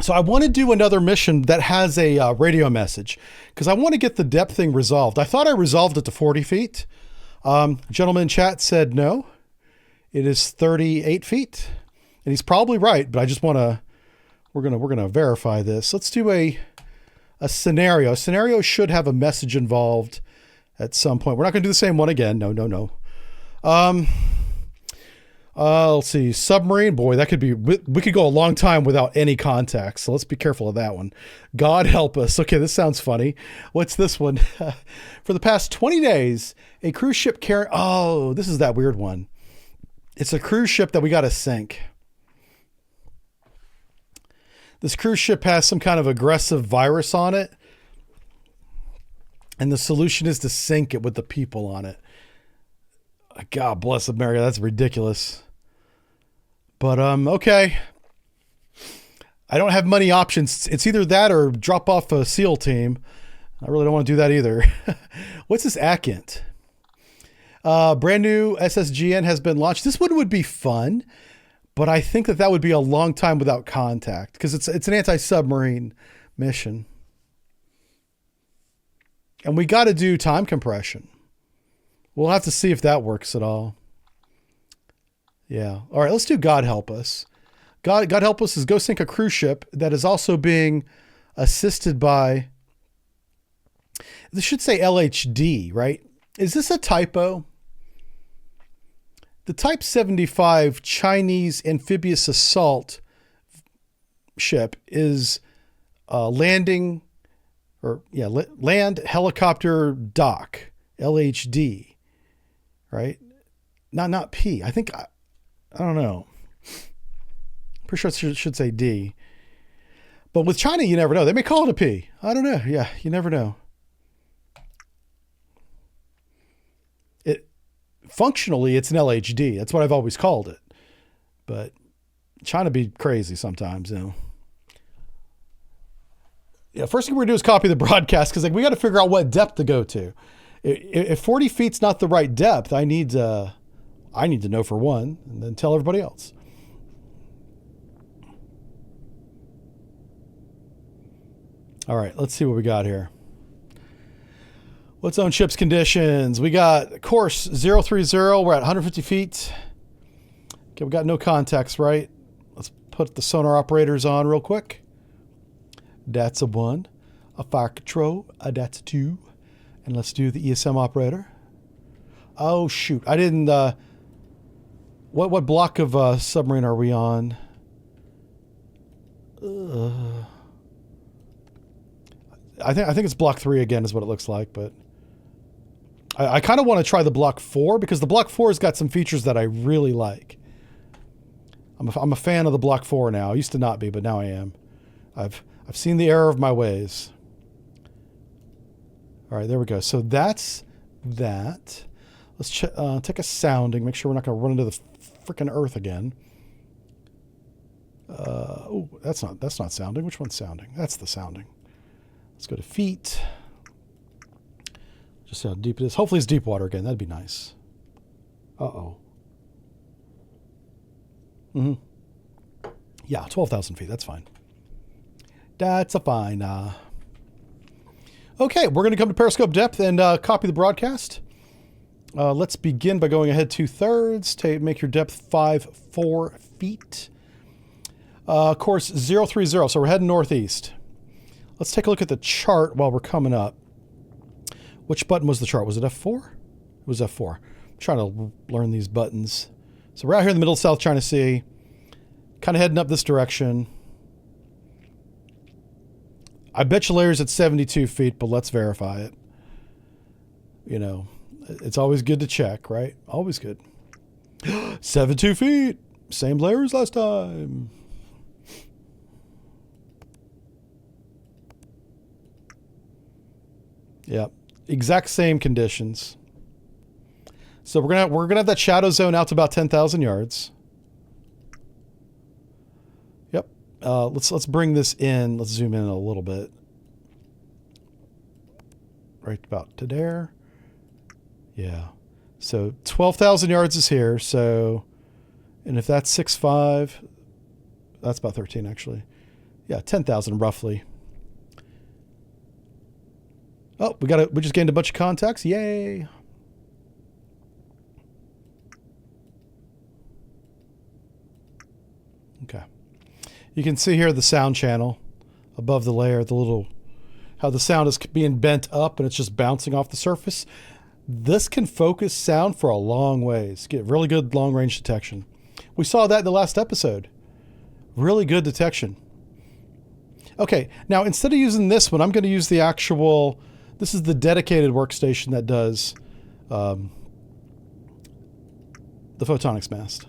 So I want to do another mission that has a radio message because I want to get the depth thing resolved. I thought I resolved it to 40 feet. Gentleman in chat said no, it is 38 feet, and he's probably right. But I just want to. We're gonna verify this. Let's do a scenario. A scenario should have a message involved at some point. We're not going to do the same one again. No. Let's see. Submarine. Boy, that could be, we could go a long time without any context. So let's be careful of that one. God help us. Okay, this sounds funny. What's this one? For the past 20 days, a cruise ship carrying, oh, this is that weird one. It's a cruise ship that we got to sink. This cruise ship has some kind of aggressive virus on it. And the solution is to sink it with the people on it. God bless America. That's ridiculous. But, okay. I don't have many options. It's either that or drop off a SEAL team. I really don't want to do that either. What's this ACINT? Brand new SSGN has been launched. This one would be fun, but I think that would be a long time without contact because it's an anti-submarine mission. And we got to do time compression. We'll have to see if that works at all. Yeah. All right, let's do God Help Us. God Help Us is go sink a cruise ship that is also being assisted by, this should say LHD, right? Is this a typo? The Type 75 Chinese amphibious assault ship is land helicopter dock, LHD. Right? Not P. I think, I don't know. Pretty sure it should say D. But with China, you never know. They may call it a P. I don't know. Yeah, you never know. Functionally, it's an LHD. That's what I've always called it. But China be crazy sometimes, you know. Yeah, first thing we're going to do is copy the broadcast because we got to figure out what depth to go to. If 40 feet's not the right depth, I need to know for one, and then tell everybody else. All right, let's see what we got here. What's on ship's conditions? We got course 030. We're at 150 feet. Okay, we got no contacts, right? Let's put the sonar operators on real quick. That's a 1. A fire control. That's a 2. And let's do the ESM operator. Oh, shoot. I didn't... What block of submarine are we on? I think it's block 3 again is what it looks like, but... I kind of want to try the block 4 because the block 4 has got some features that I really like. I'm a fan of the block 4 now. I used to not be, but now I am. I've seen the error of my ways. All right, there we go. So that's that. Let's take a sounding. Make sure we're not going to run into the freaking earth again. Oh, that's not sounding. Which one's sounding? That's the sounding. Let's go to feet. Just see how deep it is. Hopefully it's deep water again. That'd be nice. Uh-oh. Yeah, 12,000 feet. That's fine. That's a fine. Okay, we're going to come to periscope depth and copy the broadcast. Let's begin by going ahead 2/3 to make your depth 4 feet. Course 030, so we're heading northeast. Let's take a look at the chart while we're coming up. Which button was the chart? Was it F4? It was F4. I'm trying to learn these buttons. So we're out here in the middle of South China Sea, kind of heading up this direction. I bet you layers at 72 feet, but let's verify it. You know, it's always good to check, right? Always good. 72 feet. Same layer as last time. Yep. Exact same conditions. So we're gonna have that shadow zone out to about 10,000 yards. Yep. Let's bring this in. Let's zoom in a little bit. Right about to there. Yeah. So 12,000 yards is here. So, and if that's 6.5, that's about 13 actually. Yeah, 10,000 roughly. Oh, we just gained a bunch of contacts. Yay. Okay. You can see here the sound channel above the layer, how the sound is being bent up and it's just bouncing off the surface. This can focus sound for a long ways. Get really good long range detection. We saw that in the last episode. Really good detection. Okay, now instead of using this one, I'm going to use the actual, this is the dedicated workstation that does the photonics mast.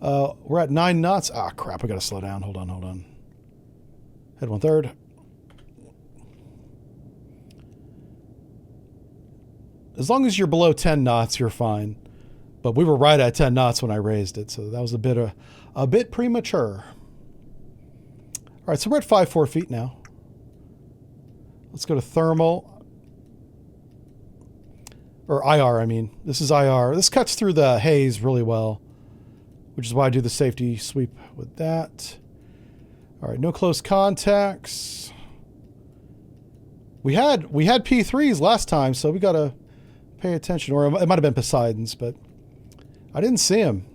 We're at 9 knots. Ah, crap, I got to slow down. Hold on. Head 1/3. As long as you're below 10 knots, you're fine. But we were right at 10 knots when I raised it, so that was a bit premature. All right, so we're at 5-4 feet now. Let's go to thermal. Or IR, I mean. This is IR. This cuts through the haze really well, which is why I do the safety sweep with that. All right, no close contacts. We had P3s last time, so we got to pay attention. Or it might have been Poseidon's, but I didn't see him.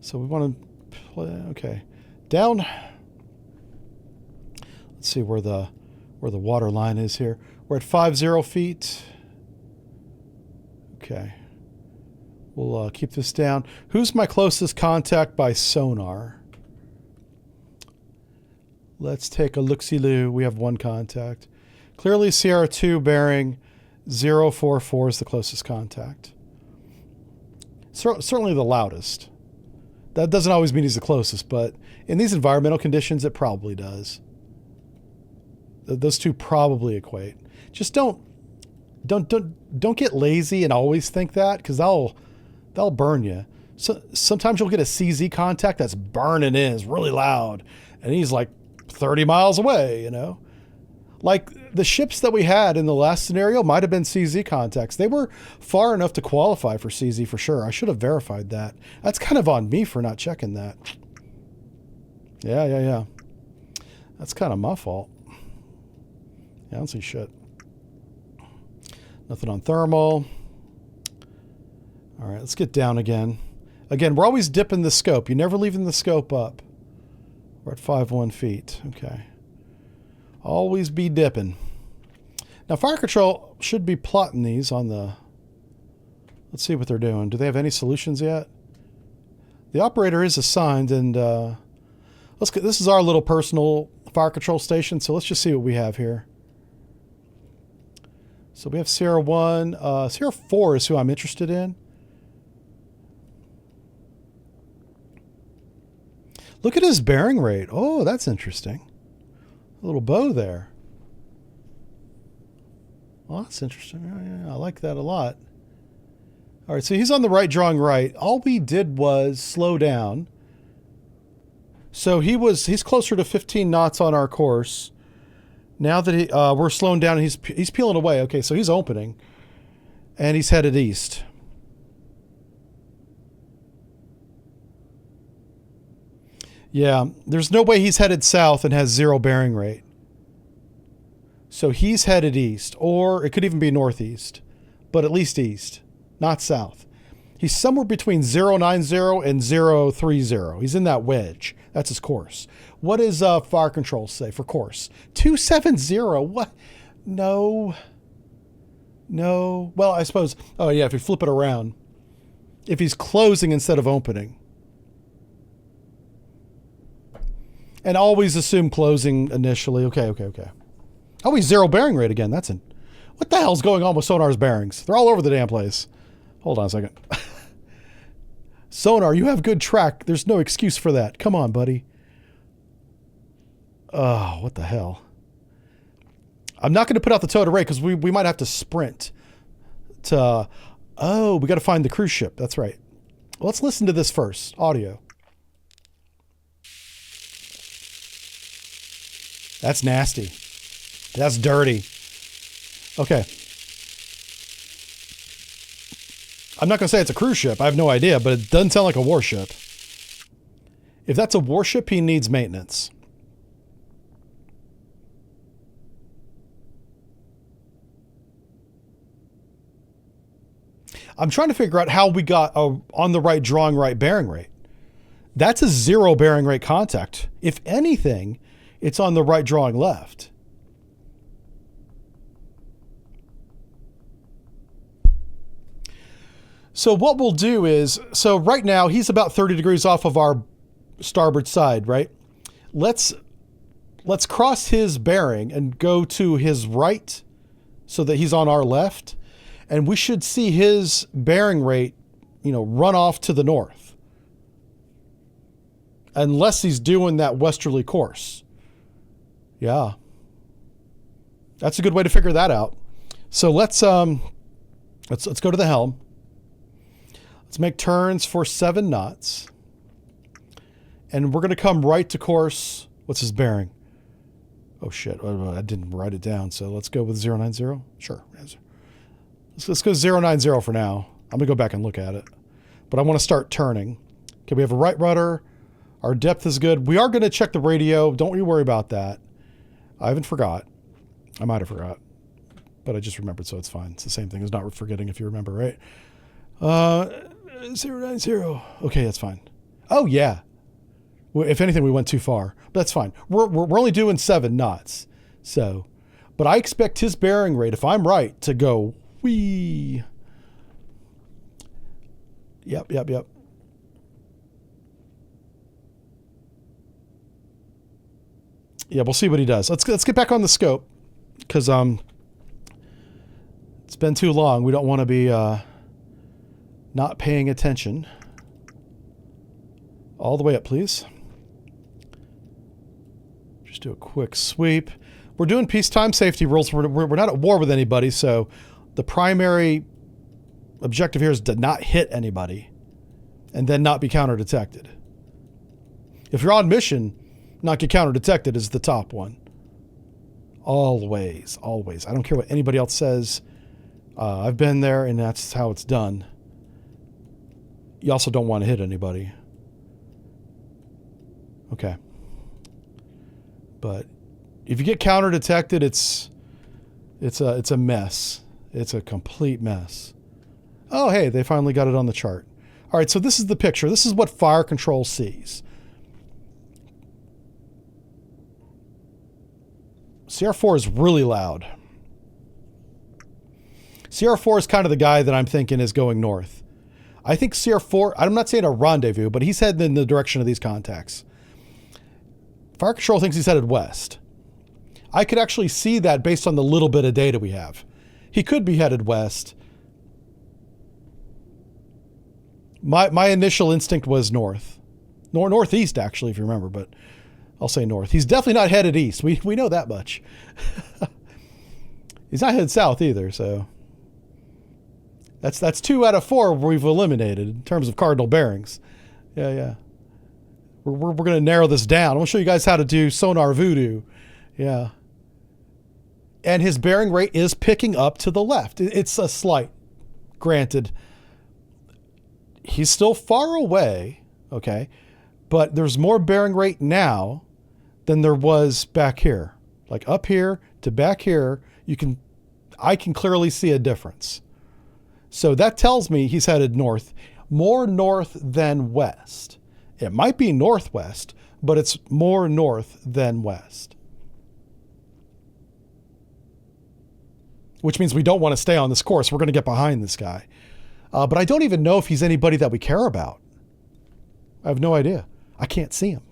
So we want to play, okay. Down. Let's see where the water line is here. We're at 50 feet. Okay. We'll keep this down. Who's my closest contact by sonar? Let's take a look-see-loo. We have one contact. Clearly Sierra 2 bearing 044 is the closest contact. Certainly the loudest. That doesn't always mean he's the closest, but in these environmental conditions, it probably does. Those two probably equate. Just don't get lazy and always think that, because that'll burn you. So sometimes you'll get a CZ contact that's burning in, it's really loud, and he's like 30 miles away, you know? Like the ships that we had in the last scenario might have been CZ contacts. They were far enough to qualify for CZ for sure. I should have verified that. That's kind of on me for not checking that. Yeah. That's kind of my fault. Yeah, I don't see shit. Nothing on thermal. All right, let's get down again. Again, we're always dipping the scope. You're never leaving the scope up. We're at 5-1 feet. Okay. Always be dipping. Now, Fire Control should be plotting these on the... Let's see what they're doing. Do they have any solutions yet? The operator is assigned, and let's get... This is our little personal Fire Control station, so let's just see what we have here. So we have Sierra 1. Sierra 4 is who I'm interested in. Look at his bearing rate. Oh, that's interesting. A little bow there. Well, that's interesting. Yeah, I like that a lot. All right, so he's on the right, drawing right. All we did was slow down. So he's closer to 15 knots on our course. Now that we're slowing down, and he's peeling away. Okay, so he's opening, and he's headed east. Yeah, there's no way he's headed south and has 0 bearing rate. So he's headed east, or it could even be northeast, but at least east, not south. He's somewhere between 090 and 030. He's in that wedge. That's his course. What does Fire Control say for course? 270. What? No. Well, I suppose. Oh, yeah, if you flip it around. If he's closing instead of opening. And always assume closing initially. Okay. Always 0 bearing rate again. What the hell's going on with Sonar's bearings? They're all over the damn place. Hold on a second. Sonar, you have good track. There's no excuse for that. Come on, buddy. Oh, what the hell? I'm not going to put out the tow to rate because we might have to sprint to... Oh, we got to find the cruise ship. That's right. Well, let's listen to this first. Audio. That's nasty. That's dirty. Okay. I'm not going to say it's a cruise ship. I have no idea, but it doesn't sound like a warship. If that's a warship, he needs maintenance. I'm trying to figure out how we got on the right drawing right bearing rate. That's a 0 bearing rate contact. If anything, it's on the right drawing left. So what we'll do is, so right now he's about 30 degrees off of our starboard side, right? Let's cross his bearing and go to his right so that he's on our left. And we should see his bearing rate, run off to the north. Unless he's doing that westerly course. Yeah. That's a good way to figure that out. So let's go to the helm. Let's make turns for 7 knots. And we're going to come right to course. What's his bearing? Oh, shit. I didn't write it down. So let's go with 090. Sure. Let's go 090 for now. I'm going to go back and look at it. But I want to start turning. Okay, we have a right rudder. Our depth is good. We are going to check the radio. Don't you worry about that. I haven't forgot. I might have forgot. But I just remembered, so it's fine. It's the same thing as not forgetting if you remember, right? 090. Okay, that's fine. Oh, yeah. If anything, we went too far. But that's fine. We're only doing 7 knots. So, but I expect his bearing rate, if I'm right, to go wee. Yep. Yeah, we'll see what he does. Let's get back on the scope because it's been too long. We don't want to be not paying attention. All the way up, please. Just do a quick sweep. We're doing peacetime safety rules. We're not at war with anybody, so the primary objective here is to not hit anybody and then not be counter-detected. If you're on mission, not get counter-detected is the top one. Always. I don't care what anybody else says. I've been there, and that's how it's done. You also don't want to hit anybody. Okay. But if you get counter-detected, it's a mess. It's a complete mess. Oh, hey, they finally got it on the chart. All right, so this is the picture. This is what fire control sees. CR4 is really loud. CR4 is kind of the guy that I'm thinking is going north. I think CR4, I'm not saying a rendezvous, but he's heading in the direction of these contacts. Fire control thinks he's headed west. I could actually see that based on the little bit of data we have. He could be headed west. My initial instinct was north. Northeast, actually, if you remember, but I'll say north. He's definitely not headed east. We know that much. He's not headed south either, so that's 2 out of 4 we've eliminated in terms of cardinal bearings. Yeah. We're going to narrow this down. I'm going to show you guys how to do sonar voodoo. Yeah. And his bearing rate is picking up to the left. It's a slight, granted. He's still far away, okay? But there's more bearing rate now than there was back here. Like up here to back here, I can clearly see a difference. So that tells me he's headed north, more north than west. It might be northwest, but it's more north than west. Which means we don't want to stay on this course. We're going to get behind this guy. But I don't even know if he's anybody that we care about. I have no idea. I can't see him.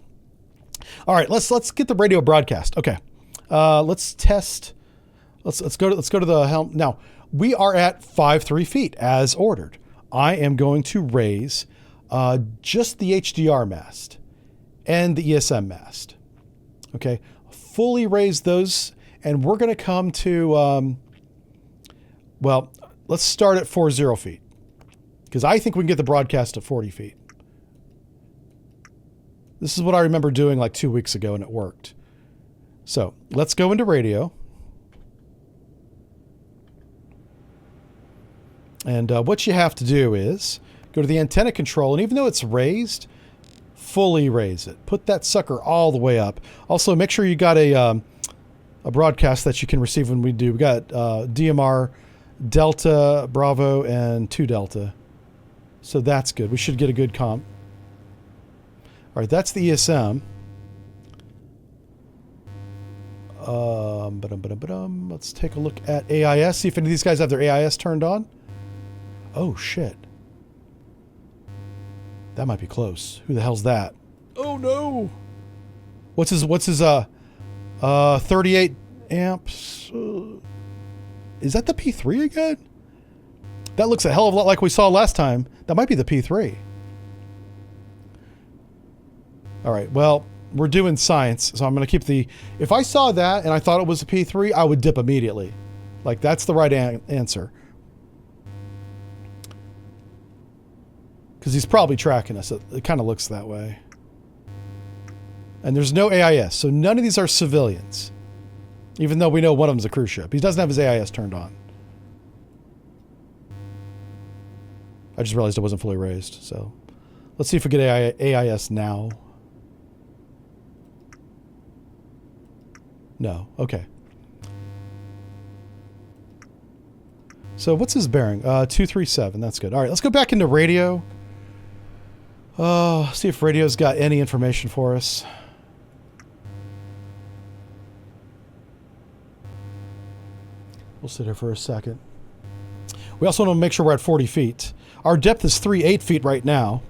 All right, let's get the radio broadcast. Okay, let's test. Let's go to the helm. Now we are at 5.3 feet as ordered. I am going to raise just the HDR mast and the ESM mast. Okay, fully raise those, and we're going to come to. Well, let's start at 40 feet because I think we can get the broadcast at 40 feet. This is what I remember doing like 2 weeks ago, and it worked. So let's go into radio. And what you have to do is go to the antenna control, and even though it's raised, fully raise it. Put that sucker all the way up. Also, make sure you got a broadcast that you can receive when we do. We got DMR Delta, Bravo, and 2 Delta. So that's good. We should get a good comp. All right, that's the ESM. Let's take a look at AIS. See if any of these guys have their AIS turned on. Oh, shit. That might be close. Who the hell's that? Oh, no. What's his 38 amps? Is that the P3 again? That looks a hell of a lot like we saw last time. That might be the P3. All right, well, we're doing science, so I'm going to keep the... If I saw that and I thought it was a P3, I would dip immediately. Like, that's the right answer. Because he's probably tracking us. It kind of looks that way. And there's no AIS, so none of these are civilians. Even though we know one of them's a cruise ship. He doesn't have his AIS turned on. I just realized it wasn't fully raised, so... Let's see if we get AIS now. No. Okay. So what's his bearing? 237. That's good. All right, let's go back into radio. See if radio's got any information for us. We'll sit here for a second. We also want to make sure we're at 40 feet. Our depth is 38 feet right now.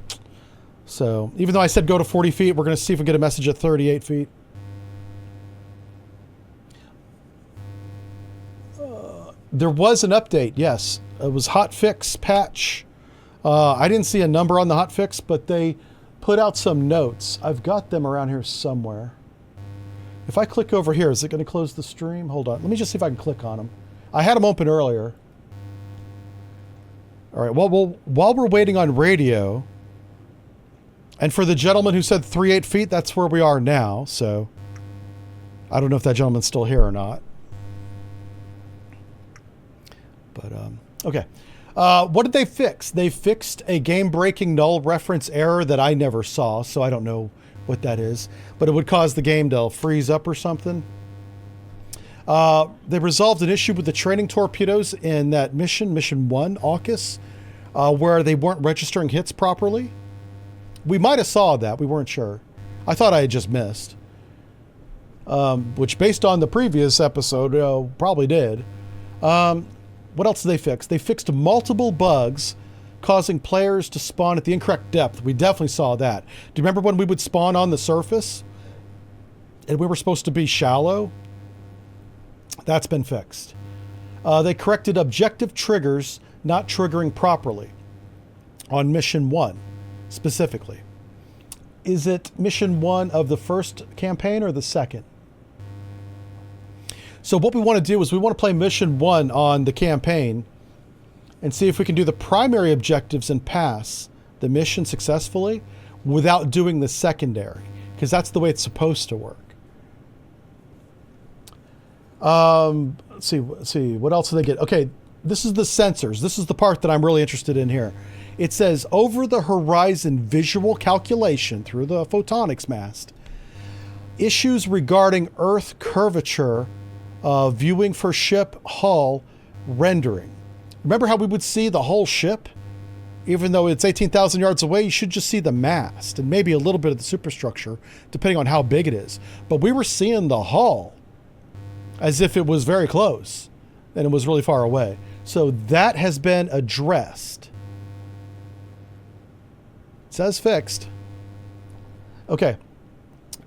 So even though I said go to 40 feet, we're going to see if we get a message at 38 feet. There was an update, yes. It was hotfix patch. I didn't see a number on the hotfix, but they put out some notes. I've got them around here somewhere. If I click over here, is it going to close the stream? Hold on. Let me just see if I can click on them. I had them open earlier. All right, well, while we're waiting on radio, and for the gentleman who said 38 feet, that's where we are now, so I don't know if that gentleman's still here or not. But, okay. What did they fix? They fixed a game-breaking null reference error that I never saw, so I don't know what that is. But it would cause the game to freeze up or something. They resolved an issue with the training torpedoes in that mission 1, AUKUS, where they weren't registering hits properly. We might have saw that. We weren't sure. I thought I had just missed. Which, based on the previous episode, probably did. What else did they fix? They fixed multiple bugs causing players to spawn at the incorrect depth. We definitely saw that. Do you remember when we would spawn on the surface and we were supposed to be shallow? That's been fixed. They corrected objective triggers not triggering properly on mission 1 specifically. Is it mission 1 of the first campaign or the second? So what we want to do is we want to play mission 1 on the campaign and see if we can do the primary objectives and pass the mission successfully without doing the secondary, because that's the way it's supposed to work. Let's see, what else do they get? Okay, this is the sensors. This is the part that I'm really interested in here. It says over the horizon visual calculation through the photonics mast. Issues regarding Earth curvature, viewing for ship hull rendering. Remember how we would see the whole ship? Even though it's 18,000 yards away, you should just see the mast and maybe a little bit of the superstructure, depending on how big it is. But we were seeing the hull as if it was very close and it was really far away. So that has been addressed. It says fixed. Okay.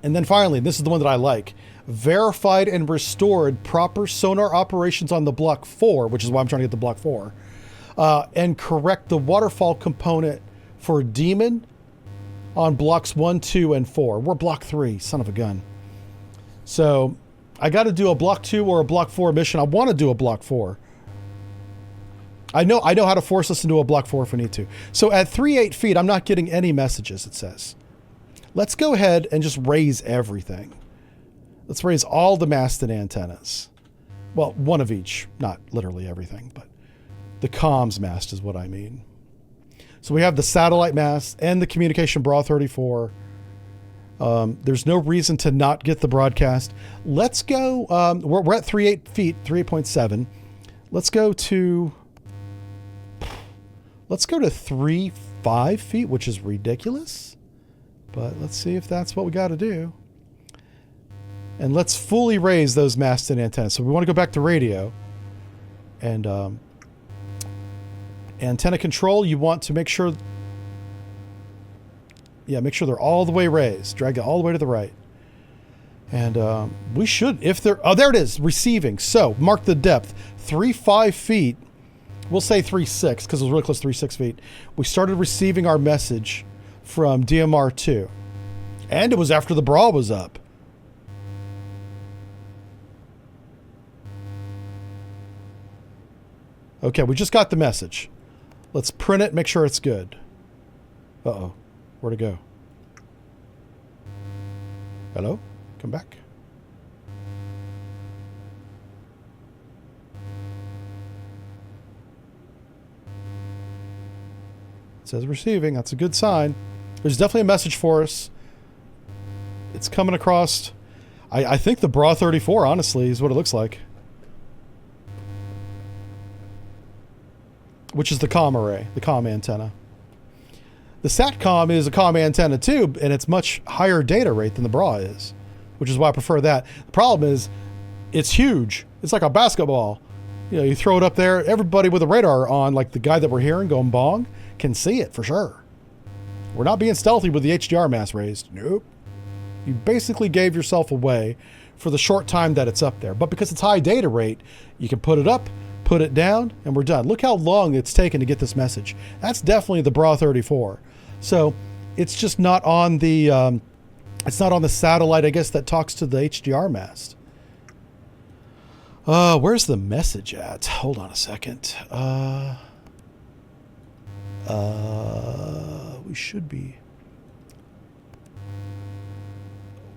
And then finally, this is the one that I like. Verified and restored proper sonar operations on the Block 4, which is why I'm trying to get the Block 4, and correct the waterfall component for Demon on Blocks 1, 2, and 4. We're Block 3, son of a gun. So I got to do a Block 2 or a Block 4 mission. I want to do a Block 4. I know how to force us into a Block 4 if we need to. So at 38 feet, I'm not getting any messages, it says. Let's go ahead and just raise everything. Let's raise all the mast and antennas. Well, one of each, not literally everything, but the comms mast is what I mean. So we have the satellite mast and the communication bra 34. There's no reason to not get the broadcast. Let's go, we're at 38 feet, 38.7. Let's go to Let's go to 3.5 feet, which is ridiculous. But let's see if that's what we got to do. And let's fully raise those masts and antennas. So we want to go back to radio. And antenna control, you want to make sure... Yeah, make sure they're all the way raised. Drag it all the way to the right. And we should, if they're... Oh, there it is, receiving. So, mark the depth. 3.5 feet. We'll say 3.6 because it was really close to 3.6 feet. We started receiving our message from DMR2. And it was after the bra was up. Okay, we just got the message. Let's print it, make sure it's good. Uh-oh. Where'd it go? Hello? Come back. It says receiving. That's a good sign. There's definitely a message for us. It's coming across. I think the Bra 34, honestly, is what it looks like. Which is the comm array, the comm antenna. The SATCOM is a comm antenna too, and it's much higher data rate than the Bra is, which is why I prefer that. The problem is, it's huge. It's like a basketball. You know, you throw it up there, everybody with a radar on, like the guy that we're hearing going bong, can see it for sure. We're not being stealthy with the HDR mass raised. Nope. You basically gave yourself away for the short time that it's up there. But because it's high data rate, you can put it up, put it down, and we're done. Look how long it's taken to get this message. That's definitely the Bra 34. So it's just not on the satellite, I guess, that talks to the HDR mast. Where's the message at? Hold on a second. We should be.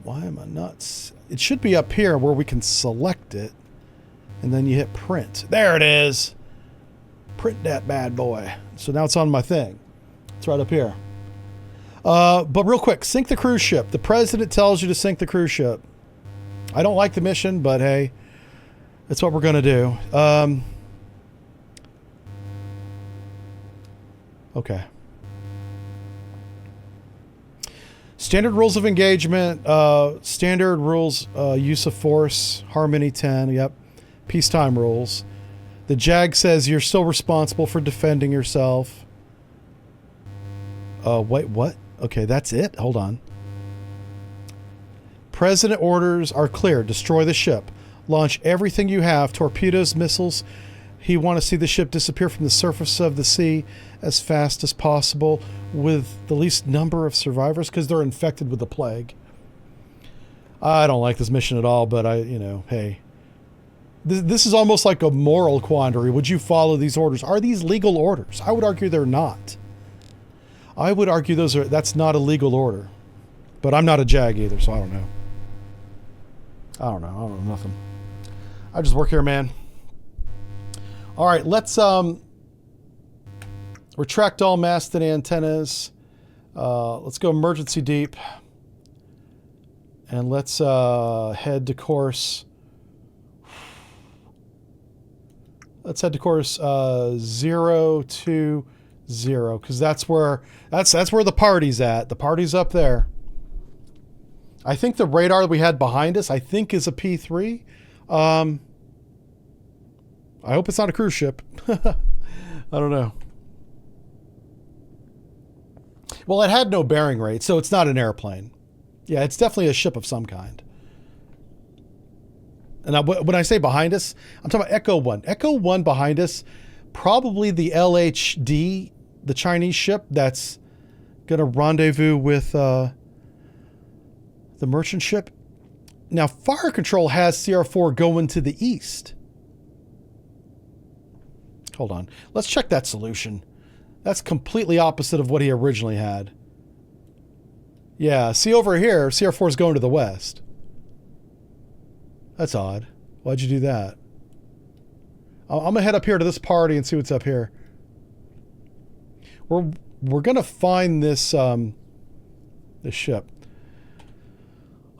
Why am I not? It should be up here where we can select it. And then you hit print. There it is. Print that bad boy. So now it's on my thing. It's right up here. But real quick, sink the cruise ship. The president tells you to sink the cruise ship. I don't like the mission, but hey, that's what we're going to do. Okay. Standard rules of engagement. Standard rules, use of force. Harmony 10. Yep. Peacetime rules. The JAG says you're still responsible for defending yourself. Wait, what? Okay, that's it? Hold on. President orders are clear. Destroy the ship. Launch everything you have. Torpedoes, missiles. He want to see the ship disappear from the surface of the sea as fast as possible with the least number of survivors because they're infected with the plague. I don't like this mission at all, but hey. This is almost like a moral quandary. Would you follow these orders? Are these legal orders? I would argue they're not. I would argue that's not a legal order. But I'm not a JAG either, so I don't know. I don't know nothing. I just work here, man. All right, let's retract all masts and antennas. Let's go emergency deep. And let's head to course. Let's head to course 020 because that's where the party's at. The party's up there. I think the radar that we had behind us, I think, is a P3. I hope it's not a cruise ship. I don't know. Well, it had no bearing rate, so it's not an airplane. Yeah, it's definitely a ship of some kind. And when I say behind us, I'm talking about Echo 1. Echo 1 behind us, probably the LHD, the Chinese ship that's going to rendezvous with the merchant ship. Now, fire control has CR4 going to the east. Hold on. Let's check that solution. That's completely opposite of what he originally had. Yeah, see over here, CR4 is going to the west. That's odd. Why'd you do that? I'm going to head up here to this party and see what's up here. We're going to find this this ship.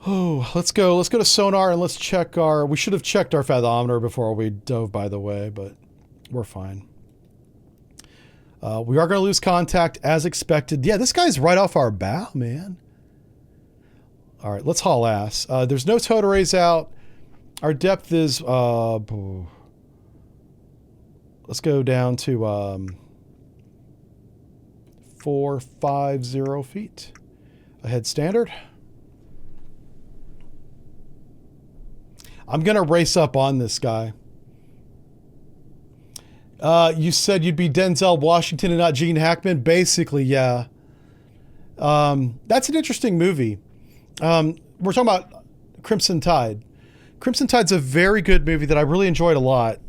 Oh, let's go to sonar and let's check we should have checked our fathometer before we dove, by the way, but we're fine. We are going to lose contact as expected. Yeah, this guy's right off our bow, man. All right, let's haul ass. There's no tow to raise out. Our depth is... let's go down to 450 feet. Ahead standard. I'm going to race up on this guy. You said you'd be Denzel Washington and not Gene Hackman? Basically, yeah. That's an interesting movie. We're talking about Crimson Tide. Crimson Tide's a very good movie that I really enjoyed a lot.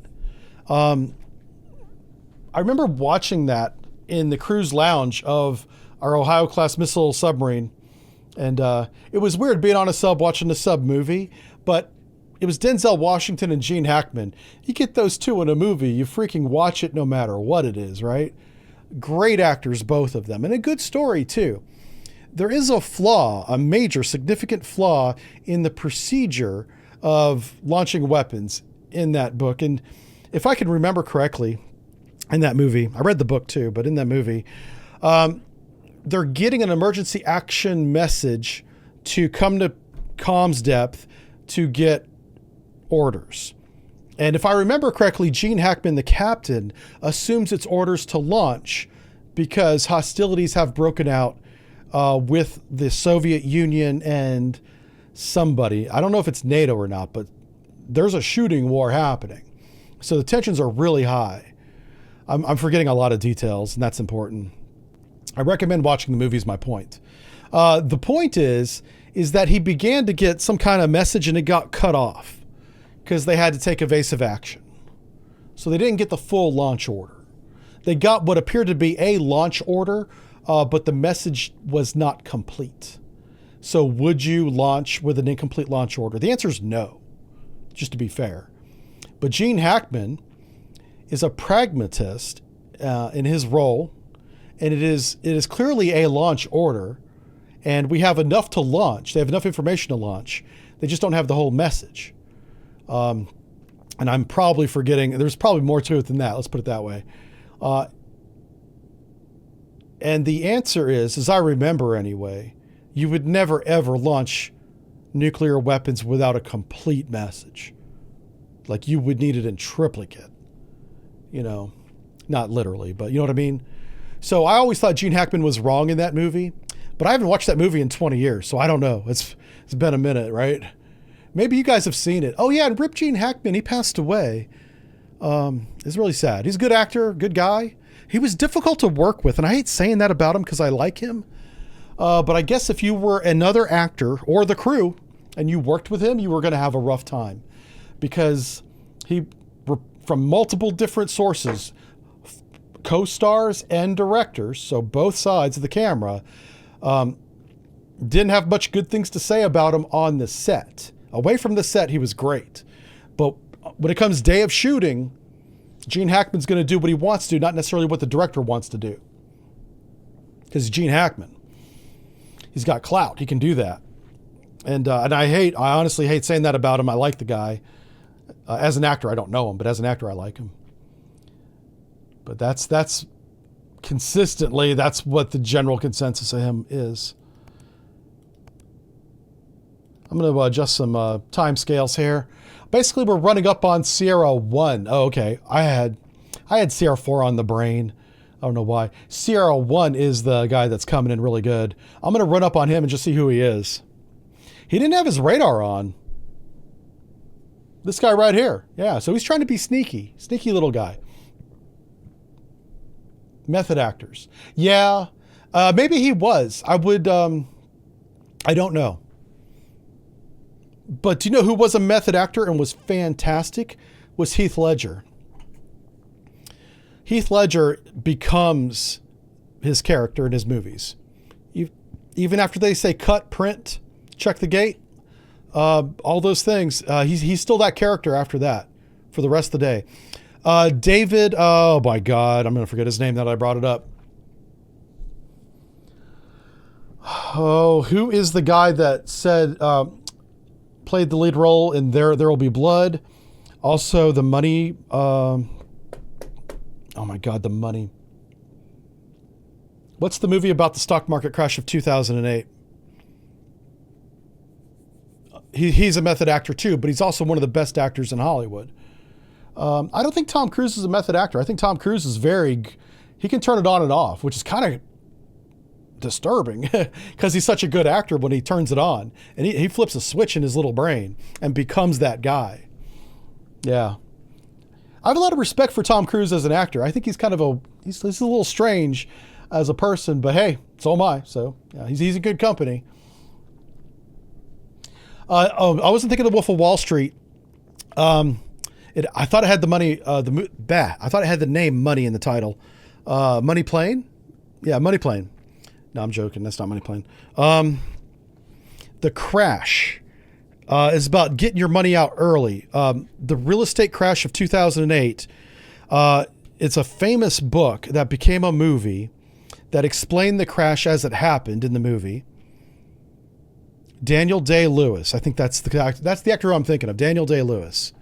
I remember watching that in the cruise lounge of our Ohio-class missile submarine. And it was weird being on a sub watching a sub movie, but it was Denzel Washington and Gene Hackman. You get those two in a movie, you freaking watch it no matter what it is, right? Great actors, both of them, and a good story too. There is a flaw, a major, significant flaw in the procedure of launching weapons in that book. And if I can remember correctly, in that movie, I read the book too, but in that movie, they're getting an emergency action message to come to comms depth to get orders. And if I remember correctly, Gene Hackman, the captain, assumes it's orders to launch because hostilities have broken out with the Soviet Union and somebody. I don't know if it's NATO or not, but there's a shooting war happening. So the tensions are really high. I'm forgetting a lot of details, and that's important. I recommend watching the movie is my point. The point is that he began to get some kind of message and it got cut off because they had to take evasive action. So they didn't get the full launch order. They got what appeared to be a launch order, but the message was not complete. So would you launch with an incomplete launch order? The answer is no, just to be fair. But Gene Hackman is a pragmatist in his role, and it is clearly a launch order, and we have enough to launch. They have enough information to launch. They just don't have the whole message. And I'm probably forgetting, there's probably more to it than that. Let's put it that way. And the answer is, as I remember anyway, you would never ever launch nuclear weapons without a complete message. Like you would need it in triplicate, you know, not literally, but you know what I mean? So I always thought Gene Hackman was wrong in that movie, but I haven't watched that movie in 20 years. So I don't know. It's been a minute, right? Maybe you guys have seen it. Oh yeah. And Rip Gene Hackman, he passed away. It's really sad. He's a good actor, good guy. He was difficult to work with. And I hate saying that about him because I like him. But I guess if you were another actor or the crew and you worked with him, you were going to have a rough time because he, from multiple different sources, co-stars and directors, so both sides of the camera, didn't have much good things to say about him on the set. Away from the set, he was great. But when it comes day of shooting, Gene Hackman's going to do what he wants to, not necessarily what the director wants to do. Because Gene Hackman, he's got clout. He can do that. And I honestly hate saying that about him. I like the guy. As an actor, I don't know him, but as an actor, I like him. But that's consistently, that's what the general consensus of him is. I'm going to adjust some time scales here. Basically, we're running up on Sierra 1. Oh, okay. I had Sierra 4 on the brain. I don't know why. Sierra 1 is the guy that's coming in really good. I'm going to run up on him and just see who he is. He didn't have his radar on. This guy right here. Yeah, so he's trying to be sneaky. Sneaky little guy. Method actors. Yeah, maybe he was. I don't know. But do you know who was a method actor and was fantastic? Was Heath Ledger. Heath Ledger becomes his character in his movies. Even after they say cut, print, check the gate, all those things, he's still that character after that for the rest of the day. David, oh my God, I'm going to forget his name now that I brought it up. Oh, who is the guy that said, played the lead role in There Will Be Blood? Also the Money, oh my God, the Money. What's the movie about the stock market crash of 2008? He's a method actor too, but he's also one of the best actors in Hollywood. I don't think Tom Cruise is a method actor. I think Tom Cruise is he can turn it on and off, which is kind of disturbing because he's such a good actor when he turns it on, and he flips a switch in his little brain and becomes that guy. Yeah. I have a lot of respect for Tom Cruise as an actor. I think he's kind of he's a little strange as a person, but hey, so am I. So yeah, he's in good company. I wasn't thinking of Wolf of Wall Street. I thought it had the money, I thought it had the name Money in the title. Money Plane? Yeah, Money Plane. No, I'm joking. That's not Money Plane. The Crash is about getting your money out early. The real estate crash of 2008. It's a famous book that became a movie that explained the crash as it happened in the movie. Daniel Day-Lewis. I think that's the actor I'm thinking of. Daniel Day-Lewis.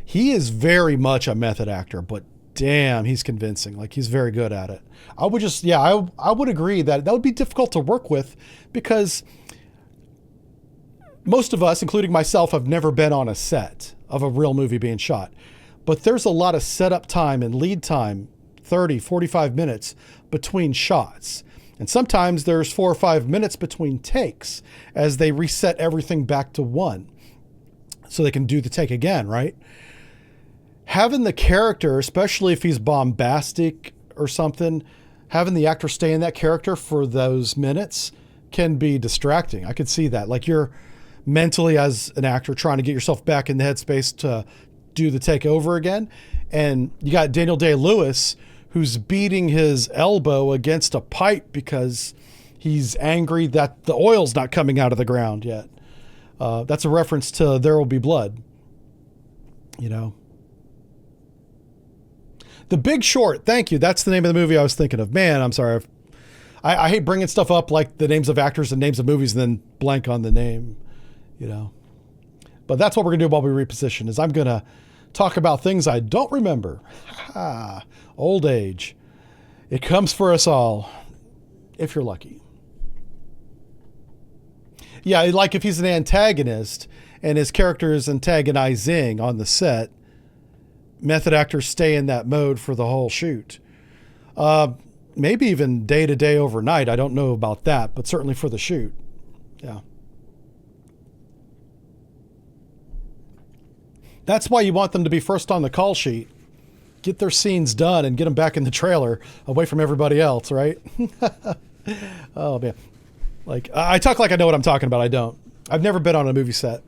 He is very much a method actor, but damn, he's convincing. Like, he's very good at it. I would agree that would be difficult to work with because most of us, including myself, have never been on a set of a real movie being shot. But there's a lot of setup time and lead time, 30, 45 minutes between shots. And sometimes there's 4 or 5 minutes between takes as they reset everything back to one so they can do the take again, right? Having the character, especially if he's bombastic or something, having the actor stay in that character for those minutes can be distracting. I could see that. Like, you're mentally, as an actor, trying to get yourself back in the headspace to do the take over again. And you got Daniel Day-Lewis, who's beating his elbow against a pipe because he's angry that the oil's not coming out of the ground yet. That's a reference to There Will Be Blood. You know. The Big Short. Thank you. That's the name of the movie I was thinking of. Man, I'm sorry. I hate bringing stuff up like the names of actors and names of movies and then blank on the name, you know. But that's what we're going to do while we reposition is I'm going to talk about things I don't remember. Old age. It comes for us all, if you're lucky. Yeah, like if he's an antagonist and his character is antagonizing on the set, method actors stay in that mode for the whole shoot. Maybe even day to day overnight. I don't know about that, but certainly for the shoot. Yeah. That's why you want them to be first on the call sheet. Get their scenes done and get them back in the trailer away from everybody else, right? Oh, man. Like, I talk like I know what I'm talking about. I don't. I've never been on a movie set.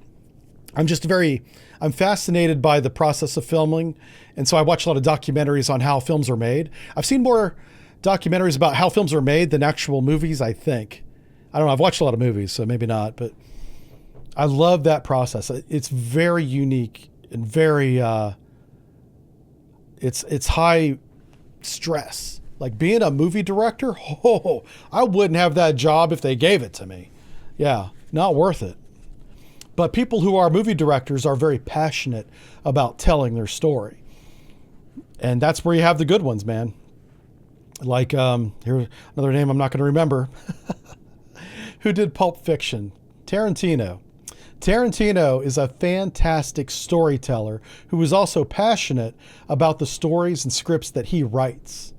I'm fascinated by the process of filming. And so I watch a lot of documentaries on how films are made. I've seen more documentaries about how films are made than actual movies, I think. I don't know. I've watched a lot of movies, so maybe not. But I love that process. It's very unique and very... It's high stress. Like being a movie director, I wouldn't have that job if they gave it to me. Yeah, not worth it. But people who are movie directors are very passionate about telling their story. And that's where you have the good ones, man. Like, here's another name I'm not going to remember. Who did Pulp Fiction? Tarantino. Tarantino is a fantastic storyteller who is also passionate about the stories and scripts that he writes.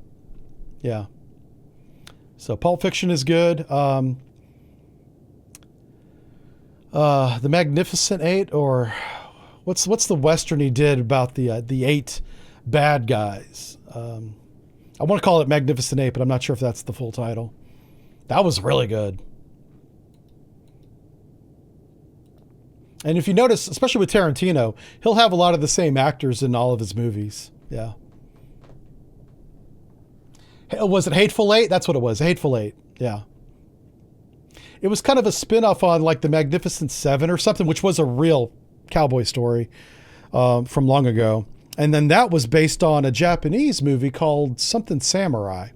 Yeah. So Pulp Fiction is good. The Magnificent Eight, or what's the Western he did about the 8 bad guys? I want to call it Magnificent Eight, but I'm not sure if that's the full title. That was really good. And if you notice, especially with Tarantino, he'll have a lot of the same actors in all of his movies. Yeah. Was it Hateful Eight? That's what it was. Hateful Eight. Yeah. It was kind of a spin-off on like the Magnificent Seven or something, which was a real cowboy story from long ago. And then that was based on a Japanese movie called something Samurai.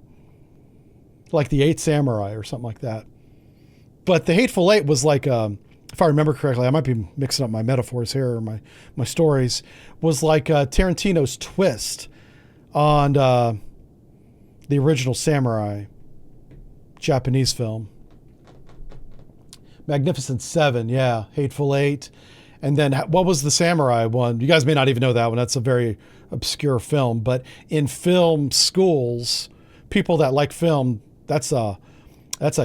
Like the 8 Samurai or something like that. But the Hateful Eight was like... if I remember correctly, I might be mixing up my metaphors here or my stories, was like Tarantino's twist on the original Samurai. Japanese film. Magnificent Seven, yeah. Hateful Eight. And then what was the samurai one? You guys may not even know that one. That's a very obscure film. But in film schools, people that like film, that's a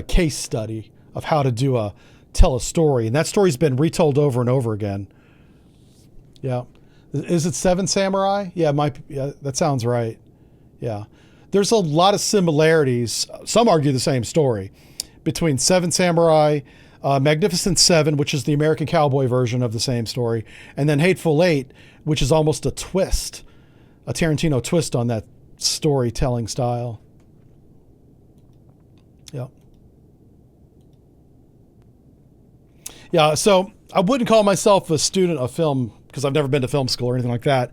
case study of how to tell a story. And that story's been retold over and over again. Yeah. Is it Seven Samurai? Yeah, yeah, that sounds right. Yeah. There's a lot of similarities. Some argue the same story between Seven Samurai, Magnificent Seven, which is the American cowboy version of the same story, and then Hateful Eight, which is almost a twist, a Tarantino twist on that storytelling style. Yeah. Yeah, so I wouldn't call myself a student of film because I've never been to film school or anything like that,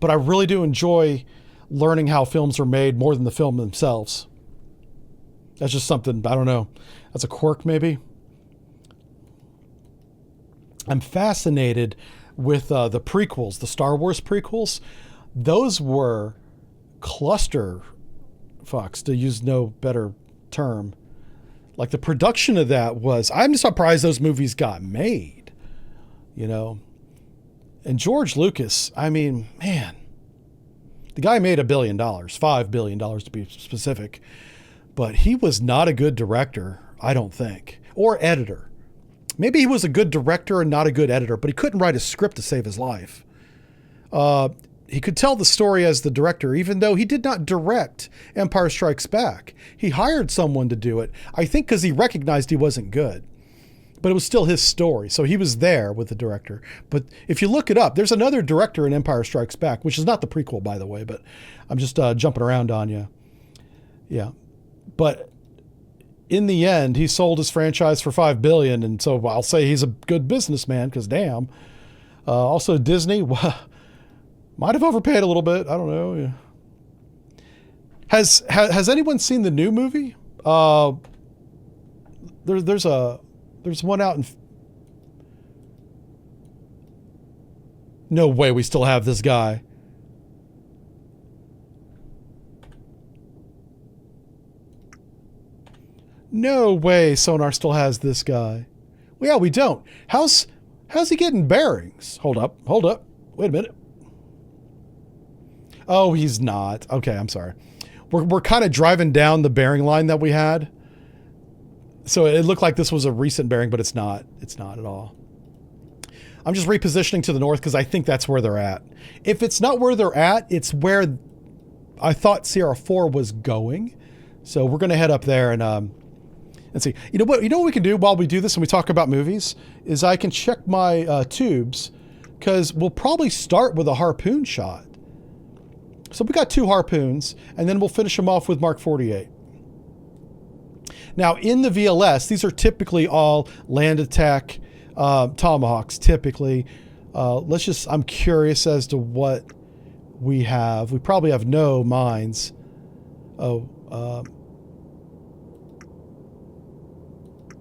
but I really do enjoy learning how films are made more than the film themselves. That's just something, I don't know, that's a quirk maybe. I'm fascinated with the prequels, the Star Wars prequels. Those were cluster fucks, to use no better term. Like the production of that was, I'm surprised those movies got made, you know. And George Lucas, I mean, man, the guy made $1 billion, $5 billion to be specific, but he was not a good director, I don't think, or editor. Maybe he was a good director and not a good editor, but he couldn't write a script to save his life. He could tell the story as the director, even though he did not direct Empire Strikes Back. He hired someone to do it, I think because he recognized he wasn't good. But it was still his story, so he was there with the director. But if you look it up, there's another director in Empire Strikes Back, which is not the prequel, by the way, but I'm just jumping around on you. Yeah. But in the end, he sold his franchise for $5 billion, and so I'll say he's a good businessman, because damn. Also, Disney might have overpaid a little bit. I don't know. Yeah. Has anyone seen the new movie? There's one out in... No way we still have this guy. No way Sonar still has this guy. Well, yeah, we don't. How's he getting bearings? Hold up. Wait a minute. Oh, he's not. Okay, I'm sorry. We're kind of driving down the bearing line that we had. So it looked like this was a recent bearing, but it's not. It's not at all. I'm just repositioning to the north because I think that's where they're at. If it's not where they're at, it's where I thought Sierra 4 was going. So we're going to head up there and see. You know what we can do while we do this and we talk about movies is I can check my tubes because we'll probably start with a harpoon shot. So we got 2 harpoons and then we'll finish them off with Mark 48. Now, in the VLS, these are typically all land attack tomahawks, typically. I'm curious as to what we have. We probably have no mines.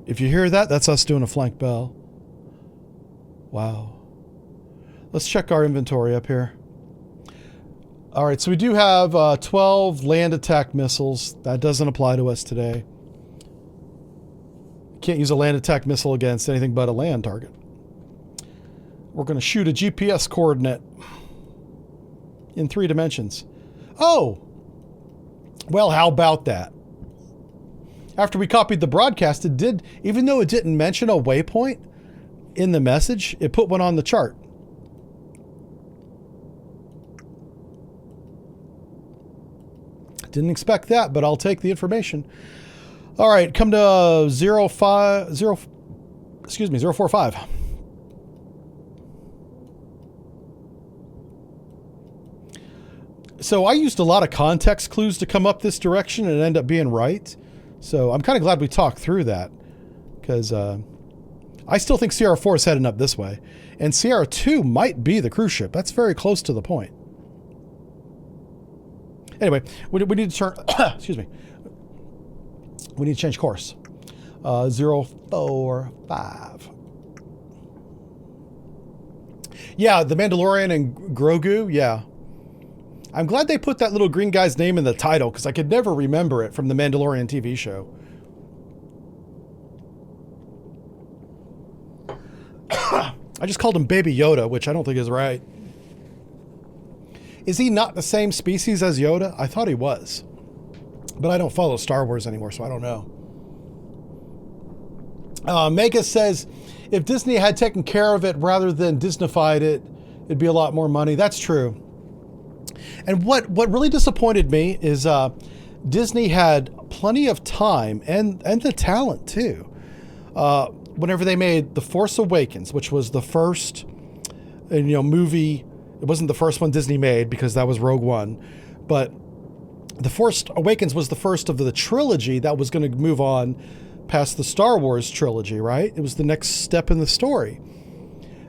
If you hear that, that's us doing a flank bell. Wow. Let's check our inventory up here. All right, so we do have 12 land attack missiles. That doesn't apply to us today. Can't use a land attack missile against anything but a land target. We're going to shoot a GPS coordinate in 3 dimensions. Oh! Well, how about that? After we copied the broadcast, it did, even though it didn't mention a waypoint in the message, it put one on the chart. Didn't expect that, but I'll take the information. All right, come to 045. So I used a lot of context clues to come up this direction and end up being right. So I'm kind of glad we talked through that because I still think Sierra 4 is heading up this way. And Sierra 2 might be the cruise ship. That's very close to the point. Anyway, we need to turn... excuse me. We need to change course. 045. Yeah, the Mandalorian and Grogu, yeah. I'm glad they put that little green guy's name in the title because I could never remember it from the Mandalorian TV show. I just called him Baby Yoda, which I don't think is right. Is he not the same species as Yoda? I thought he was. But I don't follow Star Wars anymore, so I don't know. Mega says, if Disney had taken care of it rather than Disneyfied it, it'd be a lot more money. That's true. And what really disappointed me is Disney had plenty of time and the talent too. Whenever they made The Force Awakens, which was the first movie, it wasn't the first one Disney made because that was Rogue One, but The Force Awakens was the first of the trilogy that was going to move on past the Star Wars trilogy, right? It was the next step in the story.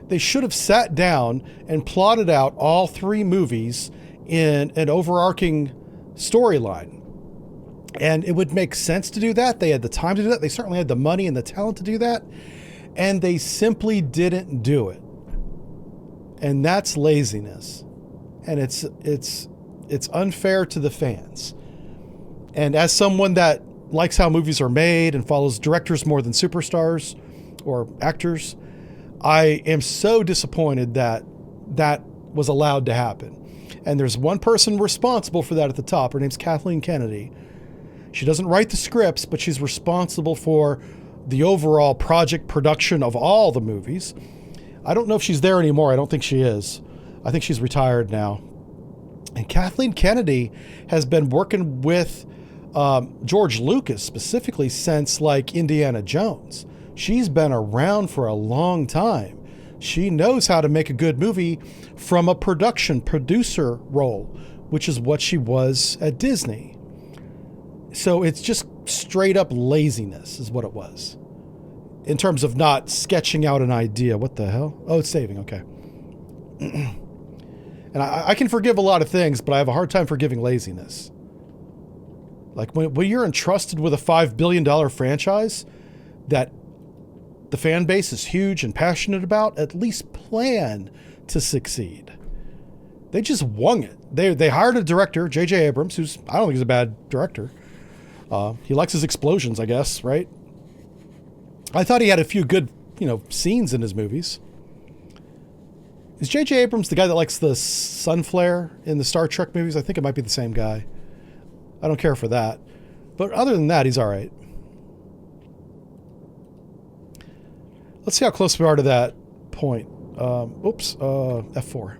They should have sat down and plotted out all three movies in an overarching storyline. And it would make sense to do that. They had the time to do that. They certainly had the money and the talent to do that. And they simply didn't do it. And that's laziness. And it's unfair to the fans. And as someone that likes how movies are made and follows directors more than superstars or actors, I am so disappointed that that was allowed to happen. And there's one person responsible for that at the top. Her name's Kathleen Kennedy. She doesn't write the scripts, but she's responsible for the overall project production of all the movies. I don't know if she's there anymore. I don't think she is. I think she's retired now. And Kathleen Kennedy has been working with George Lucas specifically since like Indiana Jones. She's been around for a long time. She knows how to make a good movie from a producer role, which is what she was at Disney. So it's just straight up laziness is what it was. In terms of not sketching out an idea. What the hell? Oh, it's saving. Okay. And I can forgive a lot of things, but I have a hard time forgiving laziness. Like when you're entrusted with a $5 billion franchise that the fan base is huge and passionate about, at least plan to succeed. They just wung it. They hired a director, J.J. Abrams, who's, I don't think he's a bad director. He likes his explosions, I guess, right? I thought he had a few good, scenes in his movies. Is J.J. Abrams the guy that likes the sun flare in the Star Trek movies? I think it might be the same guy. I don't care for that. But other than that, he's all right. Let's see how close we are to that point. F4.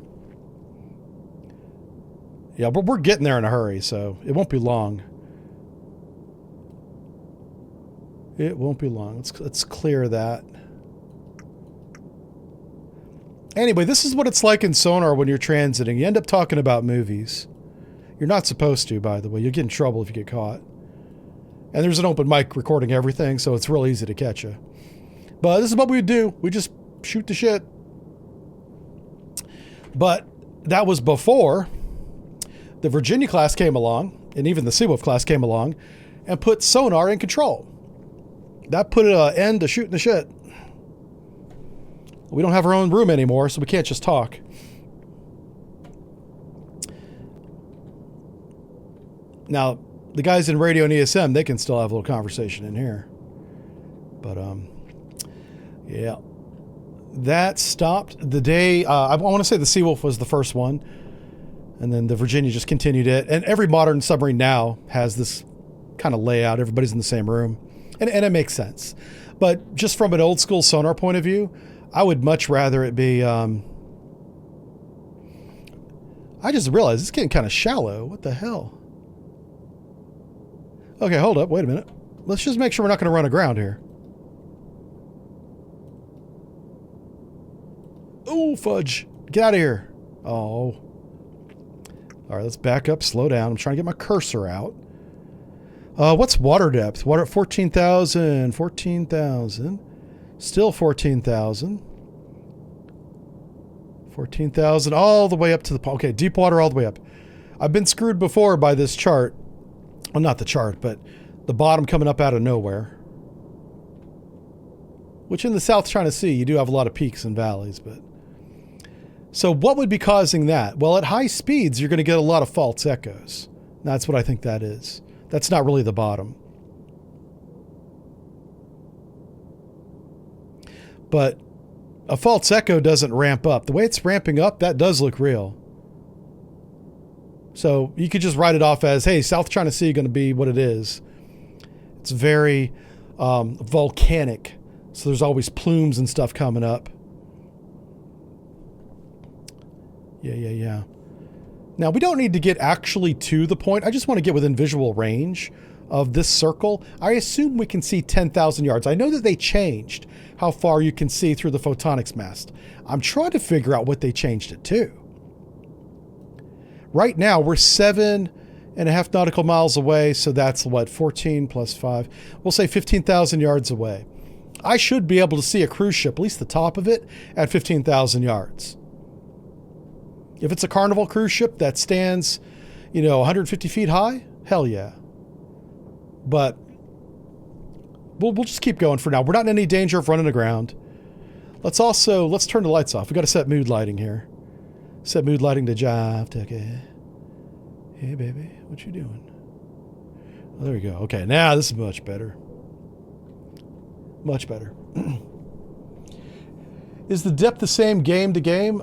Yeah, but we're getting there in a hurry, so it won't be long. It won't be long. Let's clear that. Anyway, this is what it's like in Sonar when you're transiting. You end up talking about movies. You're not supposed to, by the way. You'll get in trouble if you get caught. And there's an open mic recording everything, so it's real easy to catch you. But this is what we do. We just shoot the shit. But that was before the Virginia class came along, and even the Seawolf class came along, and put Sonar in control. That put an end to shooting the shit. We don't have our own room anymore, so we can't just talk. Now, the guys in radio and ESM, they can still have a little conversation in here. But, yeah. That stopped the day, I want to say the Seawolf was the first one. And then the Virginia just continued it. And every modern submarine now has this kind of layout. Everybody's in the same room. And it makes sense. But just from an old school sonar point of view, I would much rather it be, I just realized it's getting kind of shallow. What the hell? Okay, hold up. Wait a minute. Let's just make sure we're not going to run aground here. Oh, fudge. Get out of here. Oh. All right, let's back up. Slow down. I'm trying to get my cursor out. What's water depth? Water at 14,000. 14,000. Still 14,000. 14,000 all the way up to the... Okay, deep water all the way up. I've been screwed before by this chart. Well, not the chart, but the bottom coming up out of nowhere. Which in the South China Sea, you do have a lot of peaks and valleys, but... So what would be causing that? Well, at high speeds, you're going to get a lot of false echoes. That's what I think that is. That's not really the bottom. But a false echo doesn't ramp up. The way it's ramping up, that does look real. So you could just write it off as, hey, South China Sea going to be what it is. It's very volcanic. So there's always plumes and stuff coming up. Yeah. Now, we don't need to get actually to the point. I just want to get within visual range of this circle. I assume we can see 10,000 yards. I know that they changed how far you can see through the photonics mast. I'm trying to figure out what they changed it to. Right now, we're 7.5 nautical miles away, so that's what, 14 plus 5? We'll say 15,000 yards away. I should be able to see a cruise ship, at least the top of it, at 15,000 yards. If it's a Carnival cruise ship that stands, 150 feet high, hell yeah. But we'll just keep going for now. We're not in any danger of running aground. Let's turn the lights off. We got to set mood lighting here. Set mood lighting to Jive. Okay. Hey, baby, what you doing? Oh, there we go. Okay, now this is much better. Much better. Is the depth the same game to game?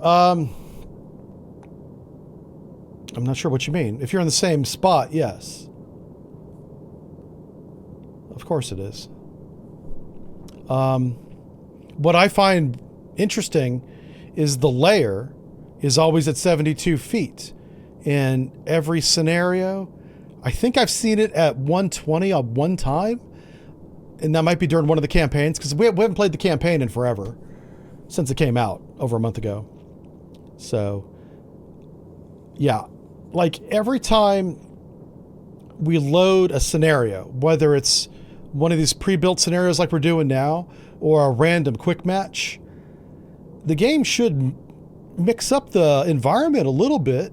I'm not sure what you mean. If you're in the same spot, yes. Of course it is. What I find interesting is the layer is always at 72 feet. In every scenario, I think I've seen it at 120 on one time. And that might be during one of the campaigns, because we haven't played the campaign in forever. Since it came out over a month ago. So, yeah. Like, every time we load a scenario, whether it's one of these pre-built scenarios like we're doing now, or a random quick match, the game should mix up the environment a little bit.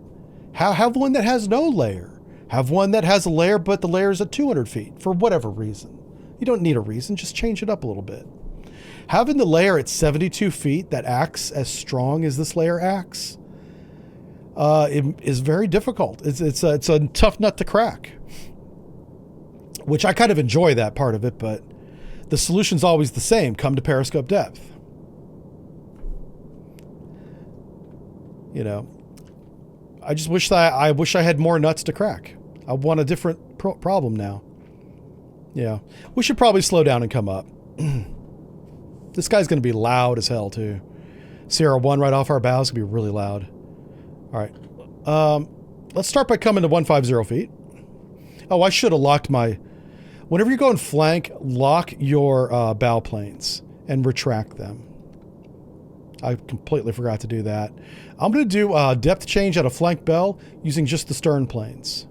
Have one that has no layer. Have one that has a layer, but the layer is at 200 feet, for whatever reason. You don't need a reason, just change it up a little bit. Having the layer at 72 feet that acts as strong as this layer acts, it is very difficult. It's a tough nut to crack, which I kind of enjoy that part of it, but the solution's always the same. Come to periscope depth. I just wish that I had more nuts to crack. I want a different problem now. Yeah, we should probably slow down and come up. This guy's going to be loud as hell too. Sierra 1 right off our bow is going to be really loud. All right. Let's start by coming to 150 feet. Oh, I should have locked my... Whenever you go in flank, lock your bow planes and retract them. I completely forgot to do that. I'm going to do depth change at a flank bell using just the stern planes.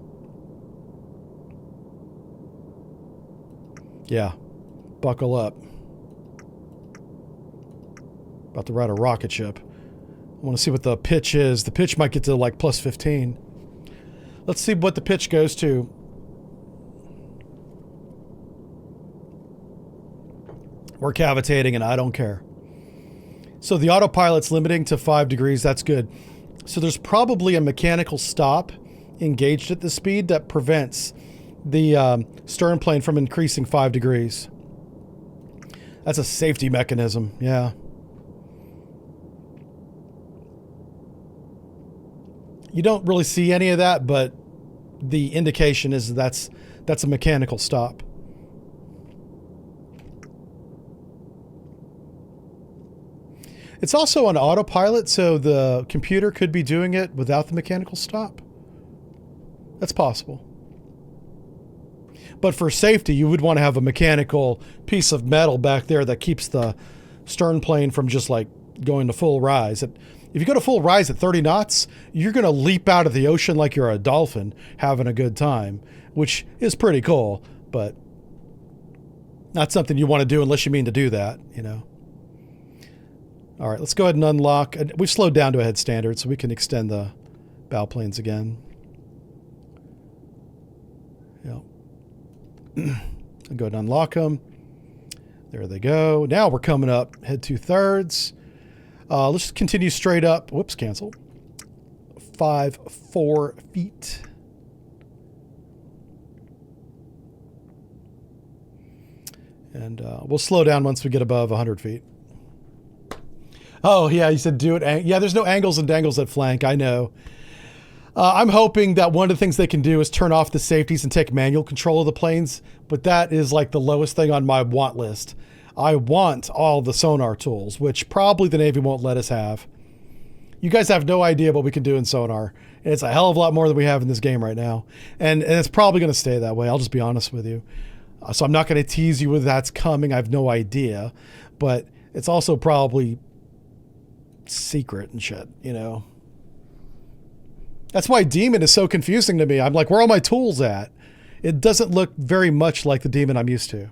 Yeah. Buckle up. About to ride a rocket ship. I want to see what the pitch is. The pitch might get to like plus 15. Let's see what the pitch goes to. We're cavitating and I don't care. So the autopilot's limiting to 5 degrees. That's good. So there's probably a mechanical stop engaged at the speed that prevents the stern plane from increasing 5 degrees. That's a safety mechanism. Yeah. You don't really see any of that, but the indication is that's a mechanical stop. It's also on autopilot, so the computer could be doing it without the mechanical stop. That's possible. But for safety, you would want to have a mechanical piece of metal back there that keeps the stern plane from just like going to full rise. If you go to full rise at 30 knots, you're going to leap out of the ocean like you're a dolphin having a good time, which is pretty cool, but not something you want to do unless you mean to do that, All right, let's go ahead and unlock. We've slowed down to a head standard, so we can extend the bow planes again. Yep. I'll go ahead and unlock them. There they go. Now we're coming up. Head 2/3. Let's just continue straight up. Whoops, cancel. 4 feet. And we'll slow down once we get above 100 feet. Oh, yeah, you said do it. Yeah, there's no angles and dangles at flank. I know. I'm hoping that one of the things they can do is turn off the safeties and take manual control of the planes, but that is like the lowest thing on my want list. I want all the sonar tools, which probably the Navy won't let us have. You guys have no idea what we can do in sonar. And it's a hell of a lot more than we have in this game right now. And it's probably going to stay that way. I'll just be honest with you. So I'm not going to tease you with that's coming. I have no idea. But it's also probably secret and shit, you know. That's why Demon is so confusing to me. I'm like, where are all my tools at? It doesn't look very much like the Demon I'm used to.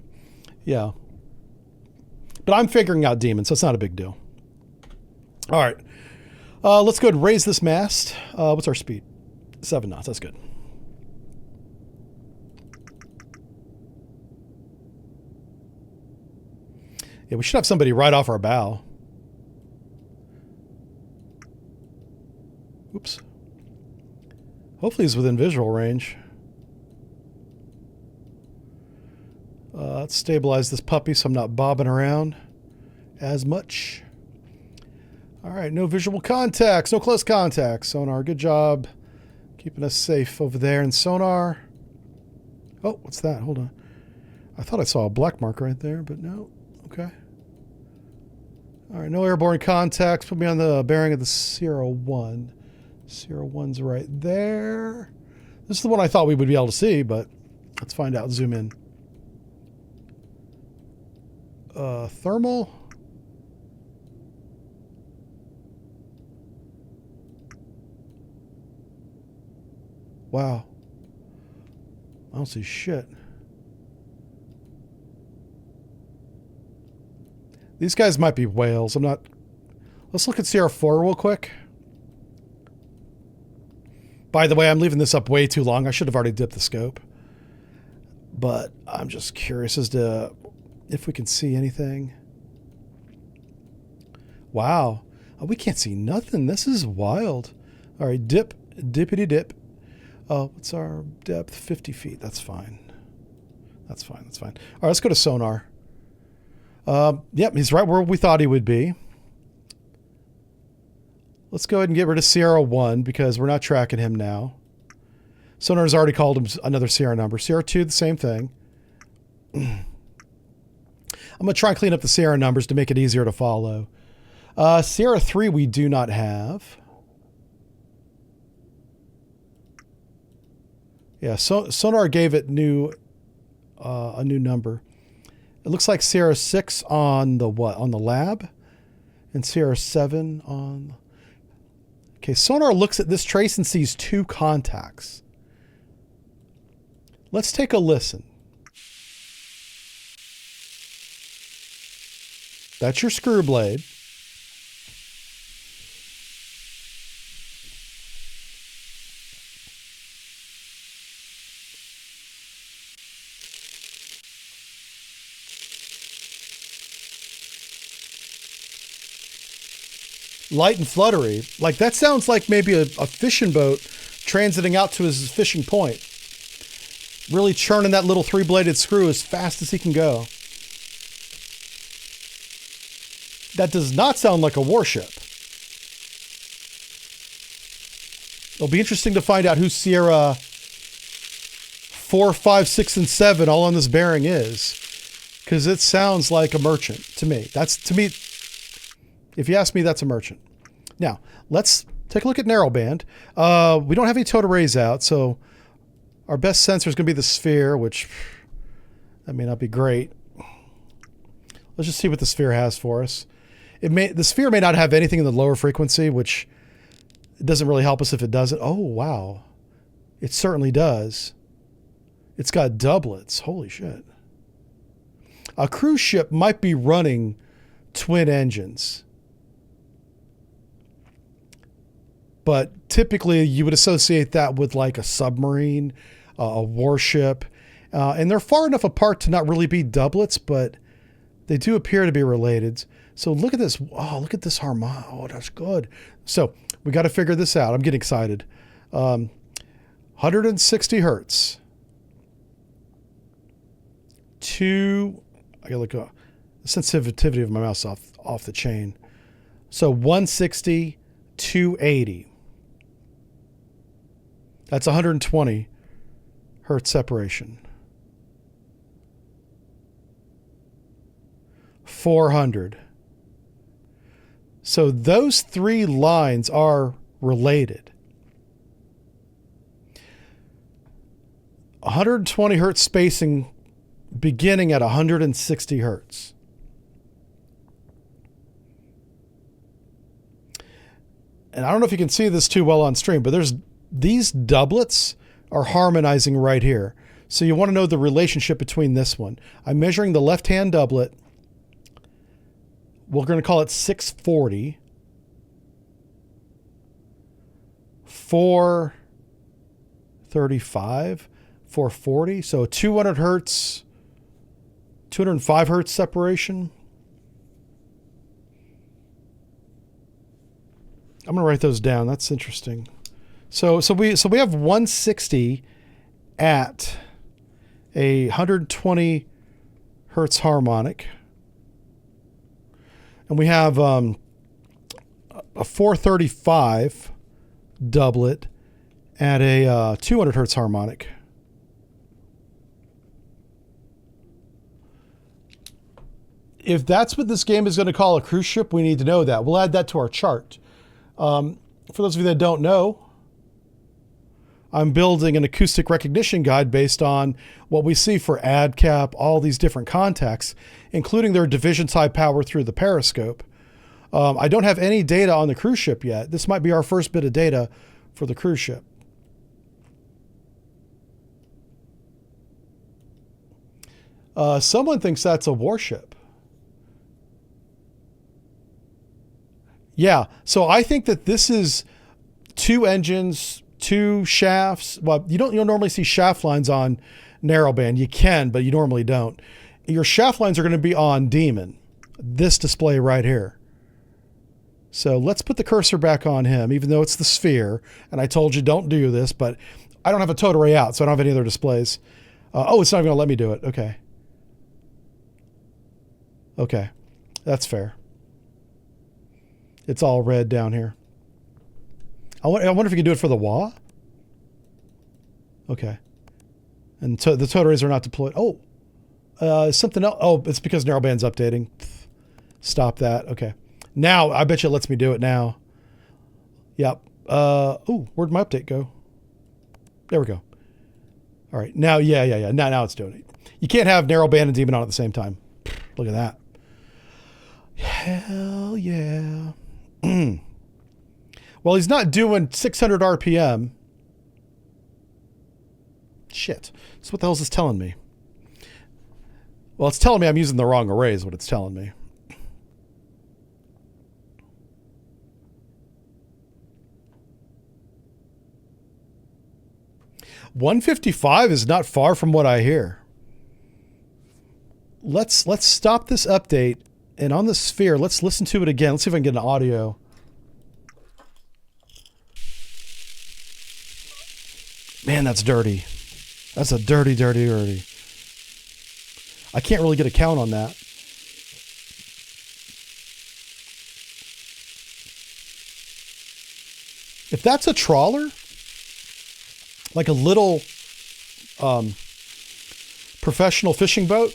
Yeah. But I'm figuring out Demon, so it's not a big deal. All right. Let's go ahead and raise this mast. What's our speed? 7 knots. That's good. Yeah, we should have somebody right off our bow. Oops. Hopefully he's within visual range. Let's stabilize this puppy so I'm not bobbing around as much. All right, no visual contacts, no close contacts. Sonar, good job keeping us safe over there in sonar. Oh, what's that? Hold on. I thought I saw a black mark right there, but no. Okay. All right, no airborne contacts. Put me on the bearing of the Sierra 1. Sierra 1's right there. This is the one I thought we would be able to see, but let's find out. Zoom in. Thermal. Wow. I don't see shit. These guys might be whales. I'm not... Let's look at Sierra 4 real quick. By the way, I'm leaving this up way too long. I should have already dipped the scope. But I'm just curious as to if we can see anything. Wow. Oh, we can't see nothing. This is wild. All right, dip. Dippity dip. Oh, what's our depth? 50 feet. That's fine. That's fine. That's fine. All right, let's go to sonar. Yep, he's right where we thought he would be. Let's go ahead and get rid of Sierra 1 because we're not tracking him now. Sonar's already called him another Sierra number. Sierra 2, the same thing. I'm going to try and clean up the Sierra numbers to make it easier to follow. Sierra 3 we do not have. Yeah, Sonar gave it a new number. It looks like Sierra 6 on the what? On the lab? And Sierra 7 on... Okay, Sonar looks at this trace and sees 2 contacts. Let's take a listen. That's your screw blade. Light and fluttery. Like that sounds like maybe a fishing boat transiting out to his fishing point. Really churning that little 3-bladed screw as fast as he can go. That does not sound like a warship. It'll be interesting to find out who Sierra 4, 5, 6, and 7 all on this bearing is. Because it sounds like a merchant to me. That's, to me, if you ask me, that's a merchant. Now, let's take a look at narrowband. We don't have any tow to raise out, so our best sensor is going to be the sphere, which that may not be great. Let's just see what the sphere has for us. The sphere may not have anything in the lower frequency, which it doesn't really help us if it doesn't. Oh, wow. It certainly does. It's got doublets. Holy shit. A cruise ship might be running twin engines. But typically you would associate that with like a submarine, a warship. And they're far enough apart to not really be doublets, but they do appear to be related. So look at this. Oh, look at this harmonic. Oh, that's good. So we got to figure this out. I'm getting excited. 160 hertz. I got to look at the sensitivity of my mouse off the chain. So 160, 280. That's 120 hertz separation. 400. So those three lines are related. 120 hertz spacing beginning at 160 hertz. And I don't know if you can see this too well on stream, but these doublets are harmonizing right here. So you want to know the relationship between this one. I'm measuring the left-hand doublet. We're going to call it 640. 435, 440. So 200 hertz, 205 hertz separation. I'm going to write those down. That's interesting. So we have 160 at a 120 hertz harmonic. And we have a 435 doublet at a 200 hertz harmonic. If that's what this game is going to call a cruise ship, we need to know that. We'll add that to our chart. For those of you that don't know, I'm building an acoustic recognition guide based on what we see for ADCAP, all these different contacts, including their division side power through the periscope. I don't have any data on the cruise ship yet. This might be our first bit of data for the cruise ship. Someone thinks that's a warship. Yeah, so I think that this is 2 engines, 2 shafts. Well, you'll normally see shaft lines on narrowband. You can, but you normally don't. Your shaft lines are going to be on Demon, this display right here. So let's put the cursor back on him, even though it's the sphere. And I told you don't do this, but I don't have a total array out, so I don't have any other displays. Oh, it's not even going to let me do it. Okay. Okay, that's fair. It's all red down here. I wonder if you can do it for the WA? Okay. And the total arrays are not deployed. Oh, something else. Oh, it's because narrowband's updating. Stop that. Okay. Now, I bet you it lets me do it now. Yep. Ooh, where'd my update go? There we go. All right. Now, yeah. Now it's doing it. You can't have narrowband and Demon on at the same time. Look at that. Hell yeah. Well, he's not doing 600 RPM. Shit. So what the hell is this telling me? Well, it's telling me I'm using the wrong array is what it's telling me. $155 is not far from what I hear. Let's stop this update, and on the sphere, let's listen to it again. Let's see if I can get an audio. Man, that's dirty. That's a dirty. I can't really get a count on that. If that's a trawler, like a little professional fishing boat,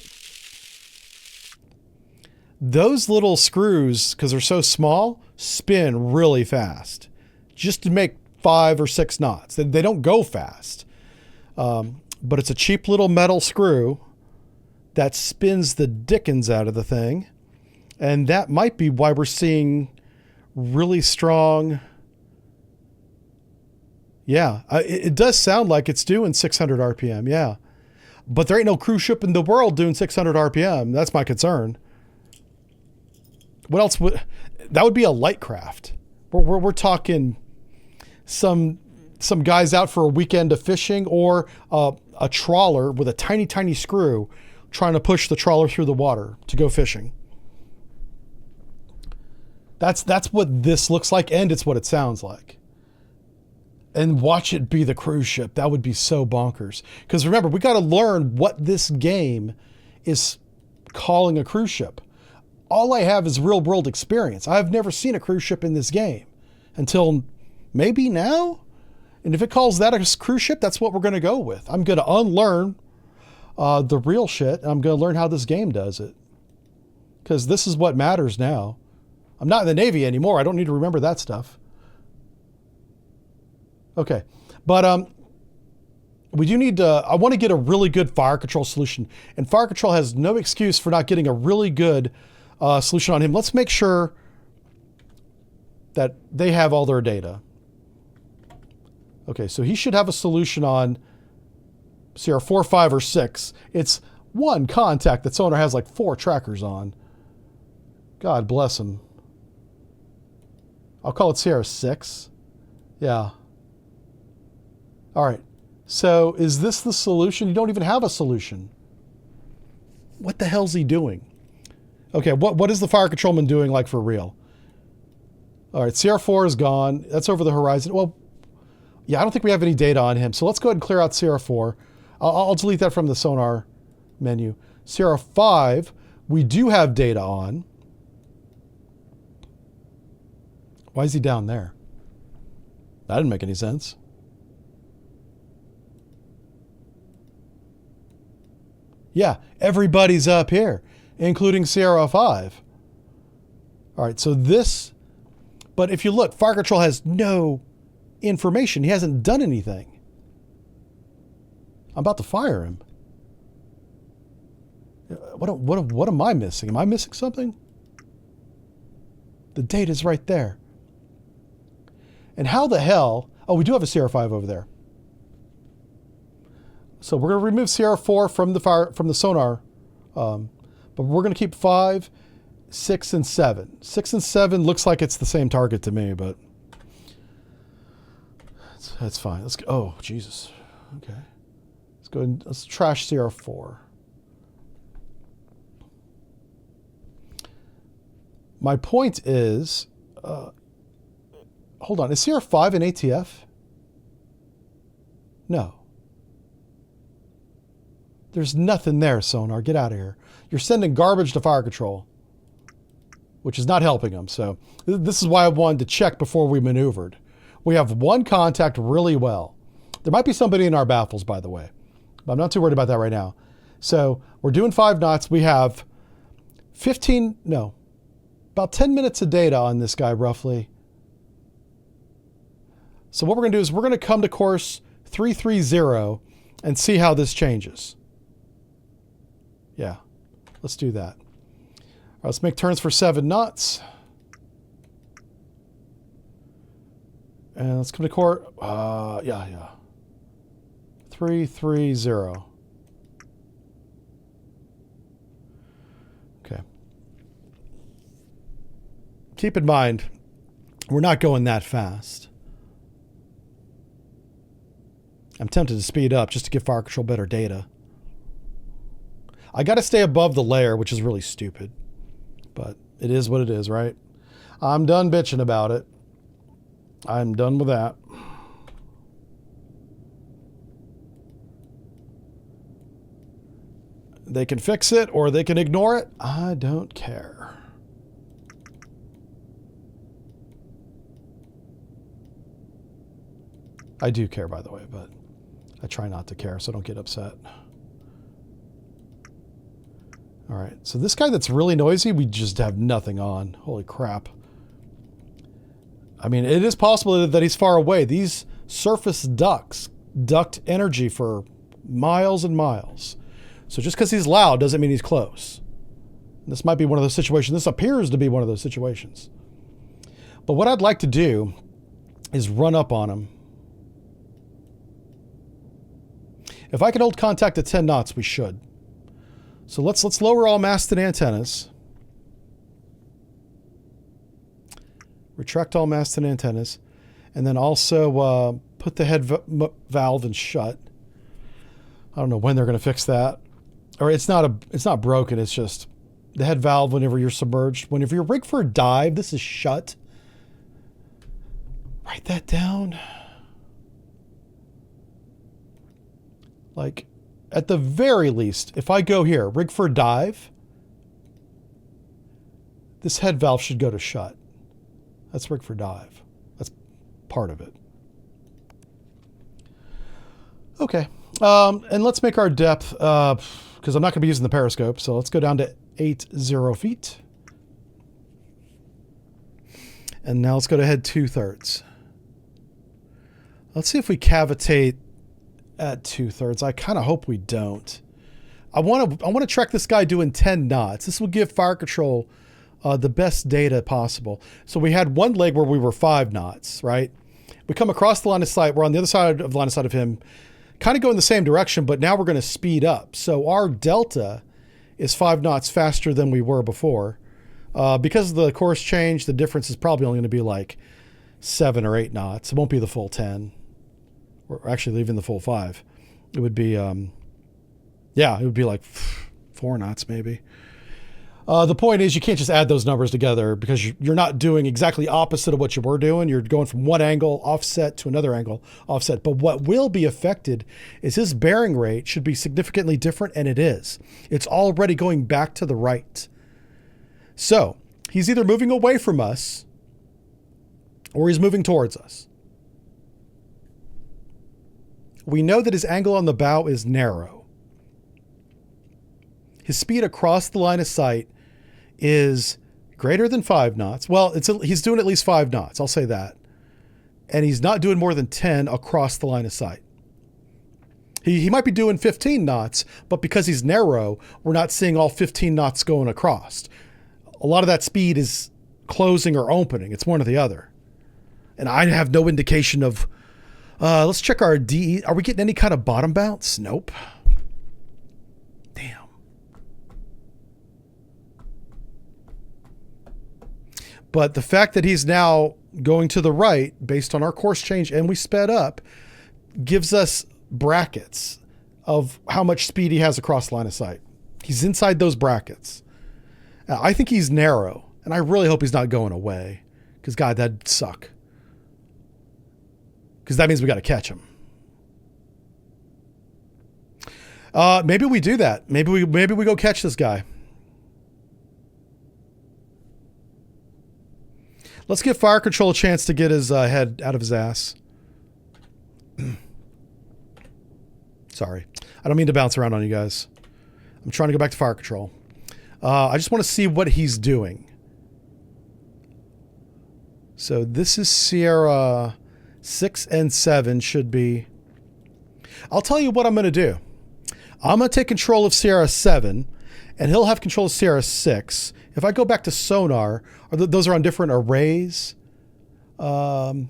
those little screws, because they're so small, spin really fast just to make 5 or 6 knots. They don't go fast, but it's a cheap little metal screw that spins the dickens out of the thing. And that might be why we're seeing really strong. Yeah, it does sound like it's doing 600 RPM. Yeah, but there ain't no cruise ship in the world doing 600 RPM. That's my concern. What else that would be a light craft. We're talking some guys out for a weekend of fishing, or a trawler with a tiny screw trying to push the trawler through the water to go fishing. That's what this looks like, and it's what it sounds like. And watch it be the cruise ship. That would be so bonkers. Because remember, we got to learn what this game is calling a cruise ship. all I have is real world experience. I've never seen a cruise ship in this game until maybe now. And if it calls that a cruise ship, that's what we're going to go with. I'm going to unlearn the real shit. And I'm going to learn how this game does it. Because this is what matters now. I'm not in the Navy anymore. I don't need to remember that stuff. Okay. But we do need to, I want to get a really good fire control solution. And fire control has no excuse for not getting a really good solution on him. Let's make sure that they have all their data. Okay, so he should have a solution on Sierra 4, 5, or 6. It's one contact that sonar has like 4 trackers on. God bless him. I'll call it Sierra 6. Yeah. All right. So is this the solution? You don't even have a solution. What the hell's he doing? Okay, what is the fire controlman doing like for real? All right, Sierra 4 is gone. That's over the horizon. Well, yeah, I don't think we have any data on him. So let's go ahead and clear out Sierra 4. I'll delete that from the sonar menu. Sierra 5, we do have data on. Why is he down there? That didn't make any sense. Yeah, everybody's up here, including Sierra 5. All right, so this, but if you look, fire control has no information. He hasn't done anything. I'm about to fire him. What am I missing? Am I missing something? The data's right there. And how the hell, oh, we do have a Sierra 5 over there. So we're going to remove Sierra 4 from the sonar, but we're going to keep 5, 6, and 7. 6 and 7 looks like it's the same target to me, but that's fine. Let's go. Oh, Jesus. Okay. Let's go and let's trash Sierra 4. My point is, hold on. Is Sierra 5 an ATF? No. There's nothing there, sonar. Get out of here. You're sending garbage to fire control, which is not helping them. So this is why I wanted to check before we maneuvered. We have one contact really well. There might be somebody in our baffles, by the way, but I'm not too worried about that right now. So we're doing 5 knots. We have about 10 minutes of data on this guy, roughly. So what we're going to do is we're going to come to course 330 and see how this changes. Yeah, let's do that. All right, let's make turns for 7 knots. And let's come to course. Yeah. 330. Okay. Keep in mind, we're not going that fast. I'm tempted to speed up just to give fire control better data. I got to stay above the layer, which is really stupid. But it is what it is, right? I'm done bitching about it. I'm done with that. They can fix it or they can ignore it. I don't care. I do care, by the way, but I try not to care, so don't get upset. All right, so this guy that's really noisy, we just have nothing on. Holy crap. I mean, it is possible that he's far away. These surface ducts duct energy for miles and miles. So just because he's loud doesn't mean he's close. This might be one of those situations. This appears to be one of those situations. But what I'd like to do is run up on him. If I can hold contact at 10 knots, we should. So let's lower all mast and antennas. Retract all mast and antennas. And then also put the head valve in shut. I don't know when they're going to fix that. Or it's not broken, it's just the head valve whenever you're submerged. Whenever you're rigged for a dive, this is shut. Write that down. Like, at the very least, if I go here, rig for dive, this head valve should go to shut. That's rig for dive. That's part of it. Okay. And let's make our depth, because I'm not going to be using the periscope. So let's go down to 80 feet. And now let's go to head 2/3. Let's see if we cavitate at 2/3. I kind of hope we don't. I want to track this guy doing 10 knots. This will give fire control the best data possible. So we had one leg where we were 5 knots, right? We come across the line of sight. We're on the other side of the line of sight of him, kind of going the same direction, but now we're going to speed up. So our delta is 5 knots faster than we were before. Because of the course change, the difference is probably only going to be like 7 or 8 knots. It won't be the full 10. Or actually even the full 5. It would be, yeah, it would be like 4 knots maybe. The point is you can't just add those numbers together because you're not doing exactly opposite of what you were doing. You're going from one angle offset to another angle offset. But what will be affected is his bearing rate should be significantly different, and it is. It's already going back to the right. So he's either moving away from us or he's moving towards us. We know that his angle on the bow is narrow. His speed across the line of sight is greater than 5 knots. Well, he's doing at least 5 knots. I'll say that. And he's not doing more than 10 across the line of sight. He might be doing 15 knots, but because he's narrow, we're not seeing all 15 knots going across. A lot of that speed is closing or opening. It's one or the other. And I have no indication of, let's check our DE. Are we getting any kind of bottom bounce? Nope. Damn. But the fact that he's now going to the right based on our course change and we sped up gives us brackets of how much speed he has across the line of sight. He's inside those brackets. I think he's narrow, and I really hope he's not going away because, God, that'd suck. Because that means we got to catch him. Maybe we do that. Maybe we go catch this guy. Let's give fire control a chance to get his head out of his ass. Sorry. I don't mean to bounce around on you guys. I'm trying to go back to fire control. I just want to see what he's doing. So this is Sierra 6 and 7 should be. I'll tell you what I'm going to do. I'm going to take control of Sierra 7 and he'll have control of Sierra 6. If I go back to sonar, those are on different arrays. Oh,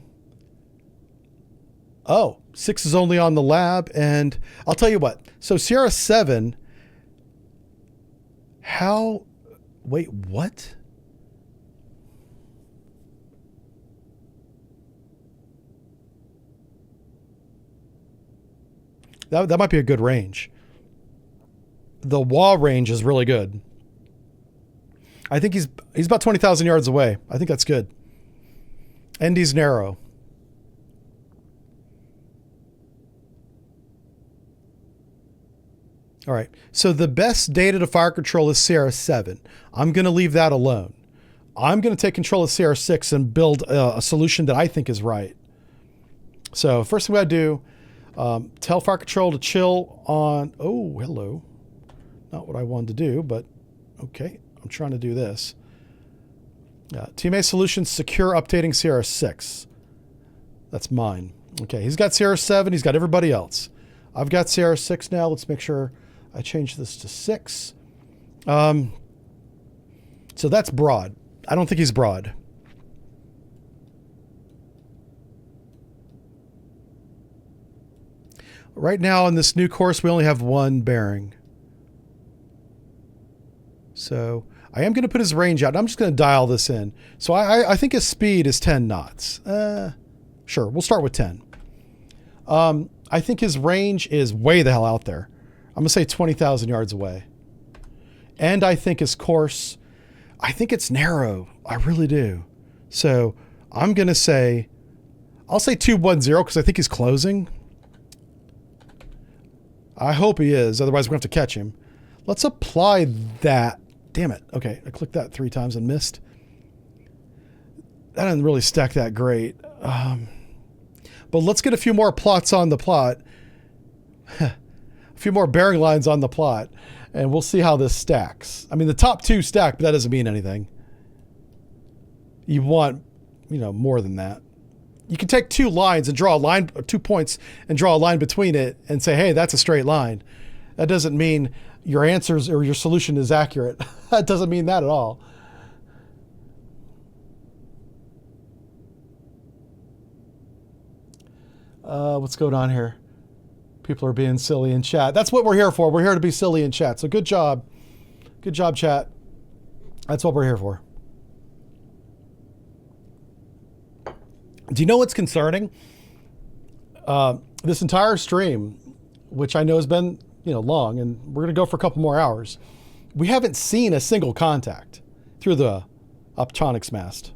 6 is only on the lab. And I'll tell you what. So Sierra 7, wait, what? That might be a good range. The WA range is really good. I think he's about 20,000 yards away. I think that's good. And he's narrow. All right. So the best data to fire control is Sierra 7. I'm going to leave that alone. I'm going to take control of Sierra 6 and build a solution that I think is right. So first thing we got to do, tell fire control to chill on, oh, hello. Not what I wanted to do, but okay. I'm trying to do this. TMA Solutions secure updating Sierra 6. That's mine. Okay, he's got Sierra 7. He's got everybody else. I've got Sierra 6 now. Let's make sure I change this to 6. So that's broad. I don't think he's broad. Right now on this new course, we only have one bearing. So I am going to put his range out. I'm just going to dial this in. So I think his speed is 10 knots. Sure, we'll start with 10. I think his range is way the hell out there. I'm going to say 20,000 yards away. And I think his course, I think it's narrow. I really do. So I'm going to say, I'll say 210 because I think he's closing. I hope he is. Otherwise, we're going to have to catch him. Let's apply that Damn it. Okay, I clicked that 3 times and missed. That didn't really stack that great. But let's get a few more plots on the plot. A few more bearing lines on the plot. And we'll see how this stacks. I mean, the top 2 stack, but that doesn't mean anything. You want, more than that. You can take 2 lines and draw a line, 2 points, and draw a line between it and say, hey, that's a straight line. That doesn't mean your answers or your solution is accurate. That doesn't mean that at all. What's going on here? People are being silly in chat. That's what we're here for. We're here to be silly in chat. So good job. Good job, chat. That's what we're here for. Do you know what's concerning? This entire stream, which I know has been, long, and we're going to go for a couple more hours. We haven't seen a single contact through the photonics mast.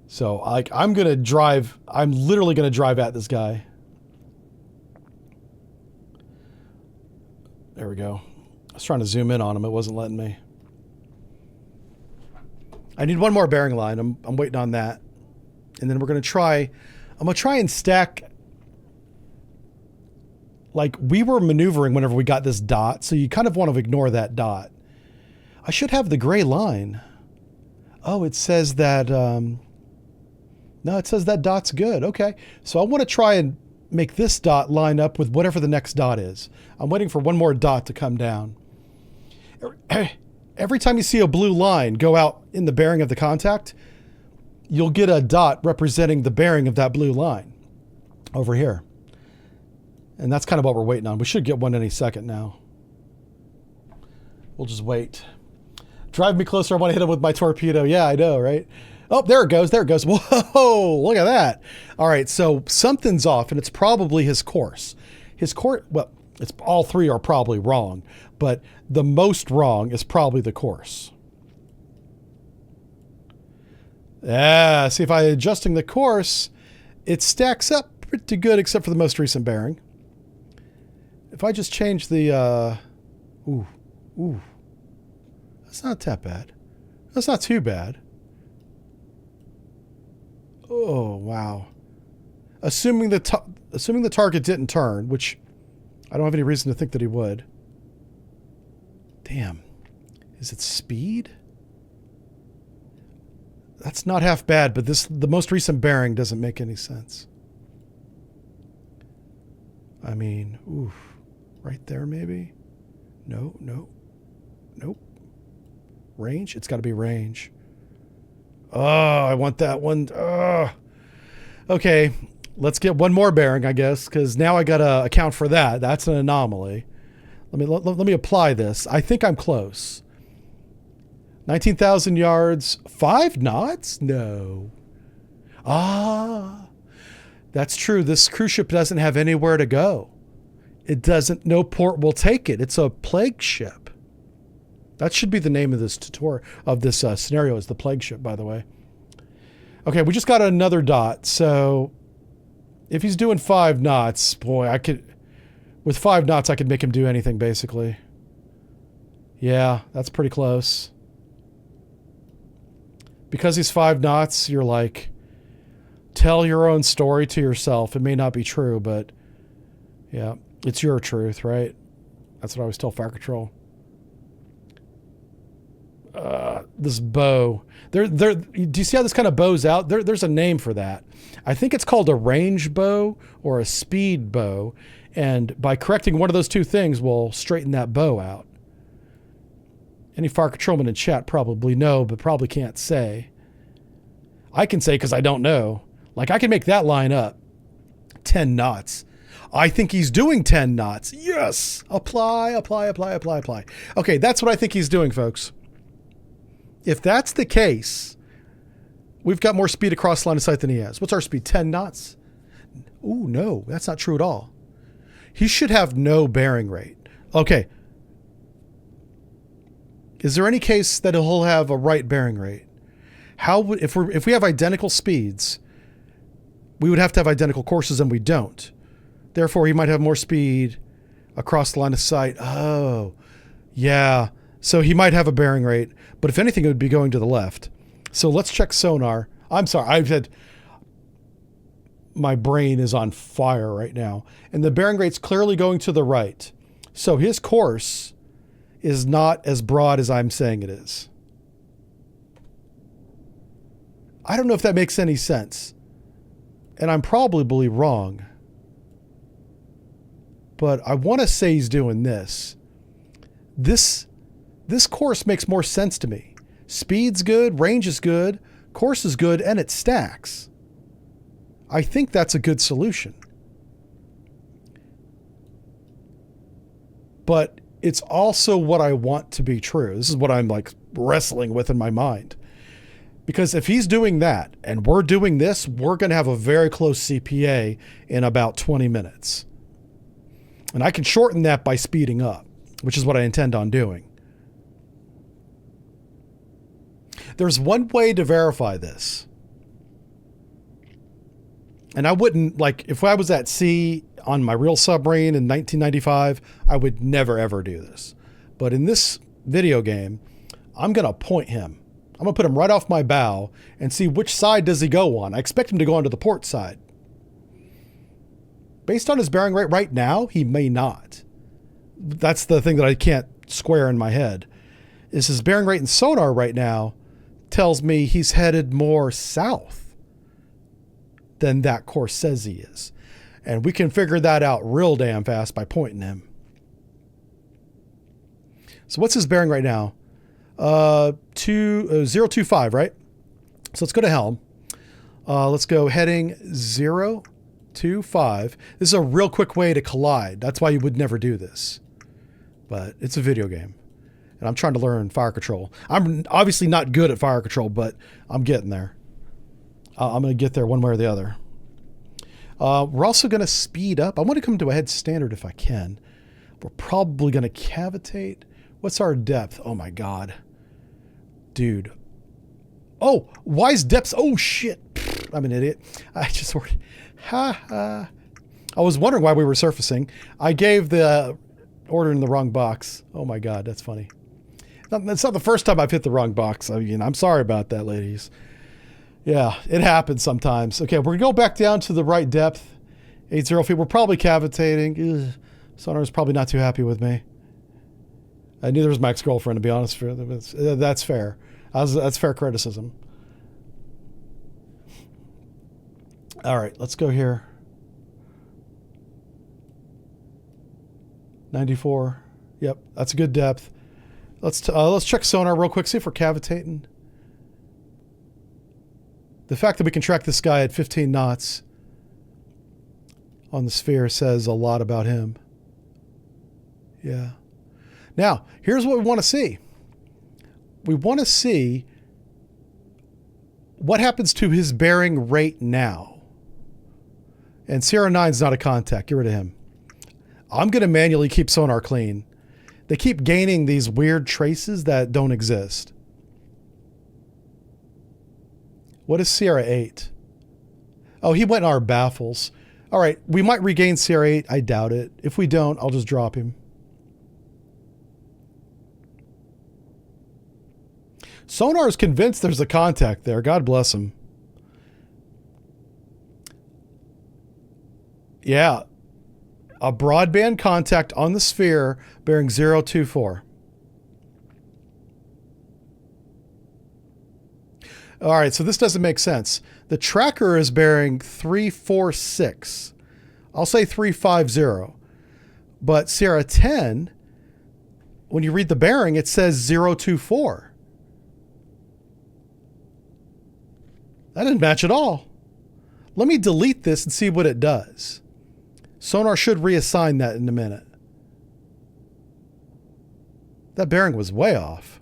So I'm literally going to drive at this guy. There we go. I was trying to zoom in on him. It wasn't letting me. I need one more bearing line. I'm waiting on that. And then I'm going to try and stack like we were maneuvering whenever we got this dot. So you kind of want to ignore that dot. I should have the gray line. Oh, it says that, no, it says that dot's good. Okay. So I want to try and make this dot line up with whatever the next dot is. I'm waiting for one more dot to come down. Every time you see a blue line go out in the bearing of the contact, you'll get a dot representing the bearing of that blue line over here. And that's kind of what we're waiting on. We should get one any second now. We'll just wait. Drive me closer. I want to hit him with my torpedo. Yeah, I know, right? Oh, there it goes. There it goes. Whoa, look at that. All right, so something's off, and it's probably his course. Well, it's all 3 are probably wrong, but the most wrong is probably the course. Yeah, see, if I'm adjusting the course, it stacks up pretty good except for the most recent bearing. If I just change the, that's not that bad. That's not too bad. Oh, wow. Assuming the target didn't turn, which I don't have any reason to think that he would. Damn. Is it speed? That's not half bad, but the most recent bearing doesn't make any sense. I mean, oof. Right there maybe? No. Nope. Range? It's got to be range. Oh, I want that one. Okay, let's get one more bearing, I guess, because now I got to account for that. That's an anomaly. Let me apply this. I think I'm close. 19,000 yards, 5 knots? No. That's true. This cruise ship doesn't have anywhere to go. It doesn't, no port will take it. It's a plague ship. That should be the name of this tutorial, of this scenario, is the plague ship, by the way. Okay, we just got another dot. So if he's doing 5 knots, boy, with 5 knots, I could make him do anything, basically. Yeah, that's pretty close. Because he's 5 knots, you're like, tell your own story to yourself. It may not be true, but yeah, it's your truth, right? That's what I always tell Fire Control. This bow. Do you see how this kind of bows out? There's a name for that. I think it's called a range bow or a speed bow. And by correcting one of those 2 things, we'll straighten that bow out. Any Fire Controlman in chat probably know, but probably can't say. I can say because I don't know. Like, I can make that line up. 10 knots. I think he's doing 10 knots. Yes! Apply. Okay, that's what I think he's doing, folks. If that's the case, we've got more speed across line of sight than he has. What's our speed? 10 knots? Ooh, no, that's not true at all. He should have no bearing rate. Okay. Is there any case that he'll have a right bearing rate? If we have identical speeds, we would have to have identical courses, and we don't. Therefore, he might have more speed across the line of sight. Oh, yeah. So he might have a bearing rate, but if anything, it would be going to the left. So let's check sonar. I'm sorry. I've had... My brain is on fire right now. And the bearing rate's clearly going to the right. So his course is not as broad as I'm saying it is. I don't know if that makes any sense. And I'm probably wrong. But I want to say he's doing this. This course makes more sense to me. Speed's good, range is good, course is good, and it stacks. I think that's a good solution. But it's also what I want to be true. This is what I'm like wrestling with in my mind. Because if he's doing that and we're doing this, we're going to have a very close CPA in about 20 minutes. And I can shorten that by speeding up, which is what I intend on doing. There's one way to verify this. And I wouldn't, like, if I was at sea on my real submarine in 1995, I would never, ever do this. But in this video game, I'm going to point him. I'm going to put him right off my bow and see which side does he go on. I expect him to go onto the port side. Based on his bearing rate right now, he may not. That's the thing that I can't square in my head. Is his bearing rate in sonar right now tells me he's headed more south than that course says he is. And we can figure that out real damn fast by pointing him. So what's his bearing right now? 025, right? So let's go to helm. Let's go heading 025. This is a real quick way to collide. That's why you would never do this. But it's a video game. And I'm trying to learn fire control. I'm obviously not good at fire control, but I'm getting there. I'm going to get there one way or the other. We're also going to speed up. I want to come to a head standard if I can. We're probably going to cavitate. What's our depth? Oh my God. Dude. Oh, wise depths. Oh shit. I'm an idiot. I just already. I was wondering why we were surfacing. I gave the order in the wrong box. Oh my God. That's funny. That's not the first time I've hit the wrong box. I mean, I'm sorry about that, ladies. Yeah, it happens sometimes. Okay, we're going to go back down to the right depth. 80 feet. We're probably cavitating. Ugh, Sonar's probably not too happy with me. Neither was my ex-girlfriend, to be honest. That's fair. That's fair criticism. All right, let's go here. 94. Yep, that's a good depth. Let's check sonar real quick, see if we're cavitating. The fact that we can track this guy at 15 knots on the sphere says a lot about him. Yeah. Now, here's what we want to see. We want to see what happens to his bearing rate now. And Sierra 9's not a contact. Get rid of him. I'm going to manually keep sonar clean. They keep gaining these weird traces that don't exist. What is Sierra 8? Oh, he went in our baffles. All right, we might regain Sierra 8. I doubt it. If we don't, I'll just drop him. Sonar is convinced there's a contact there. God bless him. Yeah. A broadband contact on the sphere bearing 024. All right, so this doesn't make sense. The tracker is bearing 346. I'll say 350. But Sierra 10, when you read the bearing, it says 024. That didn't match at all. Let me delete this and see what it does. Sonar should reassign that in a minute. That bearing was way off.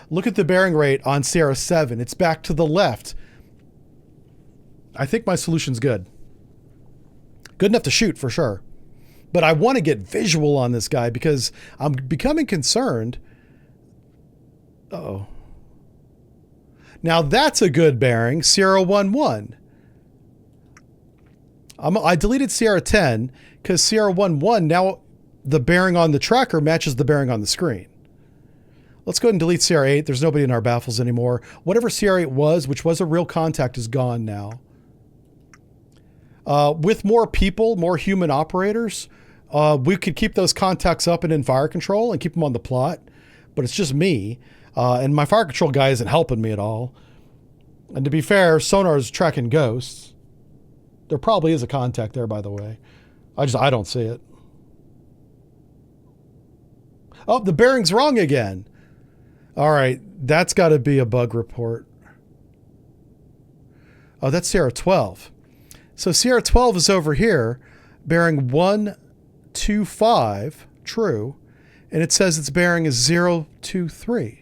Look at the bearing rate on Sierra 7. It's back to the left. I think my solution's good. Good enough to shoot for sure. But I want to get visual on this guy because I'm becoming concerned. Uh-oh. Now that's a good bearing, Sierra 11. I deleted Sierra 10 because Sierra 11, now the bearing on the tracker matches the bearing on the screen. Let's go ahead and delete Sierra 8. There's nobody in our baffles anymore. Whatever Sierra 8 was, which was a real contact, is gone now. With more people, more human operators, we could keep those contacts up and in fire control and keep them on the plot. But it's just me. And my fire control guy isn't helping me at all. And to be fair, sonar is tracking ghosts. There probably is a contact there, by the way. I don't see it. Oh, the bearing's wrong again. All right, that's got to be a bug report. Oh, that's Sierra 12. So Sierra 12 is over here, bearing 125, true, and it says its bearing is 023.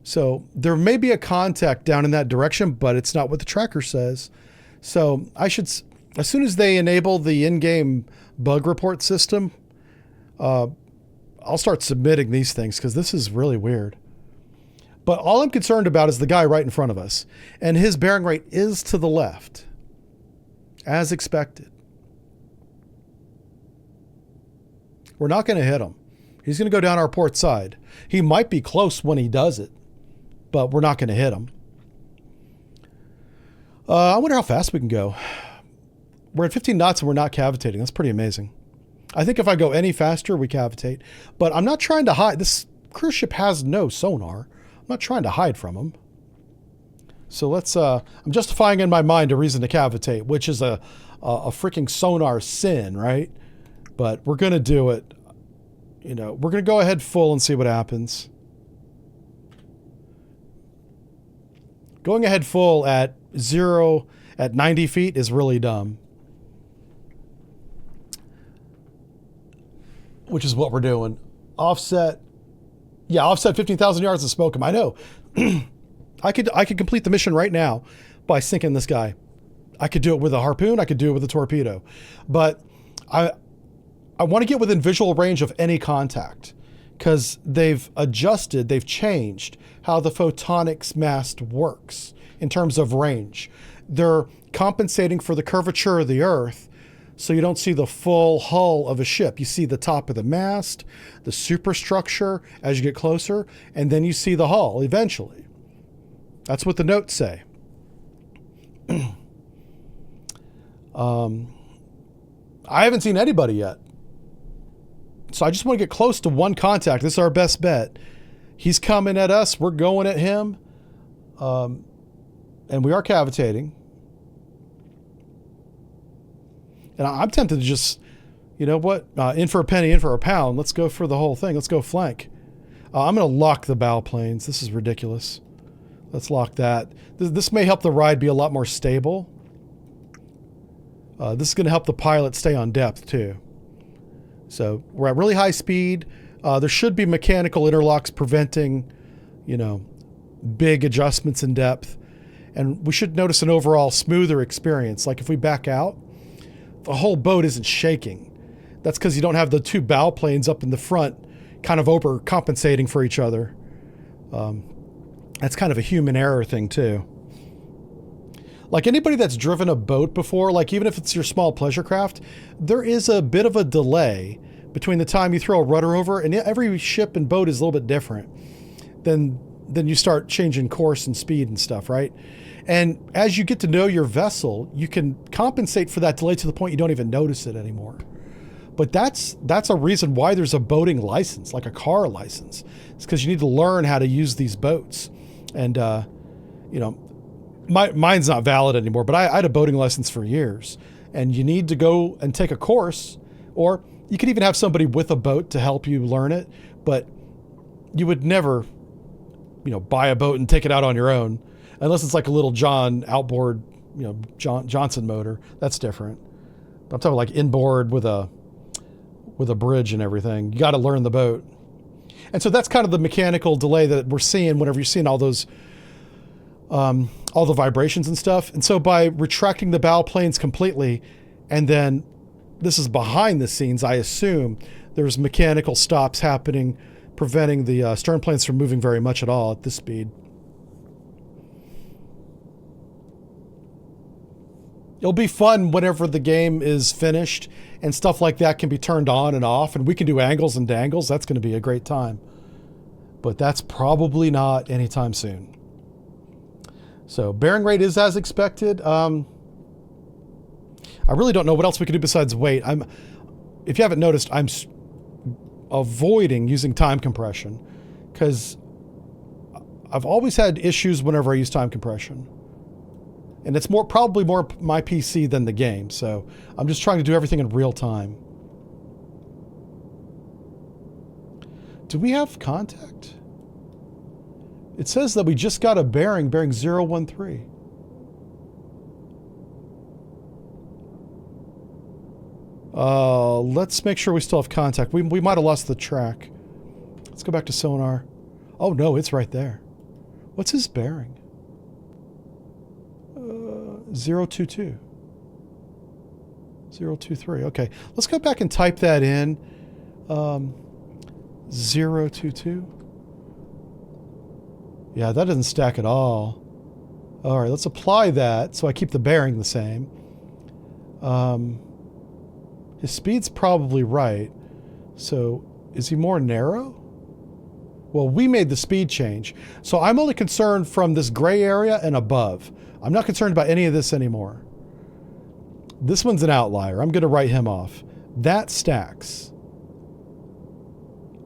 So there may be a contact down in that direction, but it's not what the tracker says. So I should, as soon as they enable the in-game bug report system, I'll start submitting these things because this is really weird. But all I'm concerned about is the guy right in front of us. And his bearing rate is to the left, as expected. We're not going to hit him. He's going to go down our port side. He might be close when he does it, but we're not going to hit him. I wonder how fast we can go. We're at 15 knots and we're not cavitating. That's pretty amazing. I think if I go any faster, we cavitate. But I'm not trying to hide. This cruise ship has no sonar. I'm not trying to hide from them. So let's, I'm justifying in my mind a reason to cavitate, which is a freaking sonar sin, right? But we're going to do it. You know, we're going to go ahead full and see what happens. Going ahead full at 90 feet is really dumb. Which is what we're doing. Offset. Yeah, offset 15,000 yards and smoke him. I know. I could complete the mission right now by sinking this guy. I could do it with a harpoon. I could do it with a torpedo. But I want to get within visual range of any contact because they've changed how the photonics mast works in terms of range. They're compensating for the curvature of the Earth so you don't see the full hull of a ship. You see the top of the mast, the superstructure as you get closer, and then you see the hull eventually. That's what the notes say. I haven't seen anybody yet. So I just want to get close to one contact. This is our best bet. He's coming at us. We're going at him. And we are cavitating. And I'm tempted to just, you know what? In for a penny, in for a pound. Let's go for the whole thing. Let's go flank. I'm going to lock the bow planes. This is ridiculous. Let's lock that. This may help the ride be a lot more stable. This is going to help the pilot stay on depth too. So we're at really high speed. There should be mechanical interlocks preventing, you know, big adjustments in depth. And we should notice an overall smoother experience. Like if we back out, the whole boat isn't shaking. That's because you don't have the two bow planes up in the front kind of overcompensating for each other. That's kind of a human error thing too. Like anybody that's driven a boat before, like even if it's your small pleasure craft, there is a bit of a delay between the time you throw a rudder over, and every ship and boat is a little bit different. Then you start changing course and speed and stuff, right? And as you get to know your vessel, you can compensate for that delay to the point you don't even notice it anymore. But that's a reason why there's a boating license, like a car license. It's because you need to learn how to use these boats. And, you know, mine's not valid anymore, but I had a boating license for years. And you need to go and take a course, or you could even have somebody with a boat to help you learn it. But you would never, you know, buy a boat and take it out on your own. Unless it's like a little John outboard, you know, Johnson motor. That's different. But I'm talking like inboard with a bridge and everything. You got to learn the boat. And so that's kind of the mechanical delay that we're seeing whenever you're seeing all those, all the vibrations and stuff. And so by retracting the bow planes completely, and then this is behind the scenes, I assume there's mechanical stops happening, preventing the stern planes from moving very much at all at this speed. It'll be fun whenever the game is finished and stuff like that can be turned on and off, and we can do angles and dangles. That's going to be a great time. But that's probably not anytime soon. So bearing rate is as expected. I really don't know what else we can do besides wait. If you haven't noticed, I'm avoiding using time compression because I've always had issues whenever I use time compression. And it's probably more my PC than the game. So I'm just trying to do everything in real time. Do we have contact? It says that we just got a bearing 013. Let's make sure we still have contact. We might have lost the track. Let's go back to sonar. Oh no, it's right there. What's his bearing? 022. 023. Okay, let's go back and type that in. 022. Yeah, that doesn't stack at all. All right, let's apply that so I keep the bearing the same. His speed's probably right. So is he more narrow? Well, we made the speed change. So I'm only concerned from this gray area and above. I'm not concerned about any of this anymore. This one's an outlier. I'm going to write him off. That stacks.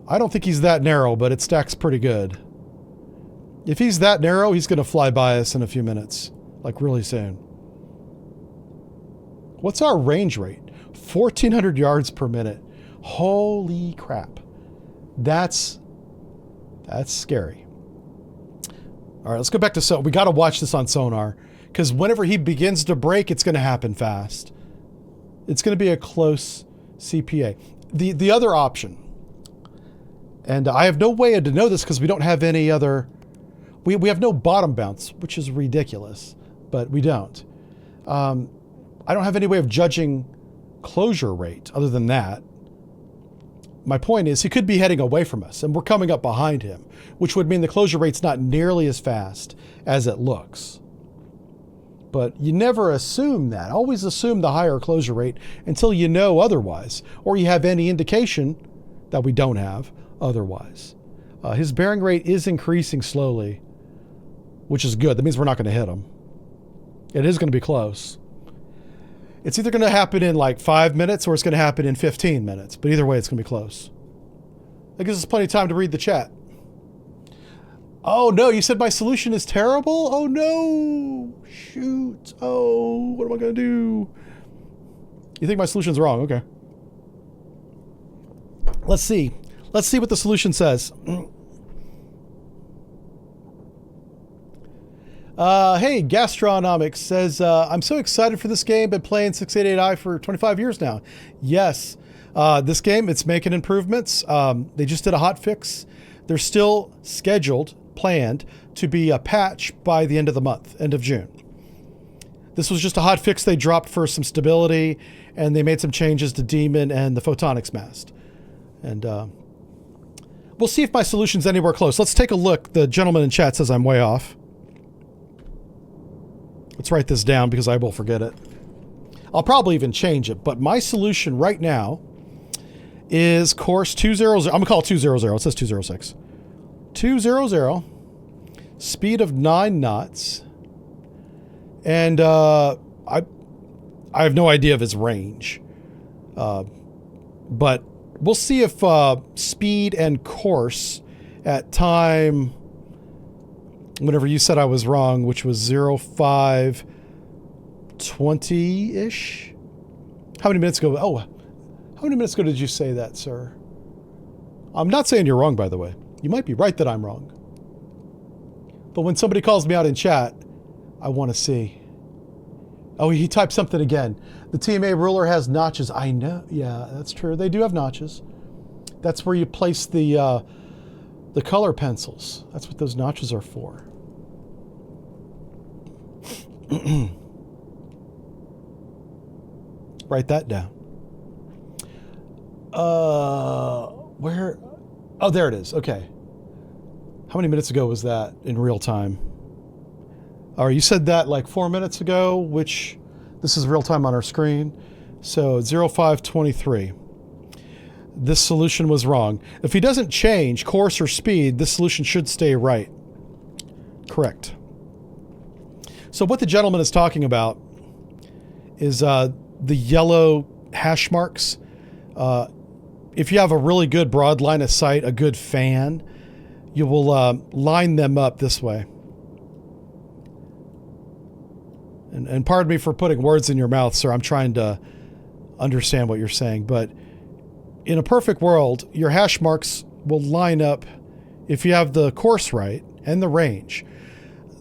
I don't think he's that narrow, but it stacks pretty good. If he's that narrow, he's going to fly by us in a few minutes. Like really soon. What's our range rate? 1,400 yards per minute. Holy crap. That's scary. All right, let's go back to sonar. We got to watch this on sonar because whenever he begins to break, it's going to happen fast. It's going to be a close CPA. The other option, and I have no way to know this because we don't have any other. We have no bottom bounce, which is ridiculous, but we don't. I don't have any way of judging closure rate other than that. My point is he could be heading away from us and we're coming up behind him, which would mean the closure rate's not nearly as fast as it looks. But you never assume that. Always assume the higher closure rate until you know otherwise, or you have any indication that we don't have otherwise. His bearing rate is increasing slowly, which is good. That means we're not going to hit him. It is going to be close. It's either going to happen in like 5 minutes or it's going to happen in 15 minutes. But either way, it's going to be close. That gives us plenty of time to read the chat. Oh, no. You said my solution is terrible? Oh, no. Shoot. Oh, what am I going to do? You think my solution's wrong? Okay. Let's see. Let's see what the solution says. Hey, Gastronomics says, I'm so excited for this game. Been playing 688i for 25 years now. Yes. This game, it's making improvements. They just did a hot fix. They're still planned to be a patch by the end of the month, end of June. This was just a hot fix they dropped for some stability, and they made some changes to Demon and the photonics mast. And we'll see if my solution's anywhere close. Let's take a look. The gentleman in chat says I'm way off. Let's write this down because I will forget it. I'll probably even change it, but my solution right now is course 200. I'm going to call it 200. It says 206. 200, speed of 9 knots. And I have no idea of its range. But we'll see if speed and course at time, whenever you said I was wrong, which was 0520-ish. How many minutes ago? Oh, how many minutes ago did you say that, sir? I'm not saying you're wrong, by the way. You might be right that I'm wrong. But when somebody calls me out in chat, I want to see. Oh, he typed something again. The TMA ruler has notches. I know. Yeah, that's true. They do have notches. That's where you place the color pencils. That's what those notches are for. Write that down. Where? Oh, there it is. Okay. How many minutes ago was that in real time? All right, you said that like 4 minutes ago, which This is real time on our screen. So 0523. This solution was wrong. If he doesn't change course or speed, this solution should stay right. Correct. So what the gentleman is talking about is the yellow hash marks. If you have a really good broad line of sight, a good fan, you will line them up this way. And pardon me for putting words in your mouth, sir. I'm trying to understand what you're saying. But in a perfect world, your hash marks will line up if you have the course right and the range.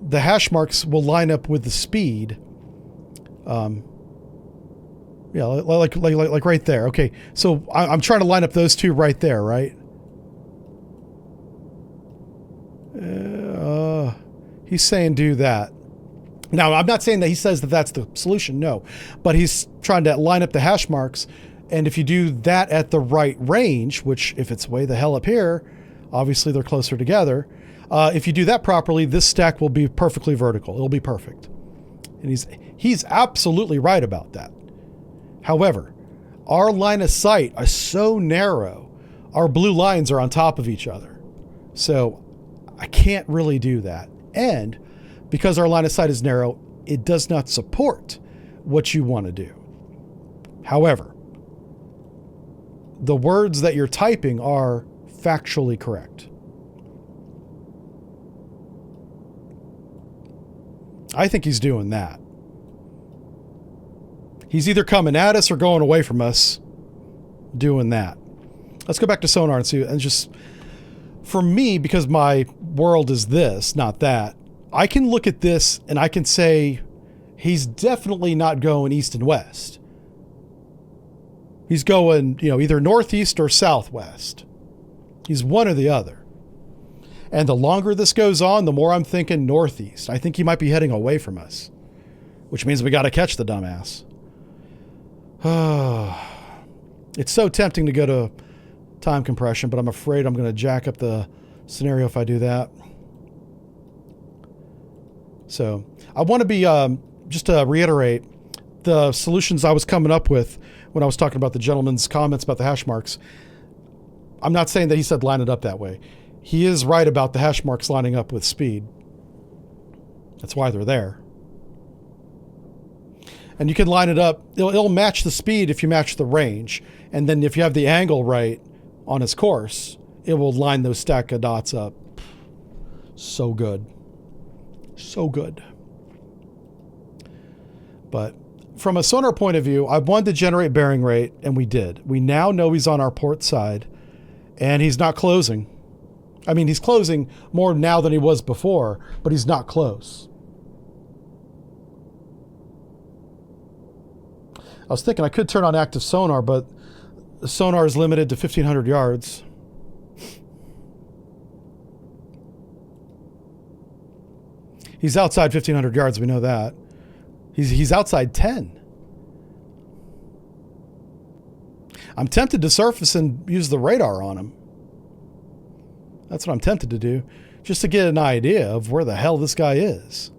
The hash marks will line up with the speed. Yeah, like right there. Okay, so I'm trying to line up those two right there, right? He's saying do that. Now, I'm not saying that he says that that's the solution, no. But he's trying to line up the hash marks, and if you do that at the right range, which if it's way the hell up here, obviously they're closer together. If you do that properly, this stack will be perfectly vertical. It'll be perfect. And he's absolutely right about that. However, our line of sight is so narrow, our blue lines are on top of each other. So I can't really do that. And because our line of sight is narrow, it does not support what you want to do. However, the words that you're typing are factually correct. I think he's doing that. He's either coming at us or going away from us doing that. Let's go back to sonar and see. And just, for me, because my world is this, not that, I can look at this and I can say, he's definitely not going east and west. He's going, either northeast or southwest. He's one or the other. And the longer this goes on, the more I'm thinking northeast. I think he might be heading away from us, which means we got to catch the dumbass. It's so tempting to go to time compression, but I'm afraid I'm going to jack up the scenario if I do that. So I want to be, just to reiterate, the solutions I was coming up with when I was talking about the gentleman's comments about the hash marks. I'm not saying that he said line it up that way. He is right about the hash marks lining up with speed. That's why they're there. And you can line it up. It'll match the speed if you match the range. And then if you have the angle right on his course, it will line those stack of dots up. So good. So good. But from a sonar point of view, I wanted to generate bearing rate, and we did. We now know he's on our port side, and he's not closing. I mean, he's closing more now than he was before, but he's not close. I was thinking I could turn on active sonar, but the sonar is limited to 1,500 yards. He's outside 1,500 yards, we know that. He's outside 10. I'm tempted to surface and use the radar on him. That's what I'm tempted to do, just to get an idea of where the hell this guy is.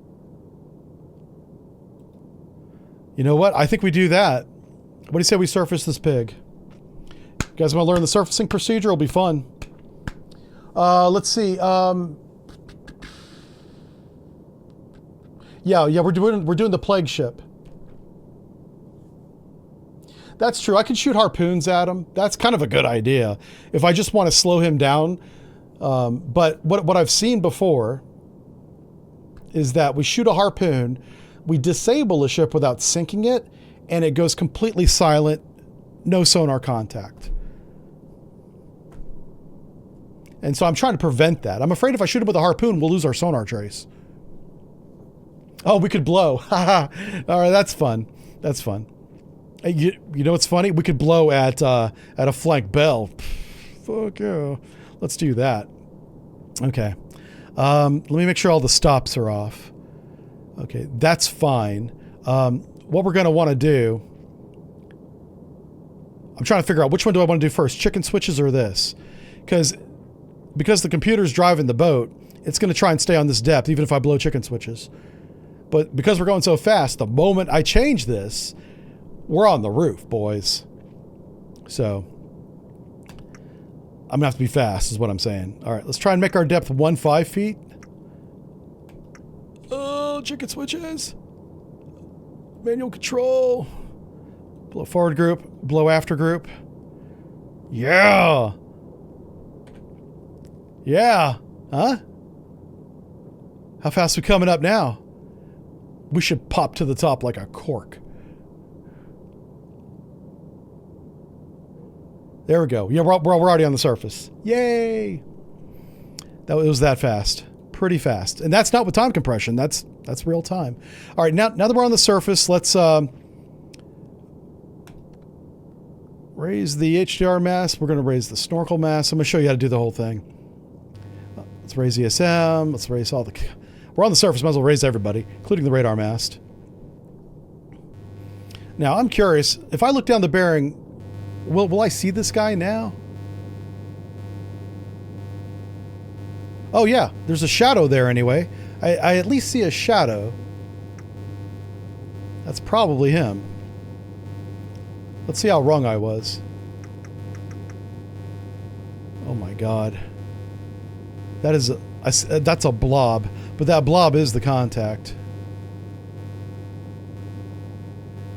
You know what? I think we do that. What do you say we surface this pig? You guys want to learn the surfacing procedure? It'll be fun. Let's see. Yeah, we're doing the plague ship. That's true. I can shoot harpoons at him. That's kind of a good idea if I just want to slow him down. But what I've seen before is that we shoot a harpoon, we disable a ship without sinking it, and it goes completely silent, no sonar contact. And so I'm trying to prevent that. I'm afraid if I shoot him with a harpoon, we'll lose our sonar trace. Oh, we could blow. All right, that's fun. That's fun. You know what's funny? We could blow at a flank bell. Fuck yeah. Let's do that. Okay. Let me make sure all the stops are off. Okay, that's fine. What we're going to want to do... I'm trying to figure out which one do I want to do first, chicken switches or this? Because the computer's driving the boat, it's going to try and stay on this depth, even if I blow chicken switches. But because we're going so fast, the moment I change this, we're on the roof, boys. So I'm going to have to be fast is what I'm saying. All right, let's try and make our depth 15 feet. Oh, chicken switches. Manual control. Blow forward group, blow after group. Yeah. Yeah. Huh? How fast are we coming up now? We should pop to the top like a cork. There we go. Yeah, we're already on the surface. Yay! It was that fast. Pretty fast. And that's not with time compression. That's real time. All right, now that we're on the surface, let's raise the HDR mass. We're going to raise the snorkel mass. I'm going to show you how to do the whole thing. Let's raise ESM. Let's raise all the... We're on the surface. Might as well raise everybody, including the radar mast. Now, I'm curious. If I look down the bearing, will I see this guy now? Oh, yeah. There's a shadow there anyway. I at least see a shadow. That's probably him. Let's see how wrong I was. Oh, my God. That's a blob. But that blob is the contact.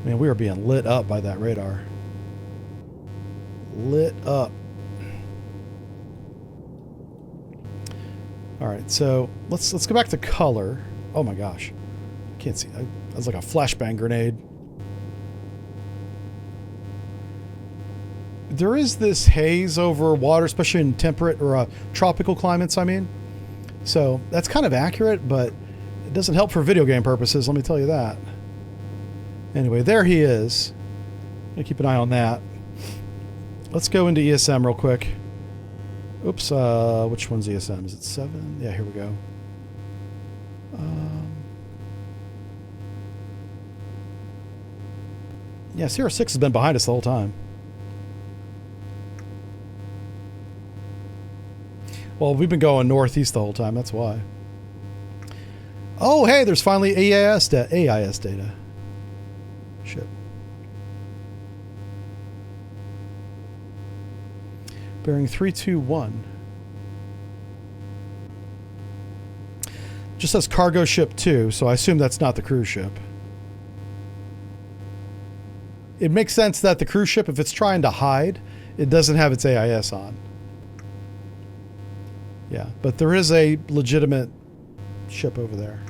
Man, we are being lit up by that radar. Lit up. All right, so let's go back to color. Oh my gosh, can't see. That was like a flashbang grenade. There is this haze over water, especially in temperate or tropical climates. I mean. So that's kind of accurate, but it doesn't help for video game purposes, let me tell you that. Anyway, there he is. I'm gonna keep an eye on that. Let's go into ESM real quick. Oops, which one's ESM? Is it 7? Yeah, here we go. Yeah, Sierra 6 has been behind us the whole time. Well, we've been going northeast the whole time, that's why. Oh, hey, there's finally AIS data. Shit. Bearing 321. Just says cargo ship 2, so I assume that's not the cruise ship. It makes sense that the cruise ship, if it's trying to hide, it doesn't have its AIS on. Yeah, but there is a legitimate ship over there.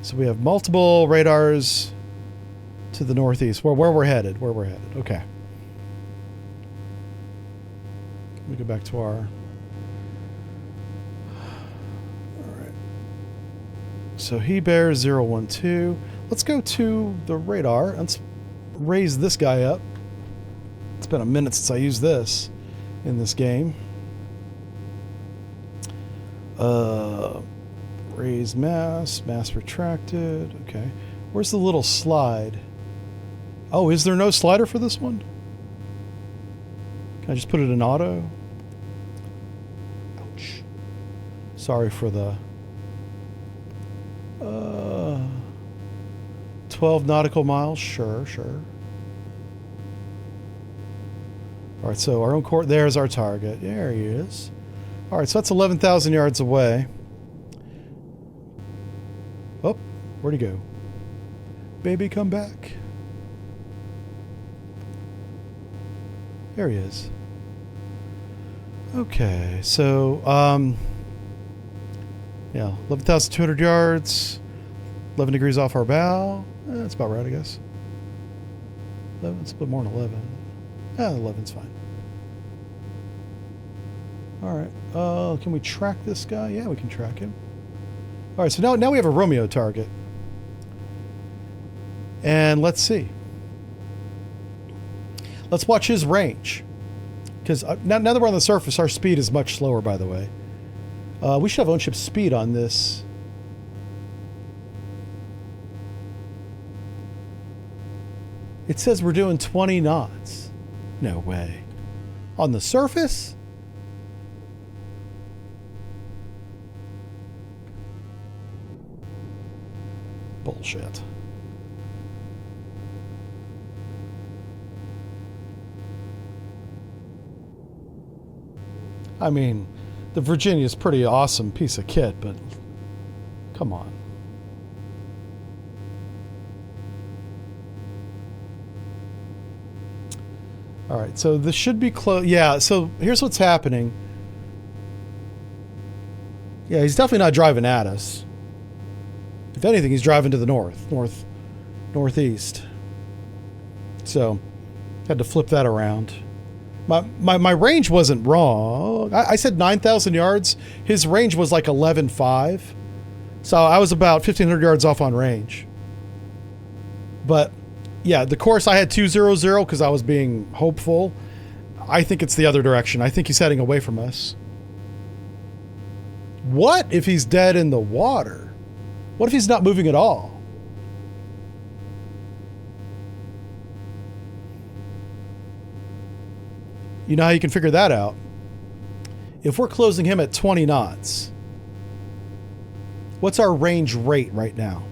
So we have multiple radars to the northeast. Where we're headed. Okay. Let me go back to our... Alright. So he bears 012. Let's go to the radar. Let's raise this guy up. It's been a minute since I used this in this game. Raise mass retracted. Okay. Where's the little slide? Oh, is there no slider for this one? Can I just put it in auto? Ouch. Sorry for the 12 nautical miles. Sure. All right, so our own court, there's our target. There he is. All right, so that's 11,000 yards away. Oh, where'd he go? Baby, come back. There he is. Okay, so, yeah, 11,200 yards, 11 degrees off our bow. That's about right, I guess. 11, it's a bit more than 11. 11's fine. All right. Can we track this guy? Yeah, we can track him. All right. So now we have a Romeo target, and let's see. Let's watch his range, because now that we're on the surface, our speed is much slower. By the way, we should have on-ship speed on this. It says we're doing 20 knots. No way. On the surface? Bullshit. I mean, the Virginia's pretty awesome piece of kit, but come on. All right, so this should be close. Yeah, so here's what's happening. Yeah, he's definitely not driving at us. If anything, he's driving to the northeast. So, had to flip that around. My range wasn't wrong. I said 9,000 yards. His range was like 11.5. So I was about 1,500 yards off on range. But, yeah, the course I had 200 because I was being hopeful. I think it's the other direction. I think he's heading away from us. What if he's dead in the water? What if he's not moving at all? You know how you can figure that out? If we're closing him at 20 knots, what's our range rate right now?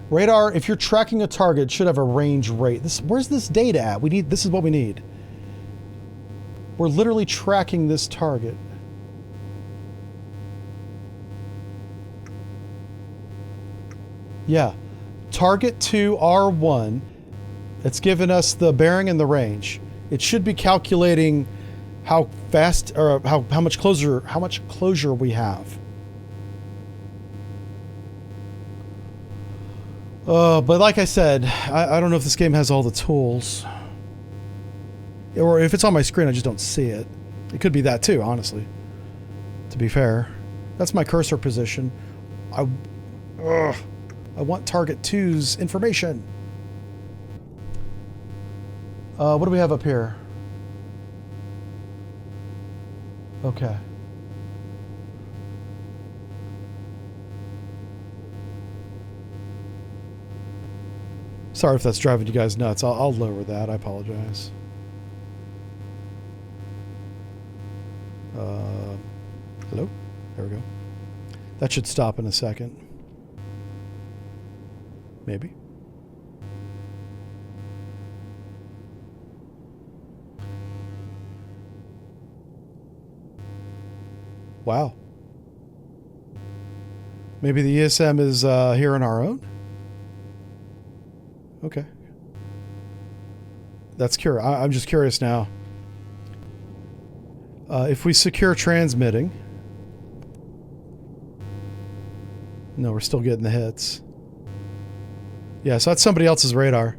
Radar, if you're tracking a target, should have a range rate. Where's this data at? This is what we need. We're literally tracking this target. Yeah. Target to R1. It's given us the bearing and the range. It should be calculating how fast or how much closure we have. But like I said, I don't know if this game has all the tools. Or if it's on my screen, I just don't see it. It could be that too, honestly. To be fair. That's my cursor position. I want target 2's information. What do we have up here? Okay. Sorry if that's driving you guys nuts. I'll lower that. I apologize. Hello? There we go. That should stop in a second. Maybe. Wow. Maybe the ESM is here on our own? Okay. That's curious. I'm just curious now. If we secure transmitting. No, we're still getting the hits. Yeah, so that's somebody else's radar.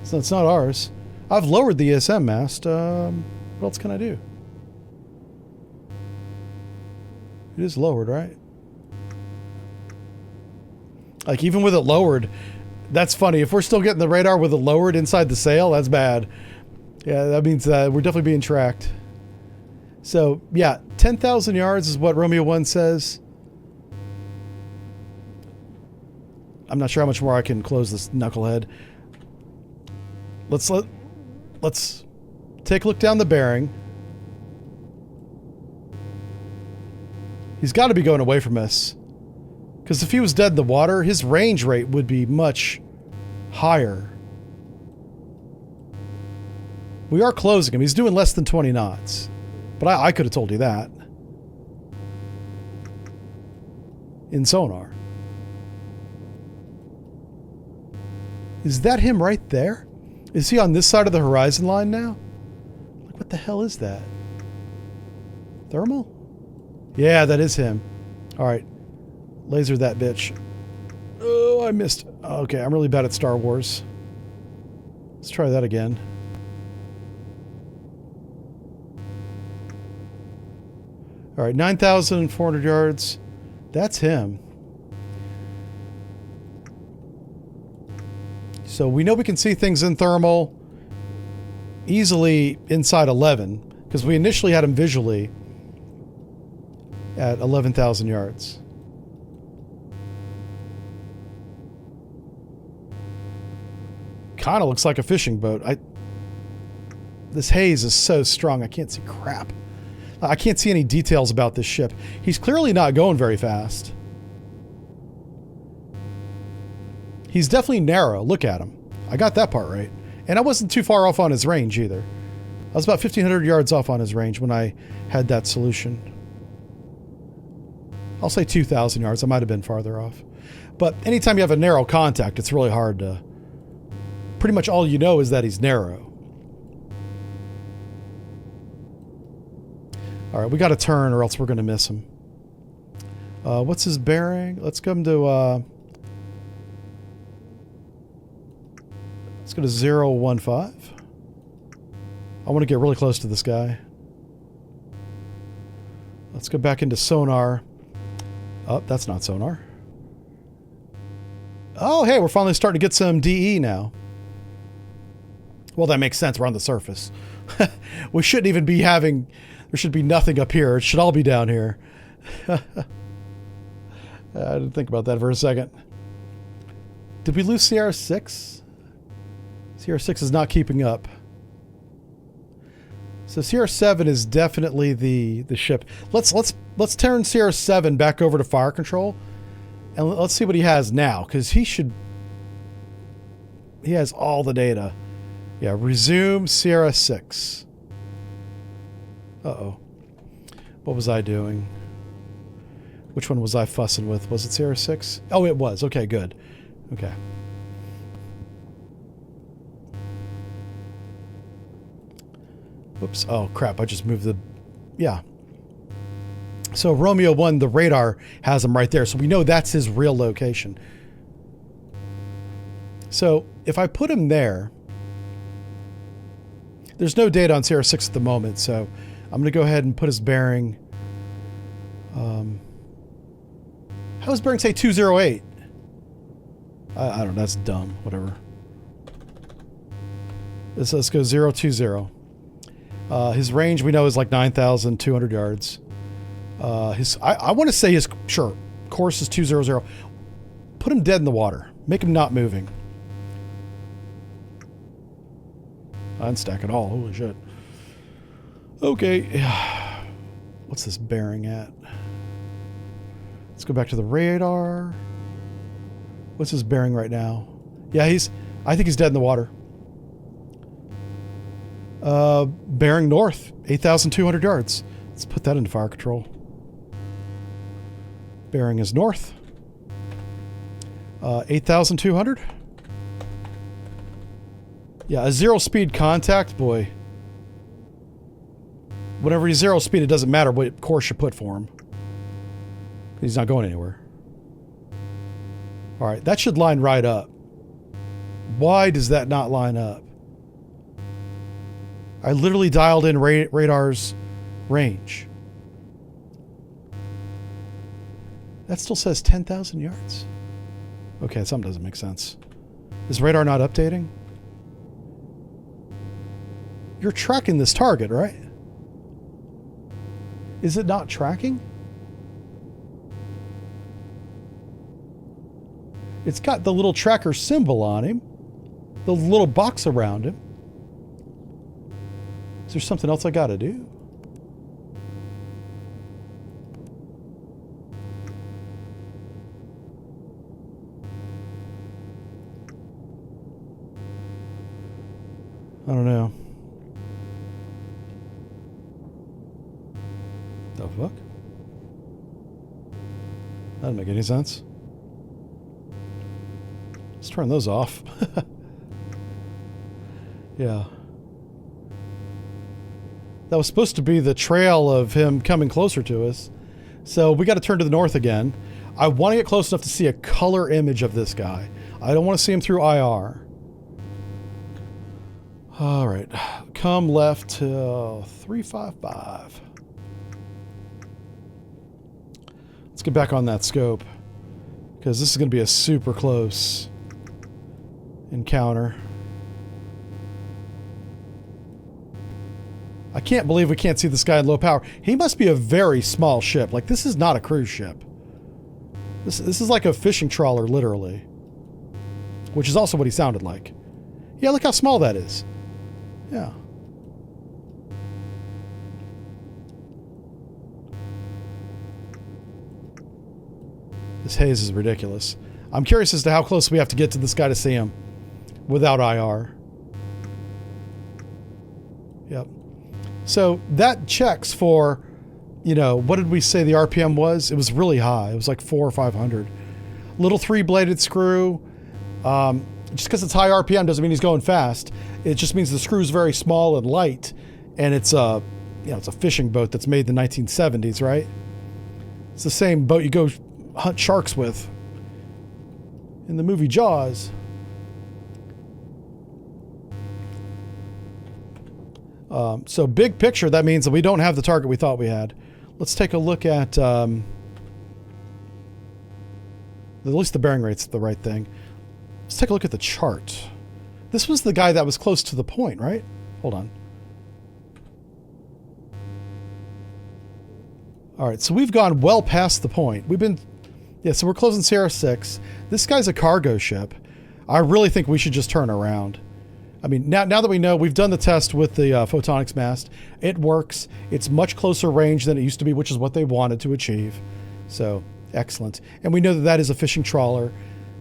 So it's not ours. I've lowered the ESM mast. What else can I do? It is lowered, right? Like, even with it lowered, that's funny. If we're still getting the radar with it lowered inside the sail, that's bad. Yeah, that means we're definitely being tracked. So, yeah, 10,000 yards is what Romeo 1 says. I'm not sure how much more I can close this knucklehead. Let's take a look down the bearing. He's got to be going away from us. Because if he was dead in the water, his range rate would be much higher. We are closing him. He's doing less than 20 knots. But I could have told you that. In sonar. Is that him right there? Is he on this side of the horizon line now? Like, what the hell is that? Thermal? Yeah, that is him. Alright. Laser that bitch. Oh, I missed. Okay, I'm really bad at Star Wars. Let's try that again. Alright, 9,400 yards. That's him. So we know we can see things in thermal easily inside 11, because we initially had him visually at 11,000 yards. Kind of looks like a fishing boat. This haze is so strong I can't see crap. I can't see any details about this ship. He's clearly not going very fast. He's definitely narrow. Look at him. I got that part right. And I wasn't too far off on his range either. I was about 1,500 yards off on his range when I had that solution. I'll say 2,000 yards. I might have been farther off. But anytime you have a narrow contact, it's really hard to... Pretty much all you know is that he's narrow. All right, we got to turn or else we're going to miss him. What's his bearing? Let's come to... let's go to 015. I want to get really close to this guy. Let's go back into sonar. Oh, that's not sonar. Oh, hey, we're finally starting to get some DE now. Well, that makes sense. We're on the surface. We shouldn't even be having... There should be nothing up here. It should all be down here. I didn't think about that for a second. Did we lose Sierra 6? Sierra 6 is not keeping up. So Sierra 7 is definitely the ship. Let's turn Sierra 7 back over to fire control. And let's see what he has now, because he has all the data. Yeah, resume Sierra 6. Uh-oh. What was I doing? Which one was I fussing with? Was it Sierra 6? Oh, it was. Okay, good. Okay. Whoops. Oh, crap. I just moved the... Yeah. So Romeo 1, the radar has him right there. So we know that's his real location. So if I put him there... There's no data on Sierra 6 at the moment, so I'm going to go ahead and put his bearing. How does bearing say 208? I don't know. That's dumb. Whatever. Let's go 020. His range we know is like 9,200 yards. I want to say his course is 200. Put him dead in the water. Make him not moving. Unstack it all. Holy shit. Okay. What's this bearing at? Let's go back to the radar. What's his bearing right now? Yeah, I think he's dead in the water. Bearing north, 8,200 yards. Let's put that into fire control. Bearing is north. 8,200. Yeah, a zero speed contact, boy. Whenever he's zero speed, it doesn't matter what course you put for him. He's not going anywhere. All right, that should line right up. Why does that not line up? I literally dialed in radar's range. That still says 10,000 yards. Okay, something doesn't make sense. Is radar not updating? You're tracking this target, right? Is it not tracking? It's got the little tracker symbol on him. The little box around him. Is there something else I gotta do? I don't know. The fuck? That doesn't make any sense. Let's turn those off. Yeah. That was supposed to be the trail of him coming closer to us. So we got to turn to the north again. I want to get close enough to see a color image of this guy. I don't want to see him through IR. All right. Come left to 355. Let's get back on that scope, because this is going to be a super close encounter. I can't believe we can't see this guy in low power. He must be a very small ship. Like, this is not a cruise ship. This is like a fishing trawler, literally. Which is also what he sounded like. Yeah, look how small that is. Yeah. This haze is ridiculous. I'm curious as to how close we have to get to this guy to see him without IR. Yep. So that checks for, you know, what did we say the RPM was? It was really high. It was like 400 or 500. Little 3-bladed screw. Just because it's high RPM doesn't mean he's going fast. It just means the screw's very small and light, and it's a, you know, it's a fishing boat that's made in the 1970s, right? It's the same boat you go hunt sharks with in the movie Jaws. So big picture, that means that we don't have the target we thought we had. Let's take a look at least the bearing rate's the right thing. Let's take a look at the chart. This was the guy that was close to the point, right? Hold on. All right, so we've gone well past the point. We've been, yeah, so we're closing Sierra 6. This guy's a cargo ship. I really think we should just turn around. I mean, now that we know, we've done the test with the photonics mast. It works. It's much closer range than it used to be, which is what they wanted to achieve. So, excellent. And we know that that is a fishing trawler,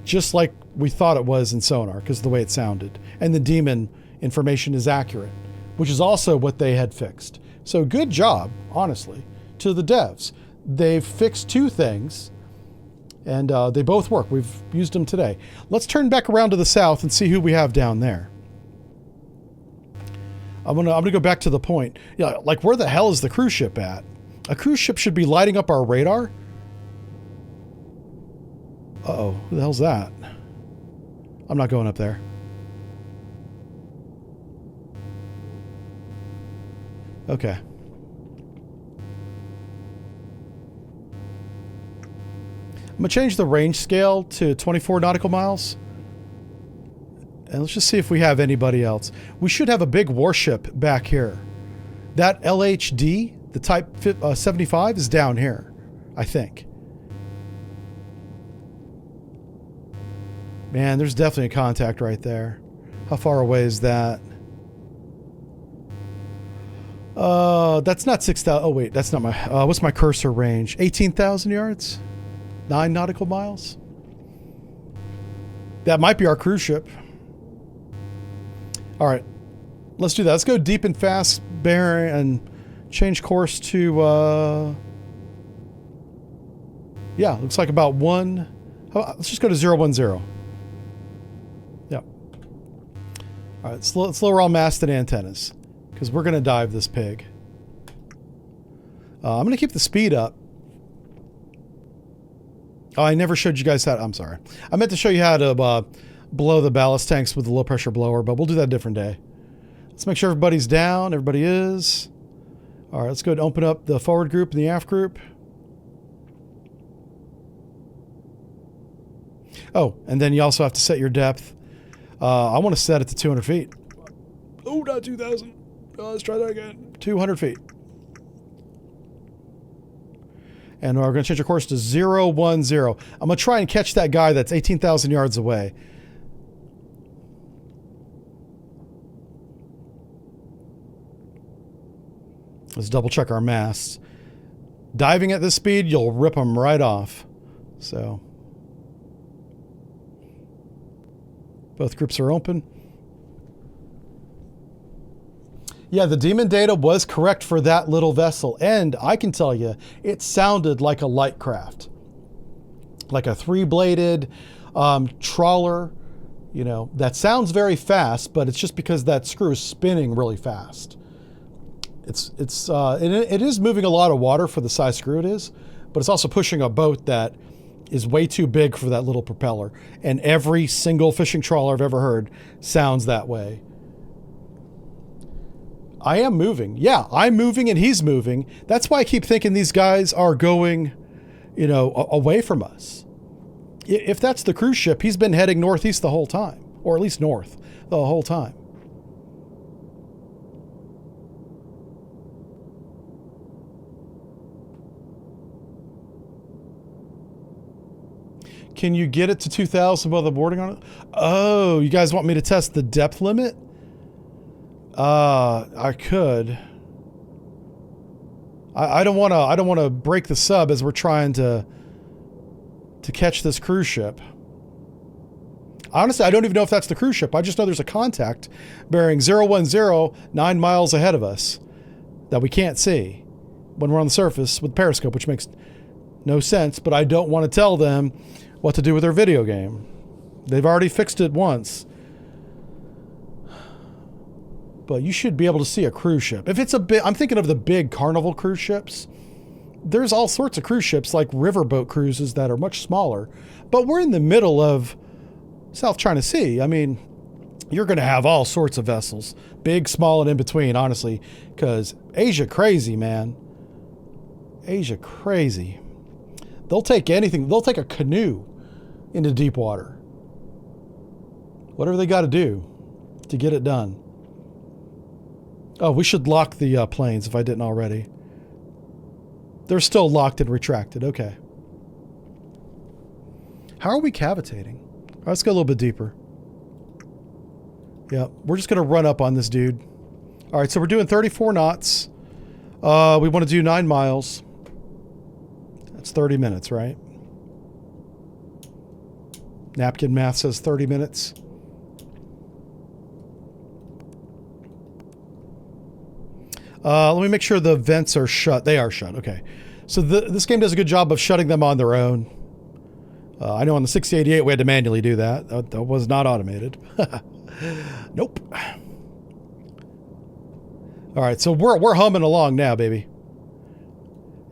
just like we thought it was in sonar, because of the way it sounded. And the demon information is accurate, which is also what they had fixed. So good job, honestly, to the devs. They've fixed two things, and they both work. We've used them today. Let's turn back around to the south and see who we have down there. I'm gonna go back to the point. Yeah, like where the hell is the cruise ship at? A cruise ship should be lighting up our radar. Uh-oh, who the hell's that? I'm not going up there. Okay. I'm gonna change the range scale to 24 nautical miles. And let's just see if we have anybody else. We should have a big warship back here. That LHD, the Type 75, is down here, I think. Man, there's definitely a contact right there. How far away is that? That's not 6,000. Oh, wait, that's not my... what's my cursor range? 18,000 yards? 9 nautical miles? That might be our cruise ship. All right, let's do that. Let's go deep and fast bearing and change course to, yeah, looks like about 1. Let's just go to 010. Yep. All right, let's lower all mast and antennas because we're going to dive this pig. I'm going to keep the speed up. Oh, I never showed you guys how to, I'm sorry. I meant to show you how to blow the ballast tanks with the low pressure blower, but we'll do that a different day. Let's make sure everybody's down. Everybody is. All right, let's go ahead and open up the forward group and the aft group. Oh, and then you also have to set your depth. I want to set it to 200 feet. Oh, not 2,000. Let's try that again. 200 feet. And we're going to change our course to 010. I'm going to try and catch that guy that's 18,000 yards away. Let's double check our masts. Diving at this speed, you'll rip them right off. So, both groups are open. Yeah, the demon data was correct for that little vessel. And I can tell you, it sounded like a light craft. Like a 3-bladed trawler. You know, that sounds very fast, but it's just because that screw is spinning really fast. It is moving a lot of water for the size screw it is, but it's also pushing a boat that is way too big for that little propeller. And every single fishing trawler I've ever heard sounds that way. I am moving. Yeah, I'm moving and he's moving. That's why I keep thinking these guys are going, you know, away from us. If that's the cruise ship, he's been heading northeast the whole time, or at least north the whole time. Can you get it to 2,000 while the boarding on it? Oh, you guys want me to test the depth limit? I could. I don't want to break the sub as we're trying to catch this cruise ship. Honestly, I don't even know if that's the cruise ship. I just know there's a contact bearing 010 9 miles ahead of us that we can't see when we're on the surface with periscope, which makes no sense, but I don't want to tell them what to do with their video game. They've already fixed it once. But you should be able to see a cruise ship. If it's a big, I'm thinking of the big Carnival cruise ships. There's all sorts of cruise ships like riverboat cruises that are much smaller, but we're in the middle of South China Sea. I mean, you're going to have all sorts of vessels, big, small, and in between, honestly, because Asia crazy, man. Asia crazy. They'll take anything. They'll take a canoe into deep water. Whatever they got to do to get it done. Oh, we should lock the planes if I didn't already. They're still locked and retracted. Okay. How are we cavitating? All right, let's go a little bit deeper. Yeah, we're just going to run up on this dude. All right, so we're doing 34 knots. We want to do 9 miles. That's 30 minutes, right? Napkin math says 30 minutes. Let me make sure the vents are shut. They are shut. Okay. So this game does a good job of shutting them on their own. I know on the 6088 we had to manually do that. That was not automated. Nope. All right. So we're humming along now, baby.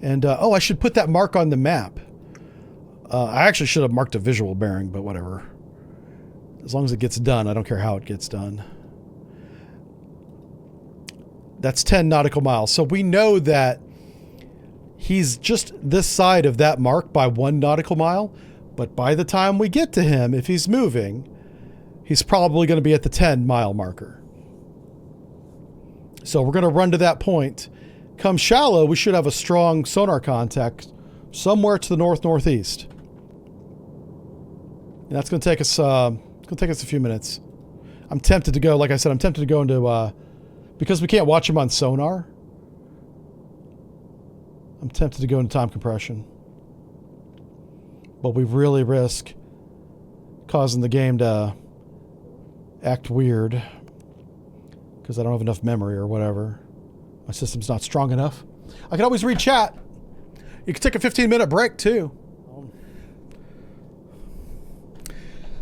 And, oh, I should put that mark on the map. I actually should have marked a visual bearing, but whatever. As long as it gets done, I don't care how it gets done. That's 10 nautical miles. So we know that he's just this side of that mark by 1 nautical mile. But by the time we get to him, if he's moving, he's probably going to be at the 10-mile marker. So we're going to run to that point. Come shallow, we should have a strong sonar contact somewhere to the north-northeast. And that's going to take us, a few minutes. I'm tempted to go, like I said, I'm tempted to go into... because we can't watch them on sonar, I'm tempted to go into time compression. But we really risk causing the game to act weird because I don't have enough memory or whatever. My system's not strong enough. I can always read chat. You can take a 15-minute break too.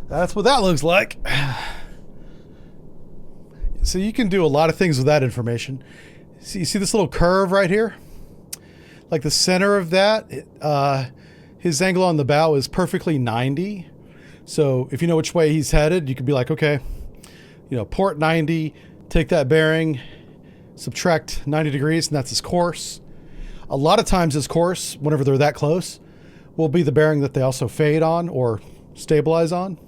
That's what that looks like. So you can do a lot of things with that information. You see this little curve right here? Like the center of that, his angle on the bow is perfectly 90. So if you know which way he's headed, you could be like, okay, port 90, take that bearing, subtract 90 degrees, and that's his course. A lot of times his course, whenever they're that close, will be the bearing that they also fade on or stabilize on.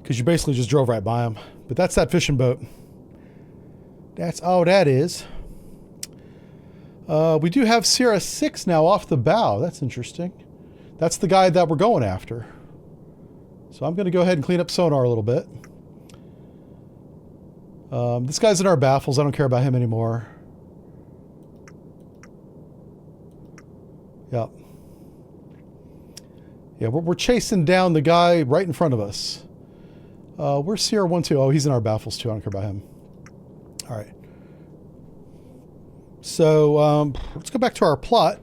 Because you basically just drove right by him. But that's that fishing boat. That's all that is. We do have Sierra 6 now off the bow. That's interesting. That's the guy that we're going after. So I'm going to go ahead and clean up sonar a little bit. This guy's in our baffles. I don't care about him anymore. Yeah. Yeah, we're chasing down the guy right in front of us. Where's Sierra 1-2? Oh, he's in our baffles too. I don't care about him. All right. So let's go back to our plot.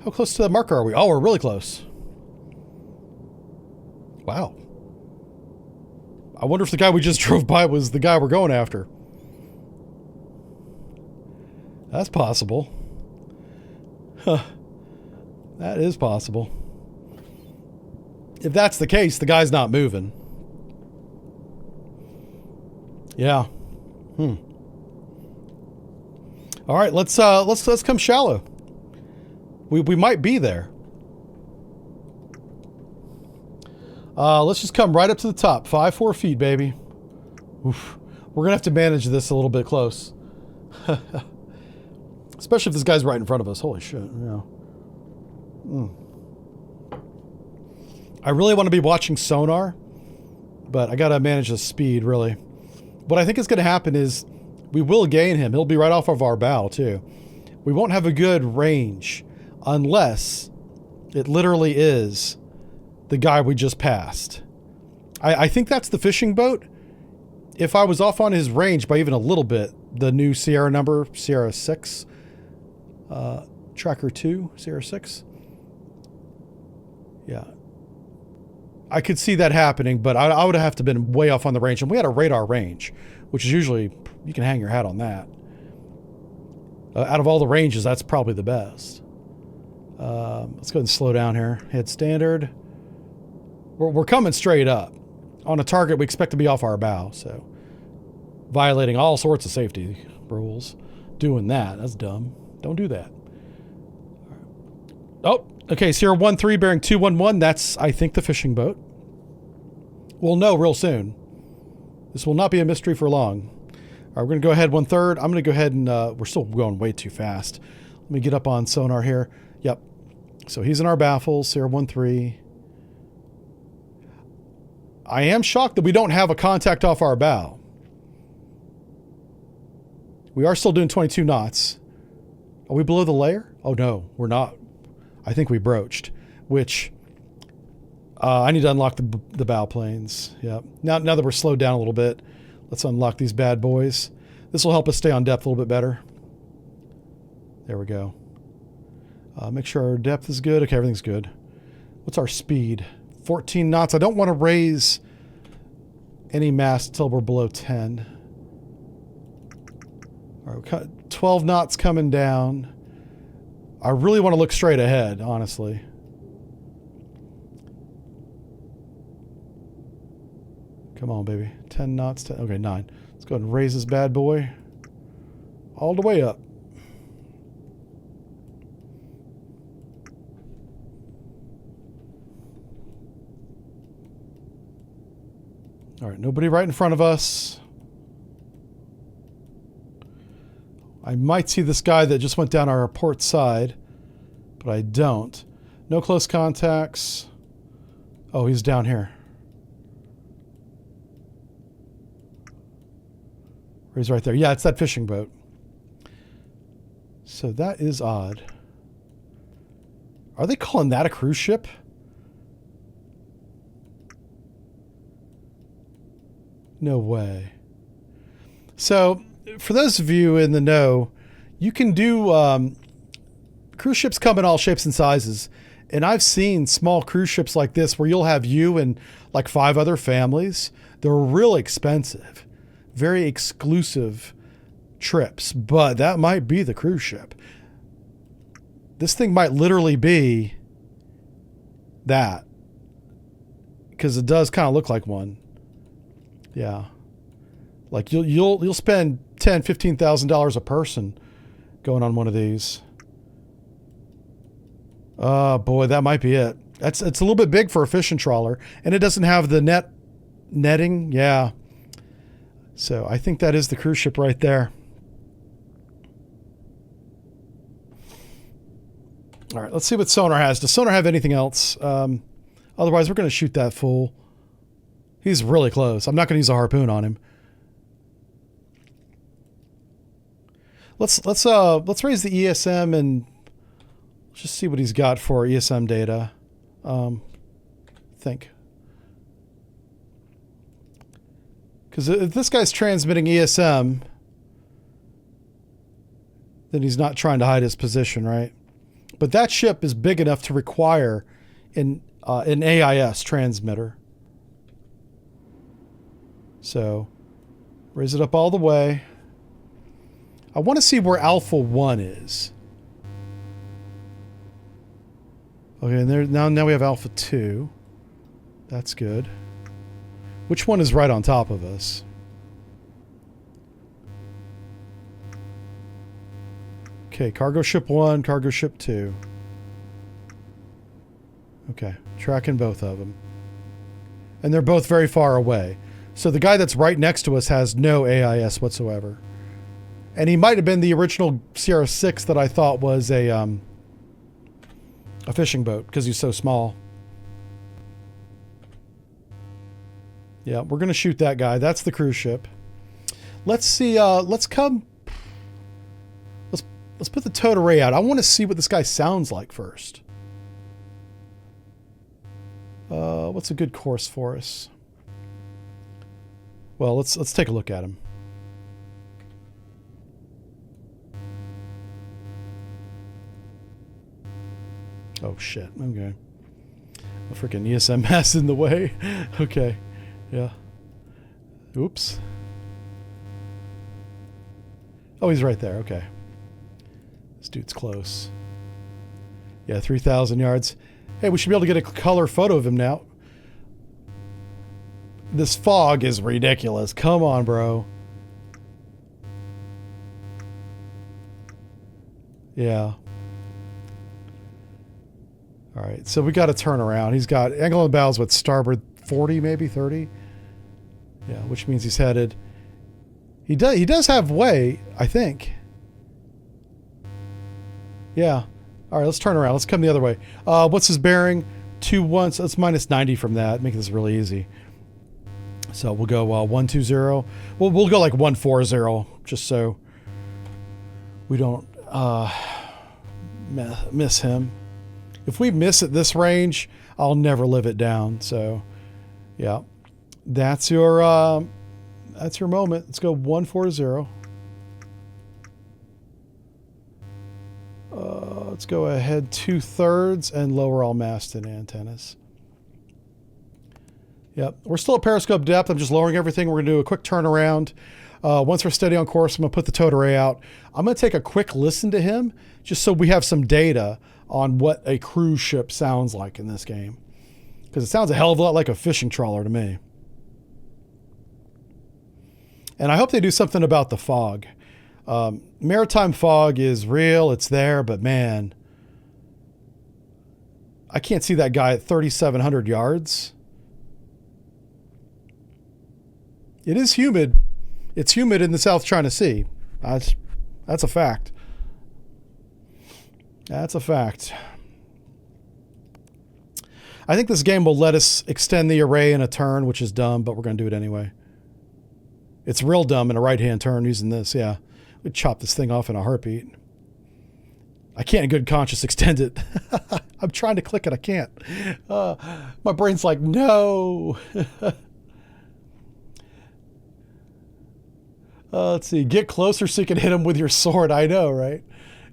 How close to the marker are we? Oh, we're really close. Wow. I wonder if the guy we just drove by was the guy we're going after. That's possible. Huh. That is possible. If that's the case, the guy's not moving. Yeah. All right, let's come shallow. We might be there. Let's just come right up to the top. 4 feet, baby. Oof. We're gonna have to manage this a little bit close. Especially if this guy's right in front of us. Holy shit, yeah. I really want to be watching sonar, but I gotta manage the speed, really. What I think is gonna happen is we will gain him. He'll be right off of our bow, too. We won't have a good range unless it literally is the guy we just passed. I think that's the fishing boat. If I was off on his range by even a little bit, the new Sierra number, Sierra 6, Tracker 2, Sierra 6. Yeah. I could see that happening, but I would have to been way off on the range. And we had a radar range, which is usually, you can hang your hat on that. Out of all the ranges, that's probably the best. Let's go ahead and slow down here. Hit standard. We're coming straight up. On a target we expect to be off our bow, so violating all sorts of safety rules. Doing that's dumb. Don't do that. Oh, okay, Sierra 1-3 bearing 211. That's, I think, the fishing boat. We'll know real soon. This will not be a mystery for long. All right, we're going to go ahead 1/3. I'm going to go ahead and, we're still going way too fast. Let me get up on sonar here. Yep. So he's in our baffles, Sierra 1-3. I am shocked that we don't have a contact off our bow. We are still doing 22 knots. Are we below the layer? Oh no, we're not. I think we broached, which I need to unlock the bow planes. Yep. Now that we're slowed down a little bit, let's unlock these bad boys. This will help us stay on depth a little bit better. There we go. Make sure our depth is good. Okay, everything's good. What's our speed? 14 knots. I don't want to raise any mast until we're below 10. All right, 12 knots coming down. I really want to look straight ahead, honestly. Come on, baby. 10 knots. 10, okay, 9. Let's go ahead and raise this bad boy all the way up. All right, nobody right in front of us. I might see this guy that just went down our port side, but I don't. No close contacts. Oh, he's down here. He's right there. Yeah, it's that fishing boat. So that is odd. Are they calling that a cruise ship? No way. So, for those of you in the know, you can do cruise ships come in all shapes and sizes. And I've seen small cruise ships like this where you'll have you and like 5 other families. They're real expensive, very exclusive trips, but that might be the cruise ship. This thing might literally be that, because it does kind of look like one. Yeah, like you'll spend $10,000-$15,000 a person going on one of these. Oh boy, that might be it. It's a little bit big for a fishing trawler, and it doesn't have the netting. Yeah, so I think that is the cruise ship right there. All right, let's see what sonar has. Does sonar have anything else? Otherwise, we're going to shoot that fool. He's really close. I'm not going to use a harpoon on him. Let's raise the ESM and just see what he's got for ESM data. Think. Because if this guy's transmitting ESM, then he's not trying to hide his position, right? But that ship is big enough to require an AIS transmitter. So, raise it up all the way. I want to see where Alpha 1 is. Okay, and there now we have Alpha 2. That's good. Which one is right on top of us? Okay, cargo ship 1, cargo ship 2. Okay, tracking both of them. And they're both very far away. So the guy that's right next to us has no AIS whatsoever. And he might have been the original Sierra 6 that I thought was a fishing boat because he's so small. Yeah, we're going to shoot that guy. That's the cruise ship. Let's see. Let's put the towed array out. I want to see what this guy sounds like first. What's a good course for us? Well, let's take a look at him. Oh shit. Okay. A freaking ESM mast in the way. Okay. Yeah. Oops. Oh, he's right there. Okay. This dude's close. Yeah, 3,000 yards. Hey, we should be able to get a color photo of him now. This fog is ridiculous. Come on, bro. Yeah. All right, so we got to turn around. He's got angle on the bows with starboard 40, maybe 30. Yeah, which means he's headed. He does have way, I think. Yeah. All right, let's turn around. Let's come the other way. What's his bearing? 2-1. So let's minus 90 from that. Make this really easy. So we'll go 120. We'll go like 140, just so we don't miss him. If we miss at this range, I'll never live it down. So, yeah, that's your moment. Let's go 140. Let's go ahead 2/3 and lower all mast and antennas. Yep, we're still at periscope depth. I'm just lowering everything. We're going to do a quick turnaround. Once we're steady on course, I'm going to put the towed array out. I'm going to take a quick listen to him just so we have some data on what a cruise ship sounds like in this game. Because it sounds a hell of a lot like a fishing trawler to me. And I hope they do something about the fog. Maritime fog is real. It's there, but man, I can't see that guy at 3,700 yards. It is humid. It's humid in the South China Sea. That's a fact. That's a fact. I think this game will let us extend the array in a turn, which is dumb, but we're going to do it anyway. It's real dumb in a right-hand turn using this, yeah. We'd chop this thing off in a heartbeat. I can't in good conscience extend it. I'm trying to click it. I can't. My brain's like, no. Let's see. Get closer so you can hit him with your sword. I know, right?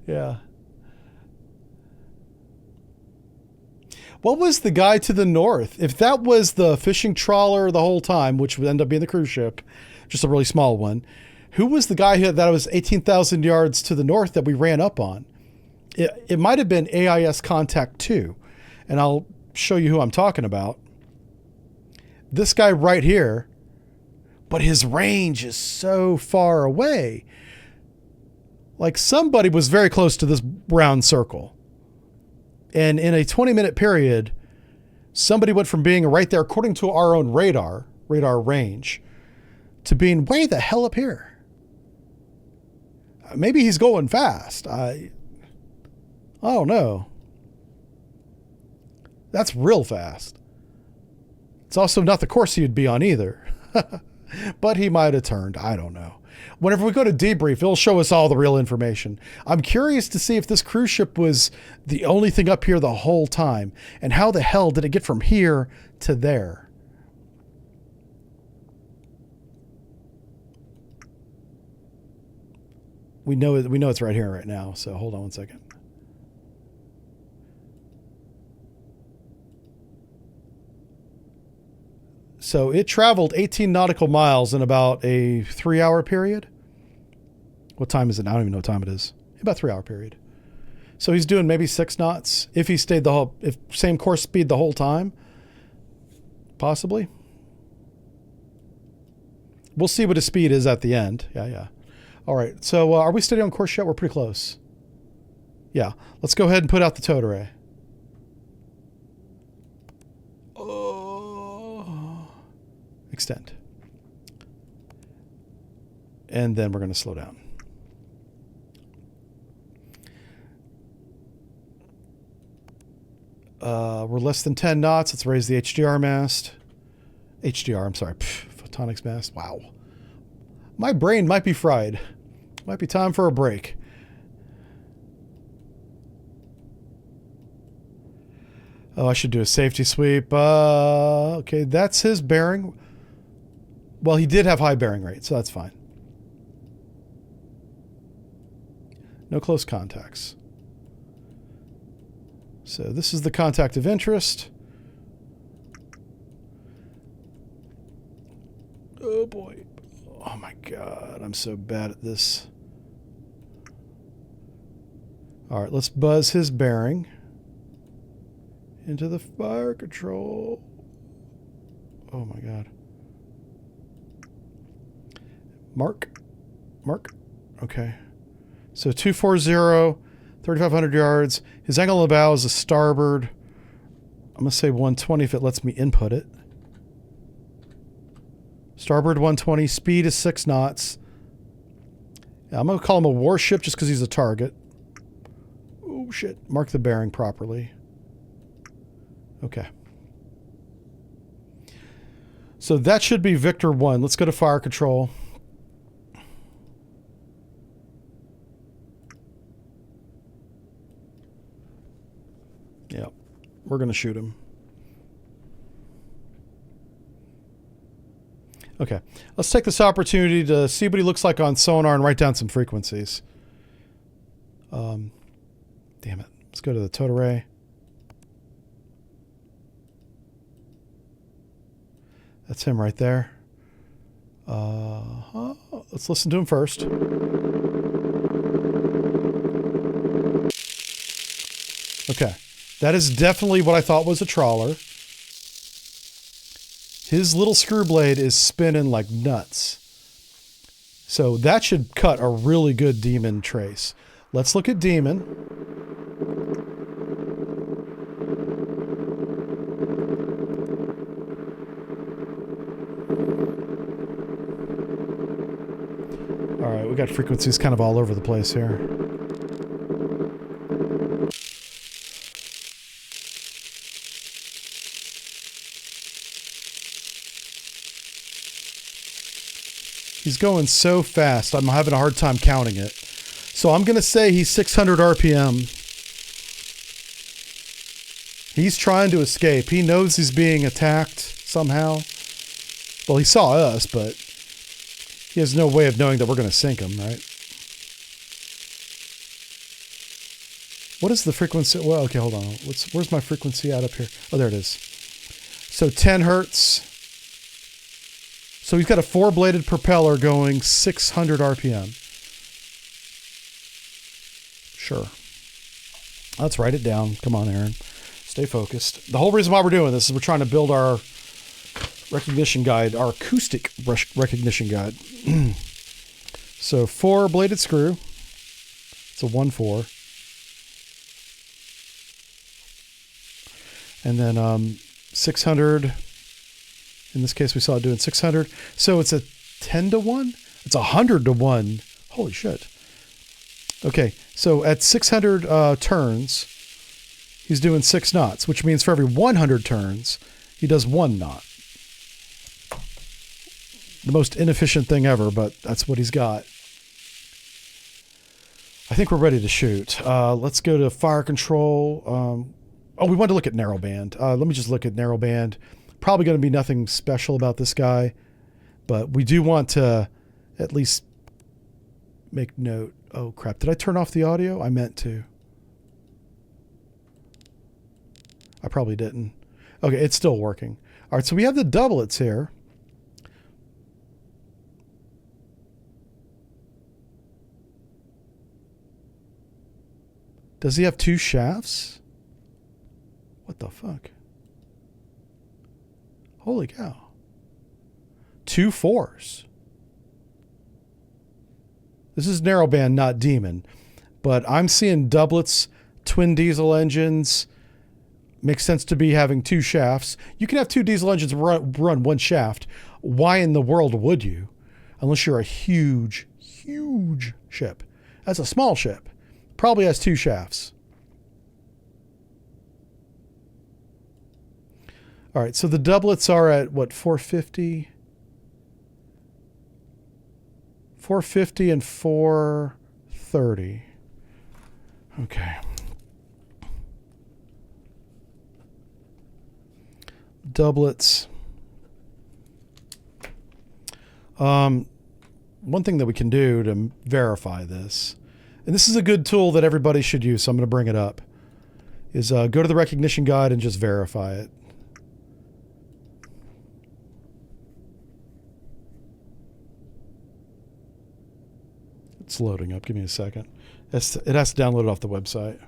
Yeah. What was the guy to the north? If that was the fishing trawler the whole time, which would end up being the cruise ship, just a really small one, who was the guy that was 18,000 yards to the north that we ran up on? It might have been AIS Contact 2, and I'll show you who I'm talking about. This guy right here, but his range is so far away. Like somebody was very close to this round circle. And in a 20-minute period, somebody went from being right there, according to our own radar range, to being way the hell up here. Maybe he's going fast. I don't know. That's real fast. It's also not the course he'd be on either. But he might have turned. I don't know. Whenever we go to debrief, it'll show us all the real information. I'm curious to see if this cruise ship was the only thing up here the whole time. And how the hell did it get from here to there? We know it's right here right now. So hold on one second. So it traveled 18 nautical miles in about a 3-hour period. What time is it now? I don't even know what time it is. About 3-hour period. So he's doing maybe 6 knots. If he stayed if same course speed the whole time, possibly. We'll see what his speed is at the end. Yeah. All right. So are we steady on course yet? We're pretty close. Yeah. Let's go ahead and put out the towed array. Extend. And then we're going to slow down. We're less than 10 knots. Let's raise the HDR mast. I'm sorry. Photonics mast. Wow. My brain might be fried. Might be time for a break. Oh, I should do a safety sweep. Okay, that's his bearing. Well, he did have high bearing rate, so that's fine. No close contacts. So this is the contact of interest. Oh boy. Oh my God, I'm so bad at this. All right, let's buzz his bearing into the fire control. Oh my God. Mark. Okay. So 240, 3,500 yards. His angle of the bow is a starboard. I'm going to say 120 if it lets me input it. Starboard 120. Speed is 6 knots. I'm going to call him a warship just because he's a target. Oh, shit. Mark the bearing properly. Okay. So that should be Victor 1. Let's go to fire control. Yeah, we're going to shoot him. Okay, let's take this opportunity to see what he looks like on sonar and write down some frequencies. Damn it. Let's go to the towed array. That's him right there. Let's listen to him first. Okay. That is definitely what I thought was a trawler. His little screw blade is spinning like nuts. So that should cut a really good demon trace. Let's look at demon. All right, we got frequencies kind of all over the place here. He's going so fast, I'm having a hard time counting it. So I'm going to say he's 600 RPM. He's trying to escape. He knows he's being attacked somehow. Well, he saw us, but he has no way of knowing that we're going to sink him, right? What is the frequency? Well, okay, hold on. Where's my frequency at up here? Oh, there it is. So 10 hertz. So he's got a 4-bladed propeller going 600 RPM. Sure. Let's write it down. Come on, Aaron. Stay focused. The whole reason why we're doing this is we're trying to build our recognition guide, our acoustic recognition guide. So 4-bladed screw. It's a 1-4. And then 600. In this case, we saw it doing 600. So it's a 10 to 1? It's 100 to 1. Holy shit. Okay, so at 600 turns, he's doing 6 knots, which means for every 100 turns, he does 1 knot. The most inefficient thing ever, but that's what he's got. I think we're ready to shoot. Let's go to fire control. Oh, we want to look at narrowband. Let me just look at narrowband. Probably going to be nothing special about this guy, but we do want to at least make note. Oh, crap. Did I turn off the audio? I meant to. I probably didn't. Okay, it's still working. All right, so we have the doublets here. Does he have 2 shafts? What the fuck? Holy cow. 2 4s. This is narrowband, not demon. But I'm seeing doublets, twin diesel engines. Makes sense to be having 2 shafts. You can have 2 diesel engines run 1 shaft. Why in the world would you? Unless you're a huge, huge ship. That's a small ship. Probably has 2 shafts. All right, so the doublets are at, what, 450? 450 and 430. Okay. Doublets. One thing that we can do to verify this, and this is a good tool that everybody should use, so I'm going to bring it up, is go to the recognition guide and just verify it. It's loading up. Give me a second. It has to download it off the website.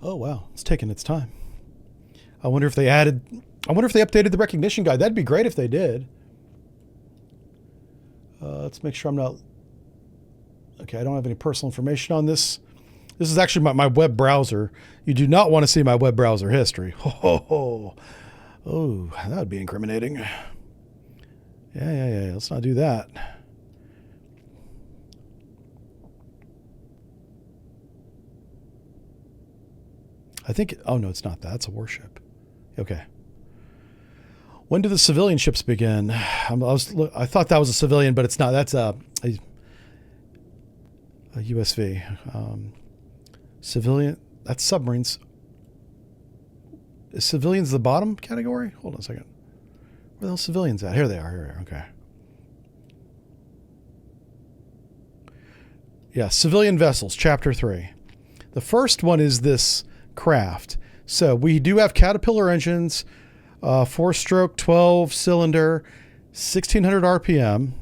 Oh, wow. It's taking its time. I wonder if they updated the recognition guide. That'd be great if they did. Let's make sure I'm not... Okay, I don't have any personal information on this. This is actually my web browser. You do not want to see my web browser history. Oh, that would be incriminating. Yeah. Let's not do that. I think... Oh, no, it's not that. It's a warship. Okay. When do the civilian ships begin? I thought that was a civilian, but it's not. That's a USV. Civilian... That's submarines. Is civilians the bottom category? Hold on a second. Where the hell are civilians at? Here they are. Okay. Yeah, civilian vessels, Chapter 3. The first one is this craft. So we do have Caterpillar engines, 4-stroke, 12-cylinder, 1600 RPM.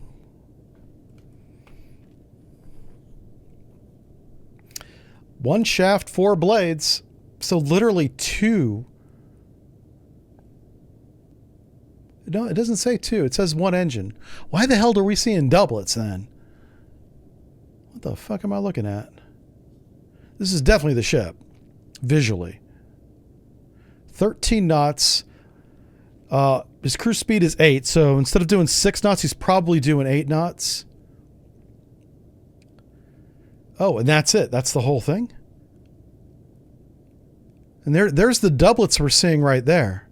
One shaft, 4 blades. So literally 2. No, it doesn't say 2. It says 1 engine. Why the hell are we seeing doublets then? What the fuck am I looking at? This is definitely the ship, visually. 13 knots. His cruise speed is 8, so instead of doing 6 knots, he's probably doing 8 knots. Oh, and that's it. That's the whole thing? And there's the doublets we're seeing right there.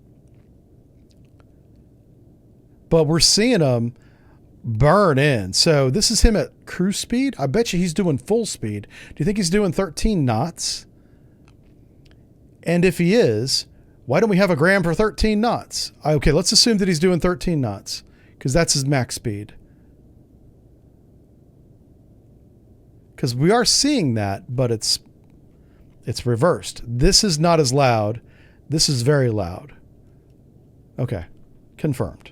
But we're seeing them burn in. So this is him at cruise speed. I bet you he's doing full speed. Do you think he's doing 13 knots? And if he is, why don't we have a gram for 13 knots? Okay, let's assume that he's doing 13 knots because that's his max speed. Because we are seeing that, but it's reversed. This is not as loud. This is very loud. Okay, confirmed.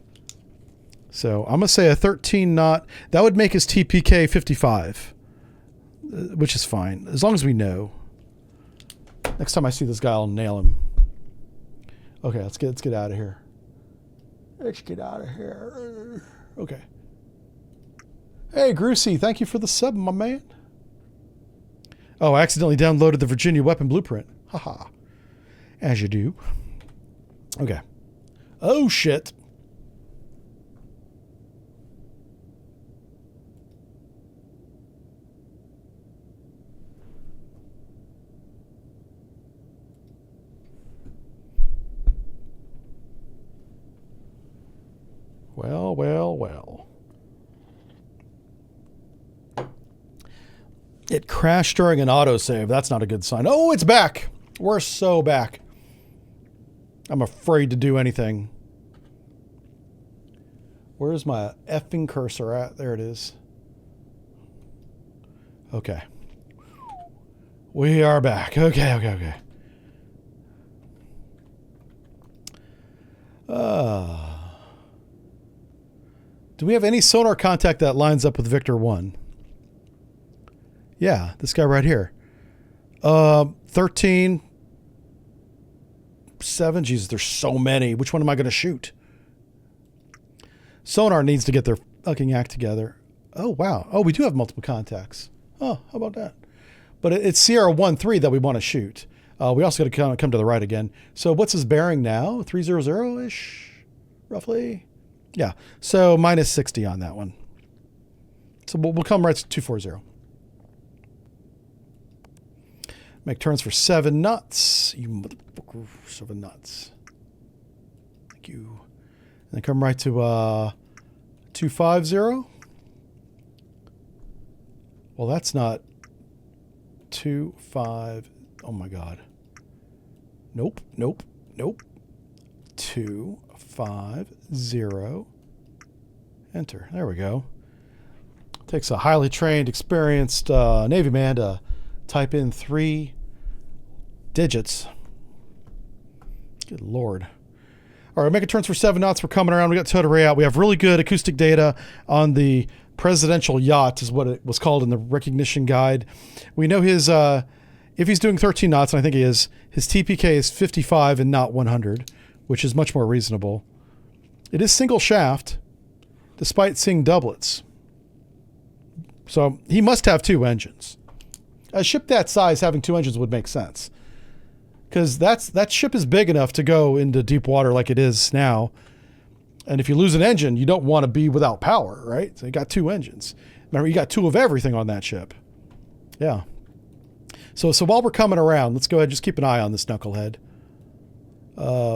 So I'm going to say a 13 knot. That would make his TPK 55, which is fine, as long as we know. Next time I see this guy, I'll nail him. Okay, let's get out of here. Let's get out of here. Okay. Hey, Groosey, thank you for the sub, my man. Oh, I accidentally downloaded the Virginia weapon blueprint. Haha. As you do. Okay. Oh, shit. Well. It crashed during an autosave. That's not a good sign. Oh, it's back. We're so back. I'm afraid to do anything. Where's my effing cursor at? There it is. Okay. We are back. Okay. Do we have any sonar contact that lines up with Victor 1? Yeah, this guy right here. 13, 7. Jesus, there's so many. Which one am I going to shoot? Sonar needs to get their fucking act together. Oh, wow. Oh, we do have multiple contacts. Oh, how about that? But it's Sierra 1-3 that we want to shoot. We also got to come to the right again. So what's his bearing now? 300-ish, roughly? Yeah. So minus 60 on that one. So we'll come right to 240. Make turns for 7 knots. You motherfucker, 7 knots. Thank you. And then come right to 250. Well, that's not 25. Oh my God. Nope. 250. Enter. There we go. Takes a highly trained, experienced Navy man to type in 3 digits. Good Lord. All right, making turns for 7 knots. We're coming around. We got towed array out. We have really good acoustic data on the presidential yacht, is what it was called in the recognition guide. We know his, if he's doing 13 knots, and I think he is, his TPK is 55 and not 100, which is much more reasonable. It is single shaft, despite seeing doublets. So he must have 2 engines. A ship that size having 2 engines would make sense, because that ship is big enough to go into deep water like it is now. And if you lose an engine, you don't want to be without power, right? So you got 2 engines. Remember, you got 2 of everything on that ship. Yeah. So while we're coming around, let's go ahead and just keep an eye on this knucklehead.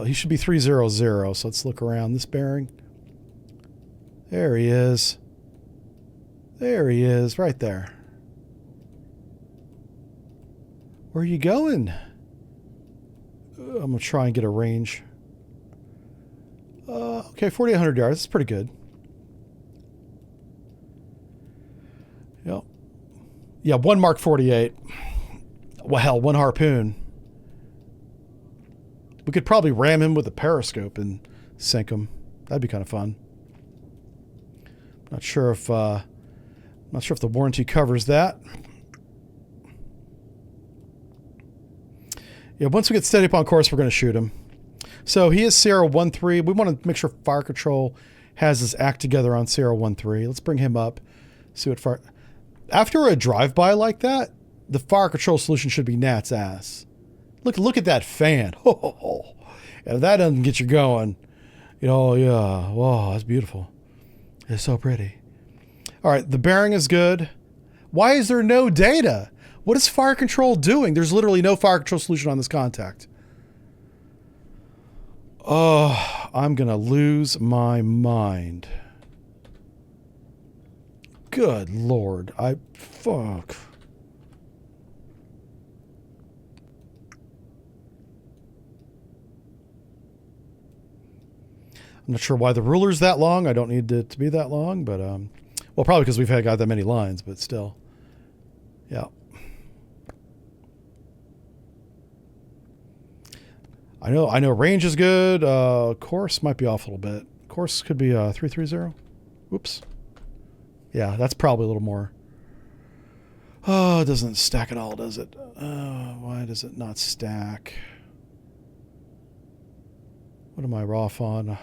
He should be 300, so let's look around this bearing. There he is. There he is, right there. Where are you going? I'm going to try and get a range. Okay, 4,800 yards. That's pretty good. Yep. Yeah, 1 Mark 48. Well, hell, 1 harpoon. We could probably ram him with a periscope and sink him. That'd be kind of fun. Not sure if the warranty covers that. Yeah, once we get steady up on course, we're going to shoot him. So he is Sierra 1-3. We want to make sure fire control has his act together on Sierra 1-3. Let's bring him up. See what fire... After a drive-by like that, the fire control solution should be Nat's ass. Look at that fan. Oh, if that doesn't get you going, you know, yeah. Whoa, that's beautiful. It's so pretty. All right, the bearing is good. Why is there no data? What is fire control doing? There's literally no fire control solution on this contact. Oh, I'm going to lose my mind. Good Lord. Fuck. I'm not sure why the ruler's that long. I don't need it to be that long, but, well, probably because we've got that many lines, but still. Yeah. I know range is good. Course might be off a little bit. Course could be 330. Oops. Yeah, that's probably a little more. Oh, it doesn't stack at all, does it? Why does it not stack? What am I off on?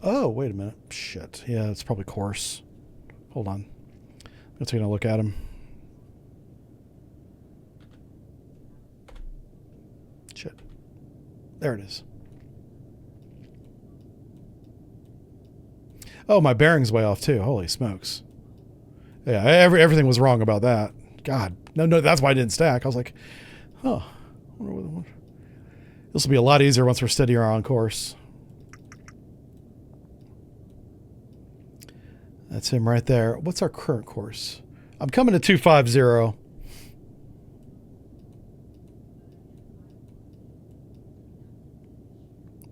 Oh, wait a minute. Shit. Yeah, it's probably course. Hold on. Let's take a look at him. Shit. There it is. Oh, my bearing's way off too. Holy smokes. Yeah, everything was wrong about that. God. No, that's why I didn't stack. I was like, oh. This will be a lot easier once we're steadier on course. That's him right there. What's our current course? I'm coming to 250.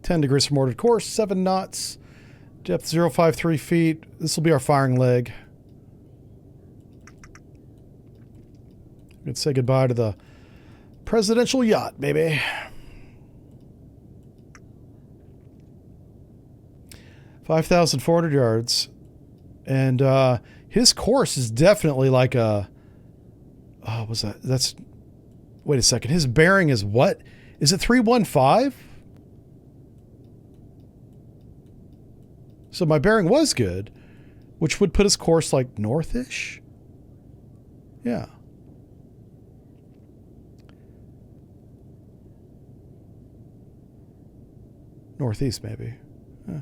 $10 degrees from ordered course, 7 knots, depth 0.53 feet. This will be our firing leg. Let's say goodbye to the presidential yacht, baby. $5,400 yards. And his course is definitely like a... Oh, what's that? That's... Wait a second. His bearing is what? Is it 315? So my bearing was good, which would put his course like northish. Yeah. Northeast, maybe. Huh.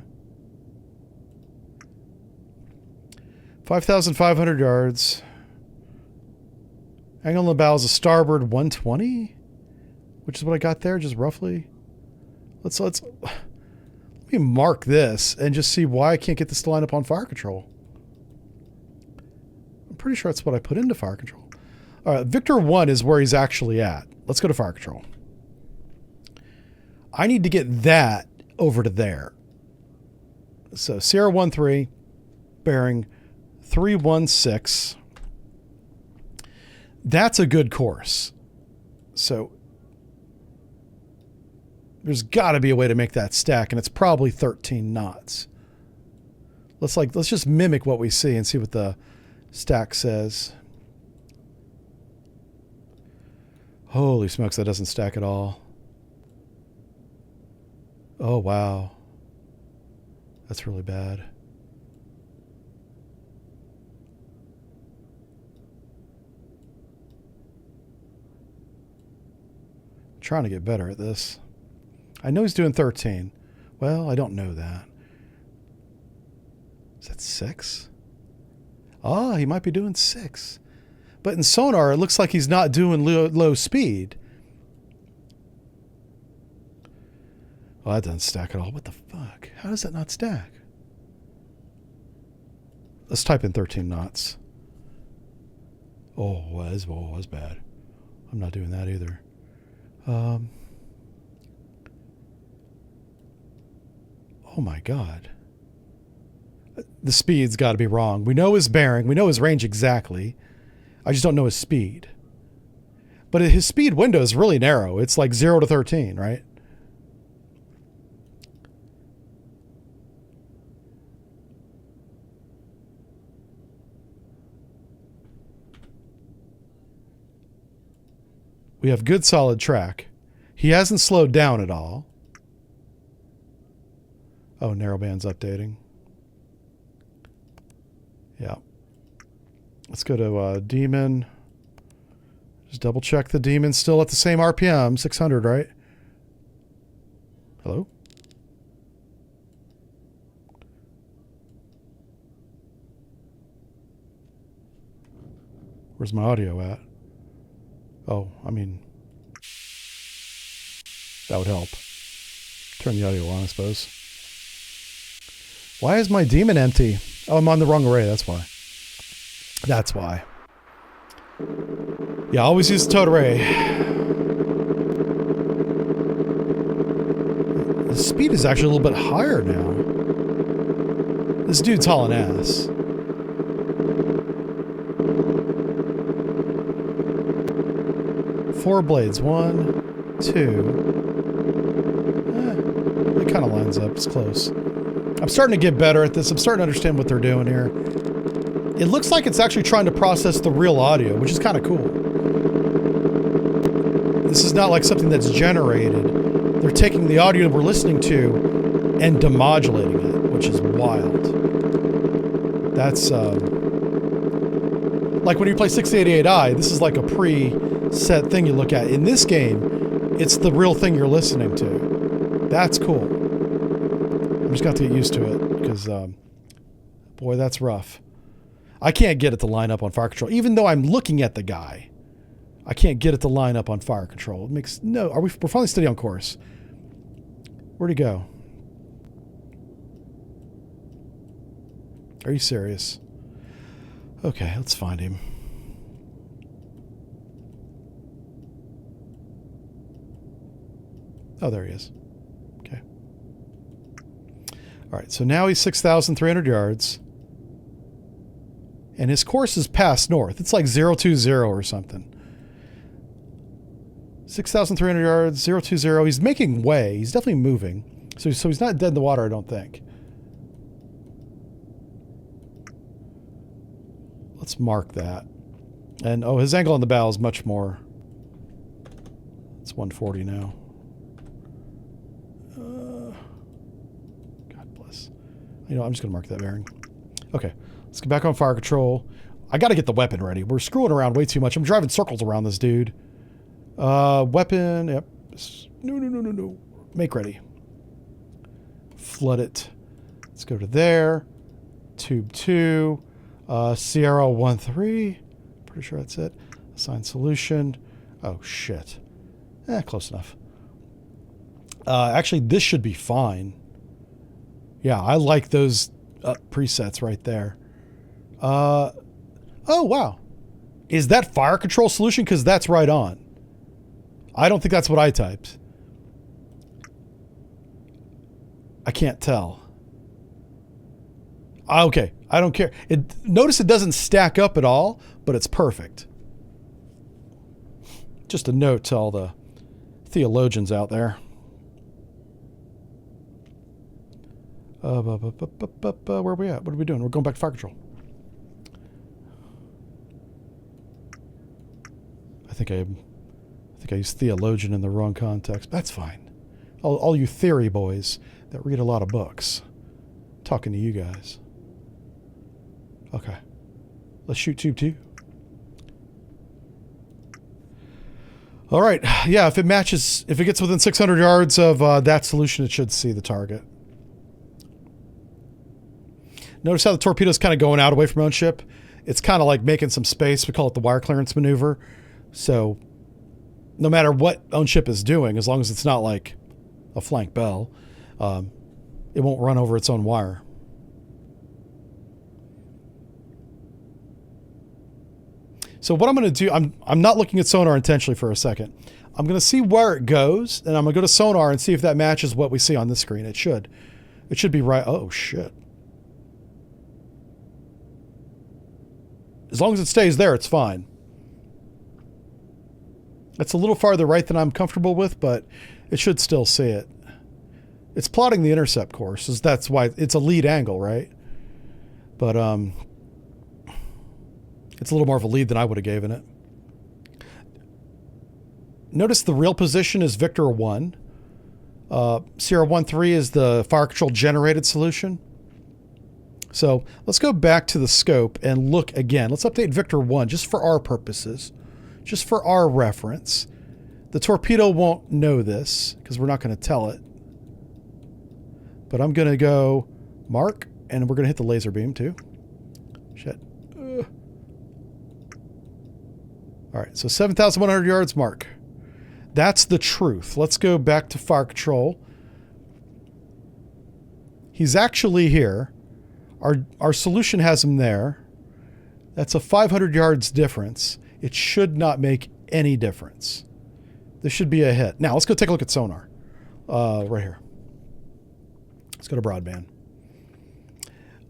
5,500 yards. Angle on the bow is a starboard 120, which is what I got there, just roughly. Let me mark this and just see why I can't get this to line up on fire control. I'm pretty sure that's what I put into fire control. All right, Victor 1 is where he's actually at. Let's go to fire control. I need to get that over to there. So Sierra 13, bearing 316. That's a good course. So there's got to be a way to make that stack, and it's probably 13 knots. Let's just mimic what we see and see what the stack says. Holy smokes, that doesn't stack at all. Oh, wow. That's really bad. I'm trying to get better at this. I know he's doing 13. Well, I don't know that. Is that 6? Oh, he might be doing 6. But in sonar, it looks like he's not doing low speed. Oh, that doesn't stack at all. What the fuck? How does that not stack? Let's type in 13 knots. Oh, that's bad. I'm not doing that either. Oh my God. The speed's got to be wrong. We know his bearing. We know his range exactly. I just don't know his speed. But his speed window is really narrow. It's like 0 to 13, right? We have good solid track. He hasn't slowed down at all. Oh, narrowband's updating. Yeah. Let's go to Demon. Just double check the Demon's still at the same RPM, 600, right? Hello? Where's my audio at? Oh, I mean, that would help. Turn the audio on, I suppose. Why is my Demon empty? Oh, I'm on the wrong array, that's why. That's why. Yeah, I always use the toad array. The speed is actually a little bit higher now. This dude's hauling ass. Four blades. 1, 2. It kind of lines up. It's close. I'm starting to get better at this. I'm starting to understand what they're doing here. It looks like it's actually trying to process the real audio, which is kind of cool. This is not like something that's generated. They're taking the audio we're listening to and demodulating it, which is wild. That's like when you play 688i, this is like a pre-set thing you look at. In this game, it's the real thing you're listening to. That's cool. I'm just got to get used to it because, boy, that's rough. I can't get it to line up on fire control, even though I'm looking at the guy. I can't get it to line up on fire control. It makes no. We're finally steady on course. Where'd he go? Are you serious? Okay, let's find him. Oh, there he is. Okay. All right, so now he's 6,300 yards. And his course is past north. It's like 020 or something. 6,300 yards, 020. He's making way. He's definitely moving. So he's not dead in the water, I don't think. Let's mark that. And, oh, his angle on the bow is much more. It's 140 now. God bless. You know, I'm just going to mark that bearing. Okay, let's get back on fire control. I got to get the weapon ready. We're screwing around way too much. I'm driving circles around this dude. Weapon, yep. No. Make ready. Flood it. Let's go to there. Tube 2. Sierra 13. Pretty sure that's it. Assign solution. Oh, shit. Close enough. Actually, this should be fine. Yeah, I like those presets right there. Oh, wow. Is that fire control solution? Because that's right on. I don't think that's what I typed. I can't tell. Okay, I don't care. Notice it doesn't stack up at all, but it's perfect. Just a note to all the theologians out there. Where are we at? What are we doing? We're going back to fire control. I think I used theologian in the wrong context. That's fine. All you theory boys that read a lot of books. Talking to you guys. Okay. Let's shoot tube 2. All right. Yeah, if it matches, if it gets within 600 yards of that solution, it should see the target. Notice how the torpedo's kind of going out away from own ship. It's kind of like making some space. We call it the wire clearance maneuver. So no matter what own ship is doing, as long as it's not like a flank bell, it won't run over its own wire. So what I'm going to do, I'm not looking at sonar intentionally for a second. I'm going to see where it goes, and I'm going to go to sonar and see if that matches what we see on this screen. It should. It should be right. Oh, shit. As long as it stays there, it's fine. It's a little farther right than I'm comfortable with, but it should still see it. It's plotting the intercept course. That's why it's a lead angle, right? But it's a little more of a lead than I would have given it. Notice the real position is Victor 1. Sierra 1-3 is the fire control generated solution. So let's go back to the scope and look again. Let's update Victor 1 just for our purposes, just for our reference. The torpedo won't know this because we're not going to tell it. But I'm going to go mark, and we're going to hit the laser beam too. Shit. All right, so 7,100 yards mark. That's the truth. Let's go back to fire control. He's actually here. Our solution has him there. That's a 500 yards difference. It should not make any difference. This should be a hit. Now, let's go take a look at sonar. Right here. Let's go to broadband.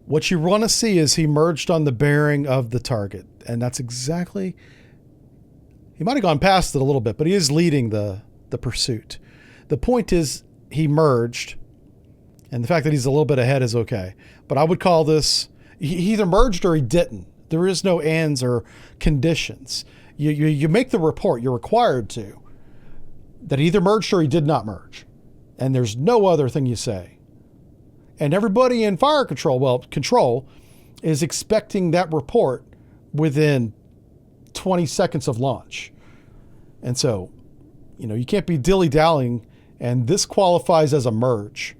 What you want to see is he merged on the bearing of the target. And that's exactly... He might have gone past it a little bit, but he is leading the pursuit. The point is he merged, and the fact that he's a little bit ahead is okay. But I would call this, he either merged or he didn't. There is no ands or conditions. You make the report, you're required to, that he either merged or he did not merge. And there's no other thing you say. And everybody in fire control is expecting that report within 20 seconds of launch. And so, you can't be dilly-dallying, and this qualifies as a merge.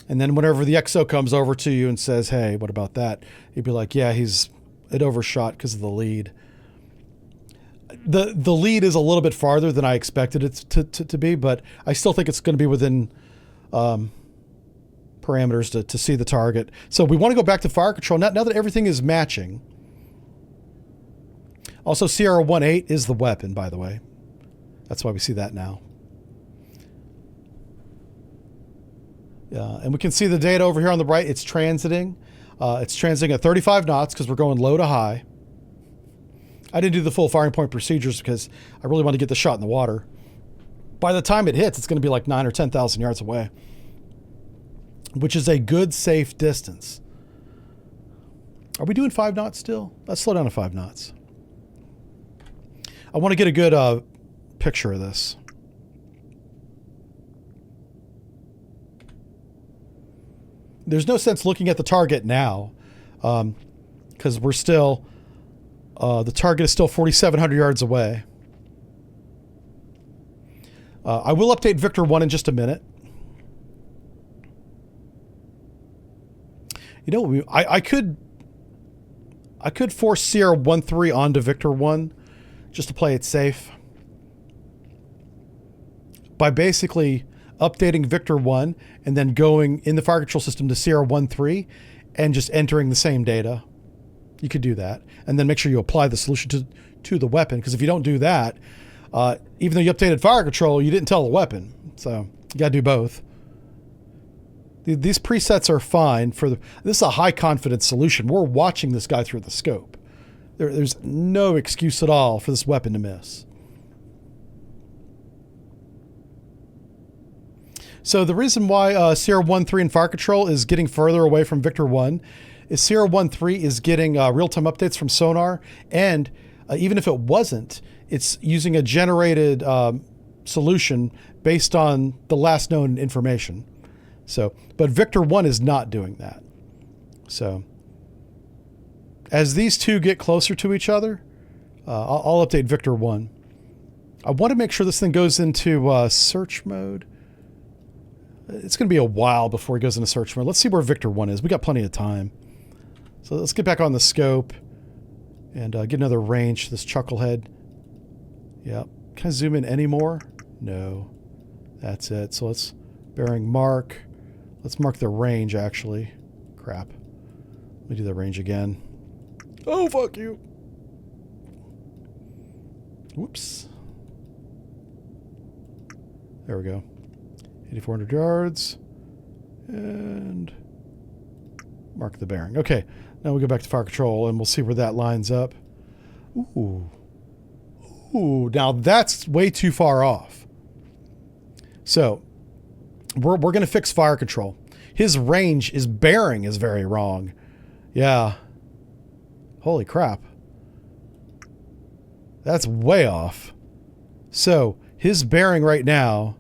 And then whenever the XO comes over to you and says, hey, what about that? You'd be like, yeah, it overshot because of the lead. The lead is a little bit farther than I expected it to be, but I still think it's going to be within parameters to see the target. So we want to go back to fire control. Now that everything is matching. Also, Sierra 1-8 is the weapon, by the way. That's why we see that now. And we can see the data over here on the right. It's transiting. It's transiting at 35 knots because we're going low to high. I didn't do the full firing point procedures because I really want to get the shot in the water. By the time it hits, it's going to be like 9,000 or 10,000 yards away, which is a good, safe distance. Are we doing 5 knots still? Let's slow down to 5 knots. I want to get a good picture of this. There's no sense looking at the target now because we're still, the target is still 4,700 yards away. I will update Victor 1 in just a minute. I could force Sierra 1-3 onto Victor 1 just to play it safe by basically updating Victor 1 and then going in the fire control system to Sierra 1-3 and just entering the same data. You could do that. And then make sure you apply the solution to the weapon, because if you don't do that, even though you updated fire control, you didn't tell the weapon. So you got to do both. These presets are fine for this is a high confidence solution. We're watching this guy through the scope. There's no excuse at all for this weapon to miss. So the reason why Sierra 1-3 in fire control is getting further away from Victor 1 is Sierra 1-3 is getting real-time updates from sonar, and even if it wasn't, it's using a generated solution based on the last known information. So, but Victor 1 is not doing that. So as these two get closer to each other, I'll update Victor 1. I want to make sure this thing goes into search mode. It's going to be a while before he goes into search mode. Let's see where Victor 1 is. We got plenty of time. So let's get back on the scope and get another range to this chucklehead. Yep. Can I zoom in any more? No. That's it. So let's bearing mark. Let's mark the range, actually. Crap. Let me do the range again. Oh, fuck you. Whoops. There we go. 8,400 yards. And mark the bearing. Okay. Now we go back to fire control and we'll see where that lines up. Ooh. Ooh. Now that's way too far off. So we're going to fix fire control. His range, his bearing is very wrong. Yeah. Holy crap. That's way off. So his bearing right now,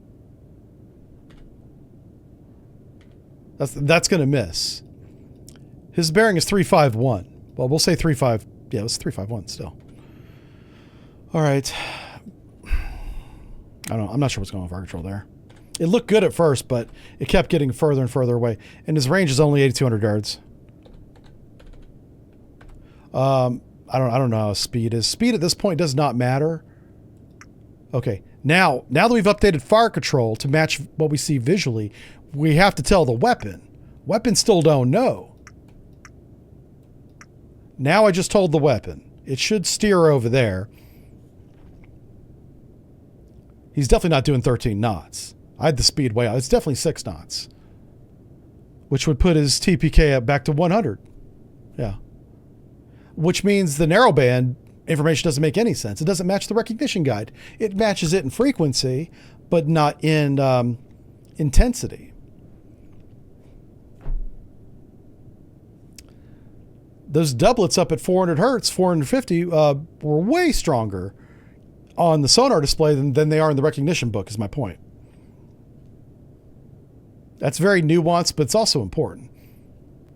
that's going to miss. His bearing is 351. Well, we'll say 35. Yeah, it's 351 still. All right. I don't know. I'm not sure what's going on with fire control there. It looked good at first, but it kept getting further and further away. And his range is only 8,200 yards. I don't know how speed is. Speed at this point does not matter. Okay. Now that we've updated fire control to match what we see visually, we have to tell the weapon. Weapon still don't know. Now I just told the weapon. It should steer over there. He's definitely not doing 13 knots. I had the speed way out. It's definitely 6 knots. Which would put his TPK back to 100. Yeah. Which means the narrowband information doesn't make any sense. It doesn't match the recognition guide. It matches it in frequency, but not in intensity. Those doublets up at 400 hertz, 450, were way stronger on the sonar display than they are in the recognition book, is my point. That's very nuanced, but it's also important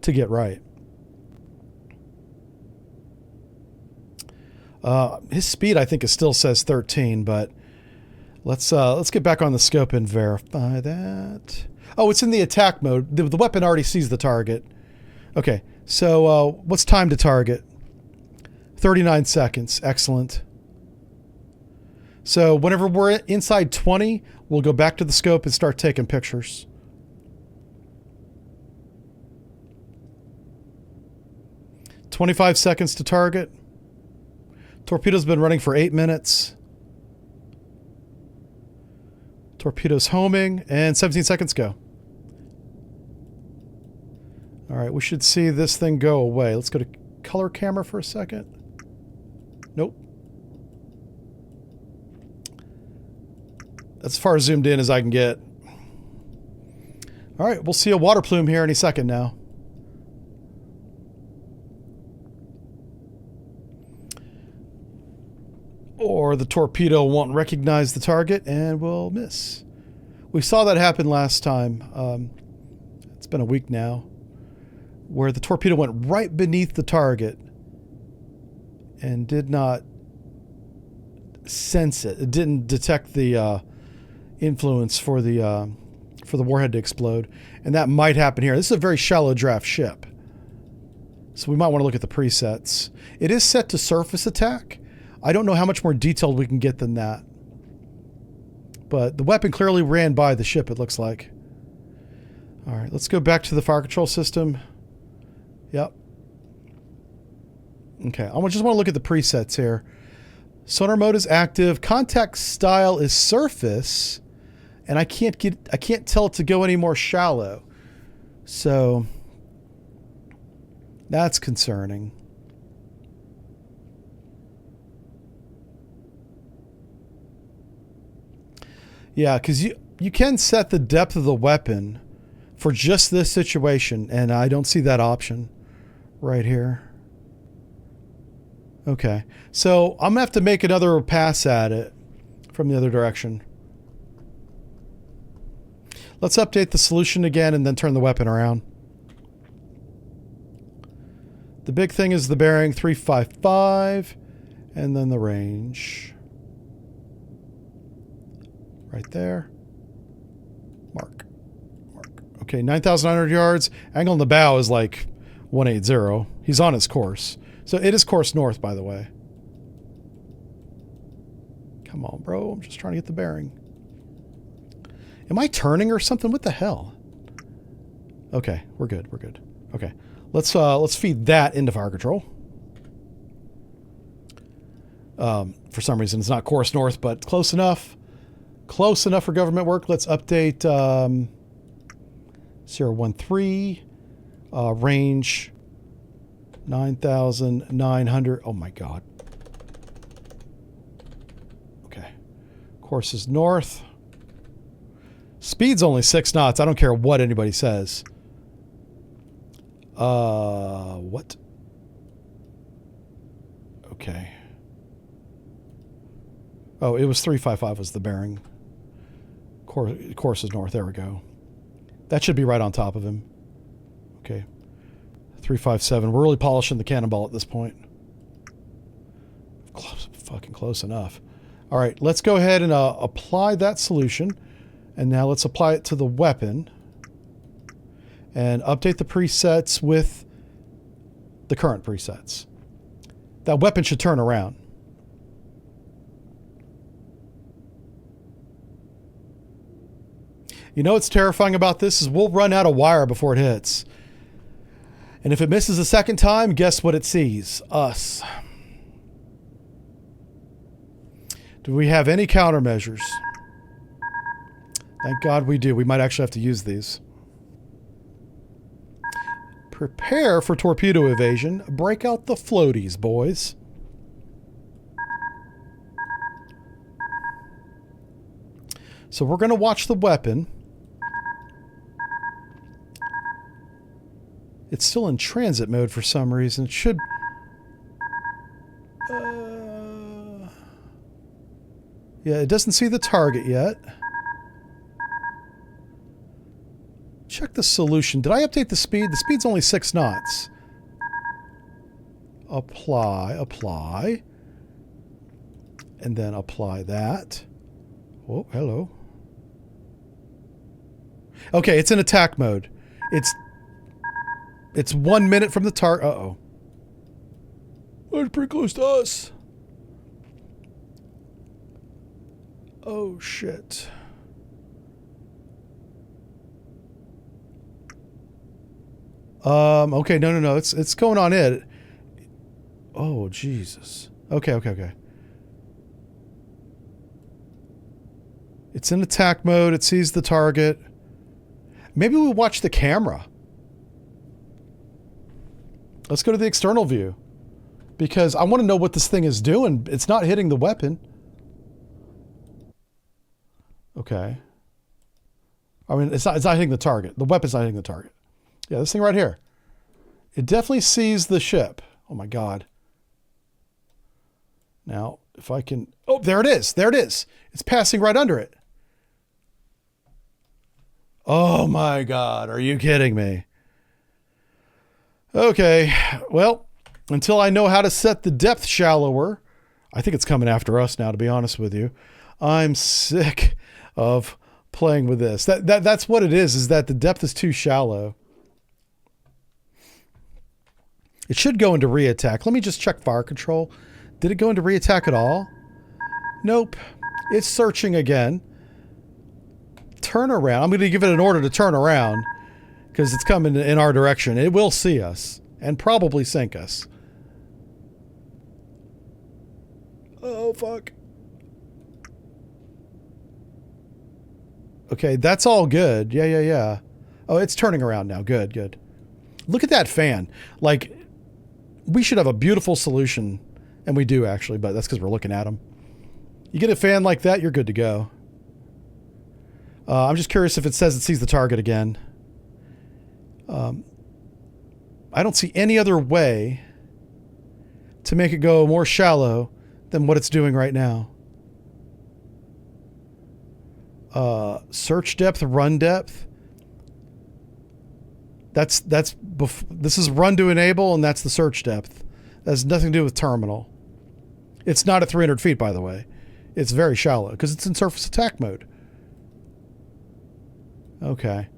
to get right. His speed, I think, still says 13, but let's get back on the scope and verify that. Oh, it's in the attack mode. The weapon already sees the target. Okay, so what's time to target? 39 seconds. Excellent. So whenever we're inside 20, we'll go back to the scope and start taking pictures. "25 seconds to target. Torpedo's been running for 8 minutes. Torpedo's homing, and 17 seconds go. All right, we should see this thing go away. Let's go to color camera for a second. Nope. That's as far zoomed in as I can get. All right, we'll see a water plume here any second now. Or the torpedo won't recognize the target and will miss. We saw that happen last time. It's been a week now, where the torpedo went right beneath the target and did not sense it. It didn't detect the influence for the warhead to explode, and that might happen here. This is a very shallow draft ship, so we might want to look at the presets. It is set to surface attack. I don't know how much more detailed we can get than that, but the weapon clearly ran by the ship, it looks like. All right, let's go back to the fire control system. Yep. Okay, I just want to look at the presets here. Sonar mode is active. Contact style is surface, and I can't tell it to go any more shallow. So that's concerning. Yeah, because you can set the depth of the weapon for just this situation, and I don't see that option right here. Okay, so I'm going to have to make another pass at it from the other direction. Let's update the solution again and then turn the weapon around. The big thing is the bearing 355 and then the range. Right there. Mark. Okay, 9,900 yards. Angle on the bow is like 180. He's on his course. So it is course north, by the way. Come on, bro. I'm just trying to get the bearing. Am I turning or something? What the hell? Okay, we're good. We're good. Okay, let's feed that into fire control. For some reason, it's not course north, but close enough. Close enough for government work. Let's update 013 range 9,900. Oh my god. Okay. Course is north. Speed's only 6 knots. I don't care what anybody says. What? Okay. Oh, it was 355 was the bearing. Course is north. There we go. That should be right on top of him. Okay. 357. We're really polishing the cannonball at this point. Fucking close enough. All right, let's go ahead and apply that solution. And now let's apply it to the weapon. And update the presets with the current presets. That weapon should turn around. You know what's terrifying about this is we'll run out of wire before it hits. And if it misses a second time, guess what it sees? Us. Do we have any countermeasures? Thank God we do. We might actually have to use these. Prepare for torpedo evasion. Break out the floaties, boys. So we're going to watch the weapon. It's still in transit mode for some reason. It should... yeah, it doesn't see the target yet. Check the solution. Did I update the speed? The speed's only 6 knots. Apply. And then apply that. Oh, hello. Okay, it's in attack mode. It's 1 minute from the target. Uh-oh. Oh, it's pretty close to us. Oh, shit. Okay, no. It's going on it. Oh, Jesus. Okay. It's in attack mode. It sees the target. Maybe we watch the camera. Let's go to the external view. Because I want to know what this thing is doing. It's not hitting the weapon. Okay. I mean, it's not hitting the target. The weapon's not hitting the target. Yeah, this thing right here. It definitely sees the ship. Oh my God. Now, if I can... Oh, there it is. There it is. It's passing right under it. Oh my God. Are you kidding me? Okay. Well, until I know how to set the depth shallower, I think it's coming after us now, to be honest with you. I'm sick of playing with this. That's what it is that the depth is too shallow. It should go into re-attack. Let me just check fire control. Did it go into re-attack at all? Nope. It's searching again. Turn around. I'm going to give it an order to turn around because it's coming in our direction. It will see us and probably sink us. Oh, fuck. Okay, that's all good. Yeah. Oh, it's turning around now. Good, good. Look at that fan. Like, we should have a beautiful solution. And we do, actually, but that's because we're looking at them. You get a fan like that, you're good to go. I'm just curious if it says it sees the target again. I don't see any other way to make it go more shallow than what it's doing right now. Search depth, run depth. This is run to enable, and that's the search depth. That has nothing to do with terminal. It's not at 300 feet, by the way. It's very shallow because it's in surface attack mode. Okay.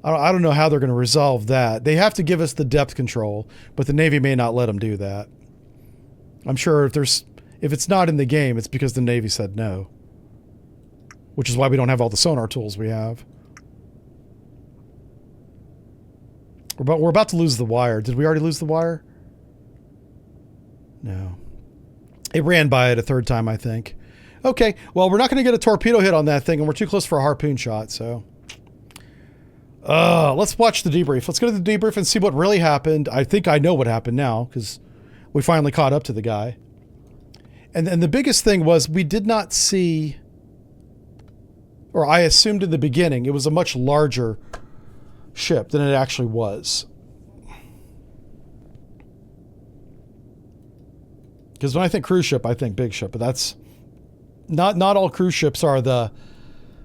I don't know how they're going to resolve that. They have to give us the depth control, but the Navy may not let them do that. I'm sure if it's not in the game, it's because the Navy said no. Which is why we don't have all the sonar tools we have. We're about to lose the wire. Did we already lose the wire? No. It ran by it a third time, I think. Okay, well, we're not going to get a torpedo hit on that thing, and we're too close for a harpoon shot, so... let's watch the debrief. Let's go to the debrief and see what really happened. I think I know what happened now, because we finally caught up to the guy. And the biggest thing was we did not see... Or I assumed in the beginning it was a much larger ship than it actually was. Because when I think cruise ship, I think big ship, but that's not all cruise ships are the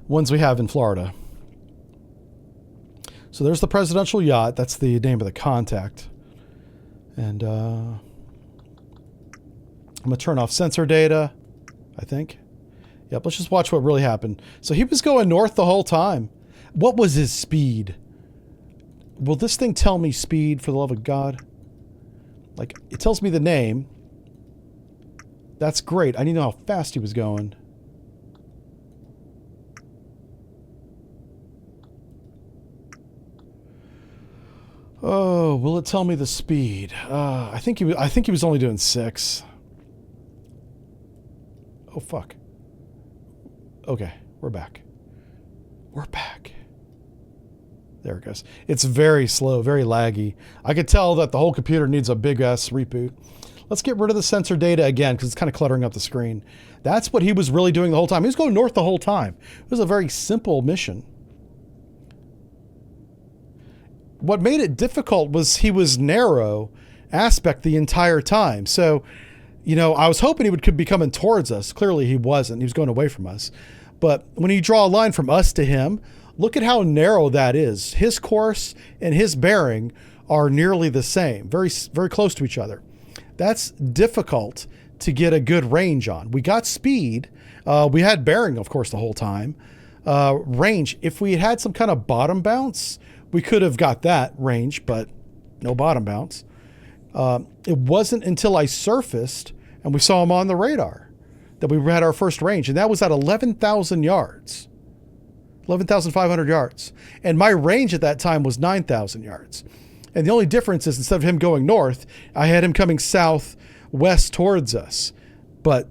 ones we have in Florida. So there's the presidential yacht. That's the name of the contact. And I'm going to turn off sensor data, I think. Yep, let's just watch what really happened. So he was going north the whole time. What was his speed? Will this thing tell me speed, for the love of God? Like, it tells me the name. That's great. I need to know how fast he was going. Oh, will it tell me the speed? I think he was only doing 6. Oh, fuck. Okay, we're back. We're back. There it goes. It's very slow, very laggy. I could tell that the whole computer needs a big-ass reboot. Let's get rid of the sensor data again, because it's kind of cluttering up the screen. That's what he was really doing the whole time. He was going north the whole time. It was a very simple mission. What made it difficult was he was narrow aspect the entire time. So, you know, I was hoping he could be coming towards us. Clearly he wasn't. He was going away from us. But when you draw a line from us to him, look at how narrow that is. His course and his bearing are nearly the same, very, very close to each other. That's difficult to get a good range on. We got speed. We had bearing, of course, the whole time. Range, if we had some kind of bottom bounce, we could have got that range, but no bottom bounce. It wasn't until I surfaced and we saw him on the radar that we had our first range, and that was at 11,000 yards. 11,500 yards. And my range at that time was 9,000 yards. And the only difference is instead of him going north, I had him coming southwest towards us. But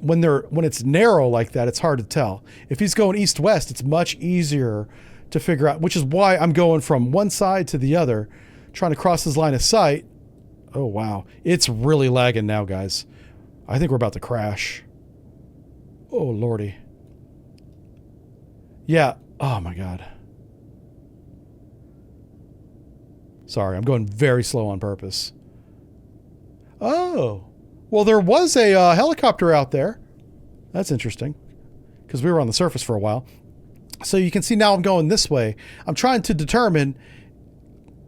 when it's narrow like that, it's hard to tell. If he's going east-west, it's much easier to figure out, which is why I'm going from one side to the other, trying to cross his line of sight. Oh, wow. It's really lagging now, guys. I think we're about to crash. Oh, Lordy. Yeah. Oh, my God. Sorry, I'm going very slow on purpose. Oh. Well, there was a helicopter out there. That's interesting. Because we were on the surface for a while. So you can see now I'm going this way. I'm trying to determine,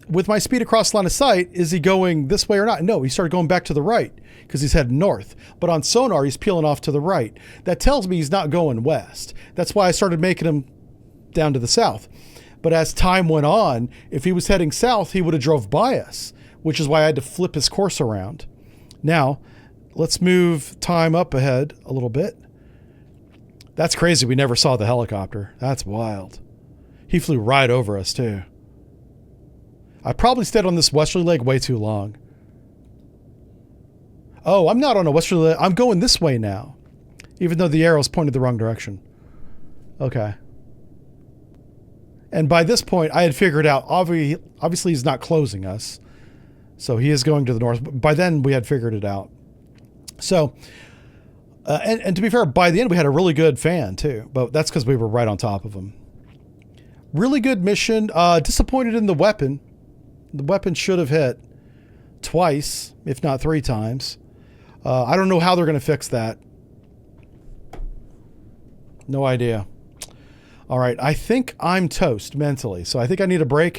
with my speed across line of sight, is he going this way or not? No, he started going back to the right because he's heading north. But on sonar, he's peeling off to the right. That tells me he's not going west. That's why I started making him down to the south. But as time went on, if he was heading south, he would have drove by us, which is why I had to flip his course around. Now, let's move time up ahead a little bit. That's crazy. We never saw the helicopter. That's wild. He flew right over us, too. I probably stayed on this westerly leg way too long. Oh, I'm not on a westerly leg. I'm going this way now, even though the arrow's pointed the wrong direction. Okay. And by this point, I had figured out, obviously he's not closing us. So he is going to the north. By then, we had figured it out. So, and to be fair, by the end, we had a really good fan, too. But that's because we were right on top of him. Really good mission. Disappointed in the weapon. The weapon should have hit twice, if not 3 times. I don't know how they're going to fix that. No idea. All right, I think I'm toast mentally, so I think I need a break.